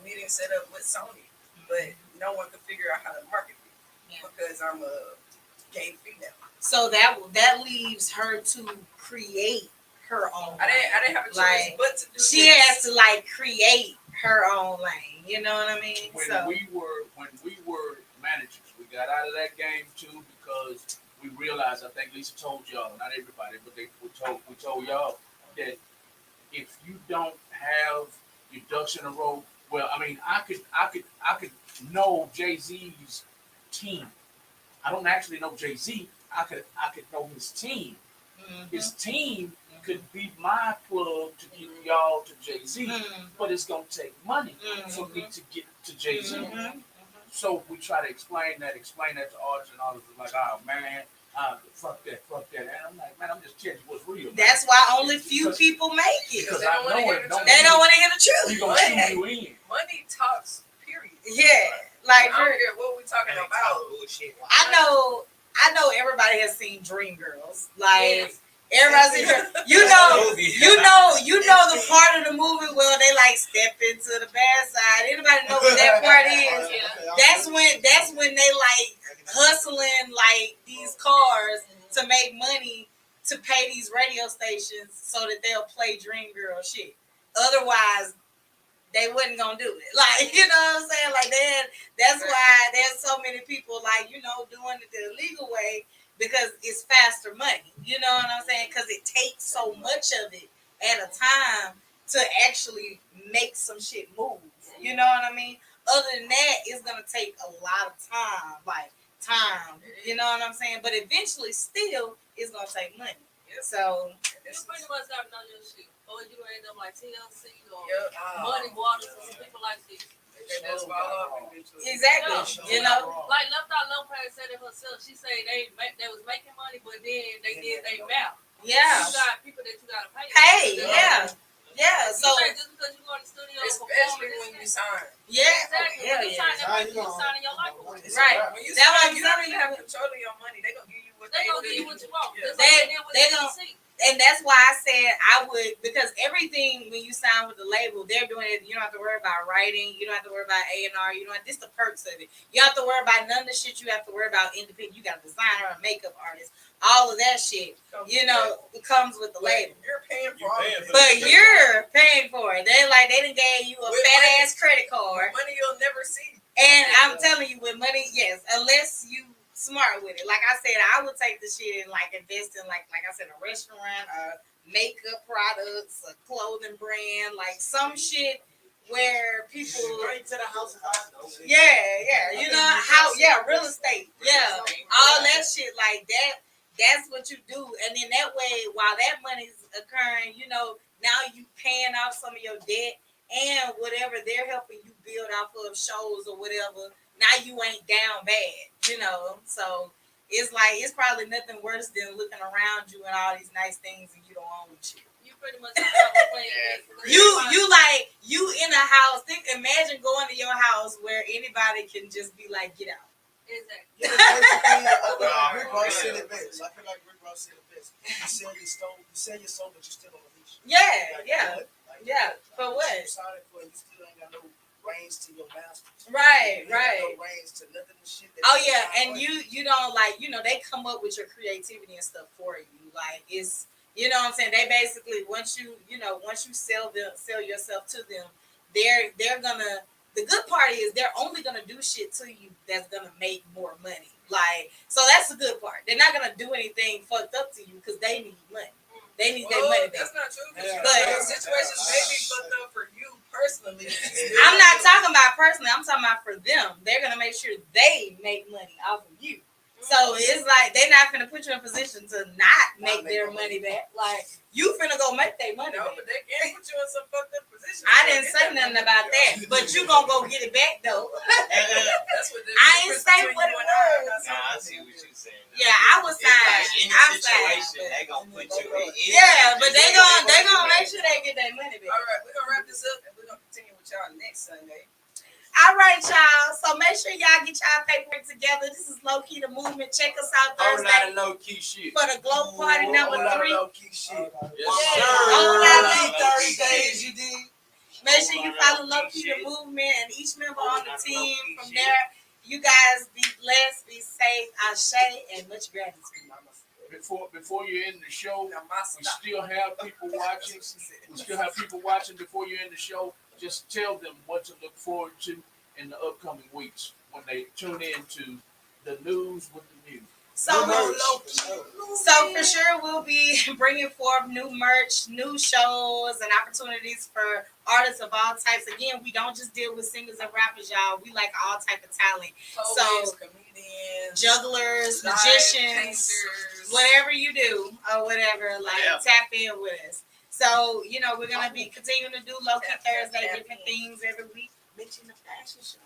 meeting set up with Sony, but no one could figure out how to market me because I'm a gay female. So that leaves her to create her own. I didn't have a choice but to do she this. has to like create her own lane. You know what I mean? When we were managers, we got out of that game too because we realized. I think Lisa told y'all, not everybody, but we told y'all that if you don't have your ducks in a row, well, I mean, I could know Jay-Z's team. I don't actually know Jay-Z. I could know his team. His team could be my plug to get y'all to Jay-Z, but it's gonna take money for me to get to Jay-Z. So we try to explain that to artists, and all of them like, oh man, fuck that. And I'm like, man, I'm just telling you what's real. That's why only few people make it. Because they don't want to hear the truth. They don't want to hear the truth. We gonna shoot you in. Money talks, period. Yeah, like I don't care what we talking about. I know everybody has seen Dreamgirls. Like everybody's seen you know the part of the movie where they like step into the bad side. Anybody know what that part is? That's when they like hustling like these cars to make money to pay these radio stations so that they'll play Dreamgirl shit. Otherwise, they wasn't gonna do it. Like, you know what I'm saying? Like that's why there's so many people like, doing it the illegal way because it's faster money. You know what I'm saying? Because it takes so much of it at a time to actually make some shit move. You know what I mean? Other than that, it's gonna take a lot of time. You know what I'm saying? But eventually still it's gonna take money. So you pretty much gotta know your shit. Or you end up like TLC or Muddy Waters or people like this. They just fall off eventually. Exactly. Like Left Out Lopez said it herself. She said they was making money, but then they did their mouth. Yeah. You got people that you gotta pay. Yeah. So just because you go to the studio, especially when you sign. Yeah. Exactly. When you sign, that you signing your life away. Right. When you sign, you don't even have control of your money. They gonna give you what they gonna give you what you want. They gonna. And that's why I said I would, because everything when you sign with the label, they're doing it. You don't have to worry about writing. You don't have to worry about A&R. You don't. This the perks of it. You don't have to worry about none of the shit you have to worry about independent. You got a designer, a makeup artist, all of that shit. It comes with the label. You're paying for all of it. But you're paying for it. They done gave you a fat ass credit card. Money you'll never see. And I'm telling you, with money, yes, unless you smart with it. Like I said, I would take the shit and like invest in like I said, a restaurant, makeup products, a clothing brand, like some shit where people Right to the house. yeah, you know how real estate, all that shit like that. That's what you do, and then that way, while that money's occurring, you know, now you paying off some of your debt and whatever they're helping you build off of shows or whatever. Now you ain't down bad, you know. So it's like it's probably nothing worse than looking around you and all these nice things and you don't own shit. Pretty much playing you in a house. Imagine going to your house where anybody can just be like, get out. Exactly. Rick Ross said it best. I feel like Rick Ross said it best. You sell your soul, but you're still on the leash. For what? You still ain't got no reins to your master. Right. No reins to nothing and shit. And you don't like, you know, they come up with your creativity and stuff for you. Like it's, you know what I'm saying? They basically once you sell yourself to them, they're gonna. The good part is they're only gonna do shit to you that's gonna make more money. Like, so that's the good part. They're not gonna do anything fucked up to you because they need money. They need their money back. That's not true. But situations may be fucked up for you personally. I'm not talking about personally. I'm talking about for them. They're gonna make sure they make money off of you. So it's like they're not gonna put you in a position to not make their money back. Like you finna go make their money back. But they can't put you in some fucked up position. I didn't say nothing about that, but you gonna go get it back though. That's what I ain't say what it was. I see what you're saying. Yeah, I was saying. Any situation, they gonna put you in. Yeah, but they gonna make sure they get their money back. All right, we're gonna wrap this up and we're gonna continue with y'all next Sunday. All right, y'all. So make sure y'all get y'all paperwork together. This is Low Key the Movement. Check us out Thursday low key shit. for the Glow Party number 3. Low key shit. Thursdays, you did. Make sure you follow Low Key the Movement and each member on the team. From there, you guys be blessed, be safe, ashe, and much gratitude. Before you end the show, we still have people watching. Before you end the show. Just tell them what to look forward to in the upcoming weeks when they tune in to the news with the Muse. So for sure, we'll be bringing forth new merch, new shows, and opportunities for artists of all types. Again, we don't just deal with singers and rappers, y'all. We like all type of talent. Poets, comedians, jugglers, magicians, whatever you do or whatever, tap in with us. So, you know, we're going to be continuing to do Low Key Thursday, different things every week. Mention the fashion show.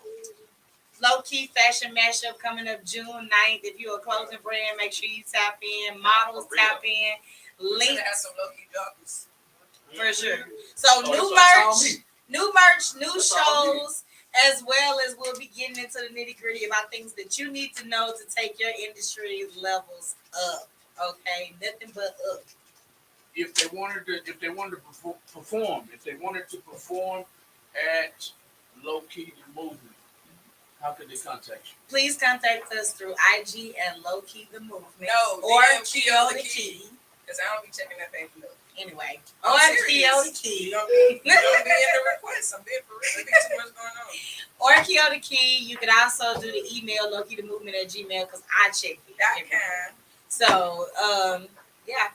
Low Key Fashion Mashup coming up June 9th. If you're a clothing brand, make sure you tap in. Models, tap in. Links. Have some Low Key joggers. For sure. So, new merch, new shows, as well as we'll be getting into the nitty gritty about things that you need to know to take your industry levels up. Okay? Nothing but up. If they wanted to perform at Low Key the Movement, how could they contact you? Please contact us through IG at Low Key the Movement. No, or Chio the Key. Because I don't be checking that page. Anyway, or Chio the Key. You don't be in the request. I'm being for real. There's too much going on. Or Chio the Key. You can also do the email lowkeythemovement@gmail.com because I check it. So, yeah.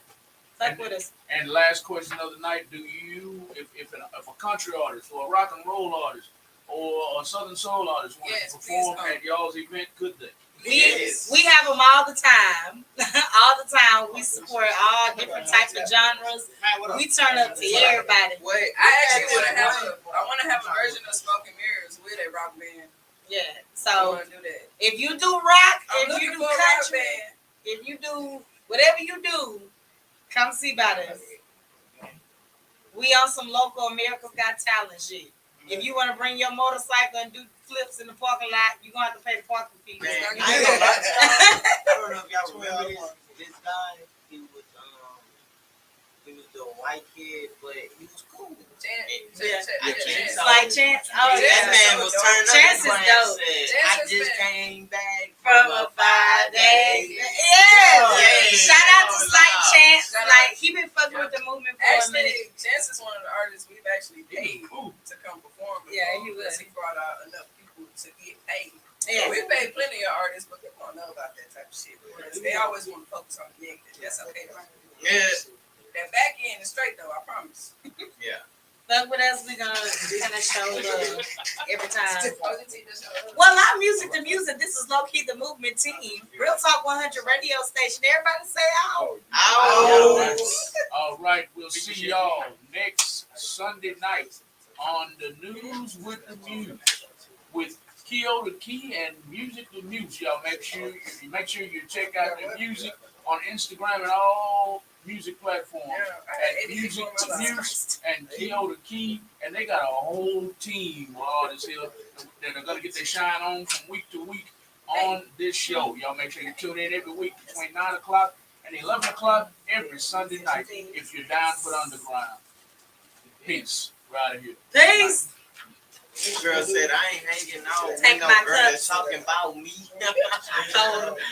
Fuck with us. And last question of the night: do you, if a country artist or a rock and roll artist or a southern soul artist wanted to perform at y'all's event, could they? We have them all the time. All the time. We support all different types of genres. We turn up to everybody. Wait, I want to have a version of Smoke and Mirrors with a rock band. Yeah. So I want to do that. if you do rock, if you do country, if you do whatever you do, come see about us. We on some local America's Got Talent shit. If you want to bring your motorcycle and do flips in the parking lot, you're going to have to pay the parking fee. Man, I don't know if y'all remember this guy. He was the white kid, but he was cool. Like Chance. Oh, that man was turned up. Chance is dope. I just came back from a 5-day. Yeah. Shout out to Slight Chance. Like, he been fucking with the movement for a minute. Chance is one of the artists we've actually paid to come perform. Yeah, he was. He brought out enough people to get paid. Yeah. So we paid plenty of artists, but people don't know about that type of shit. They always want to focus on the negative. That's okay. Yeah. That back end is straight though, I promise. Yeah. Fuck with else we gonna kind of show love every time? Well, our music to music. This is low key the movement team. Real Talk 100 radio station. Everybody say out. All right, we'll see y'all next Sunday night on the News with the Muse with Chio the Key and Music the Muse. Y'all make sure you check out the music on Instagram and all music platforms at Music the Muse and Chio the Key, and they got a whole team of artists here that are gonna get their shine on from week to week on this show. Y'all make sure you tune in every week between 9 o'clock and 11 o'clock every Sunday night if you're down for the underground. Peace. We're out of here. Peace. This girl said I ain't hanging out with Take no my girl that's talking about me.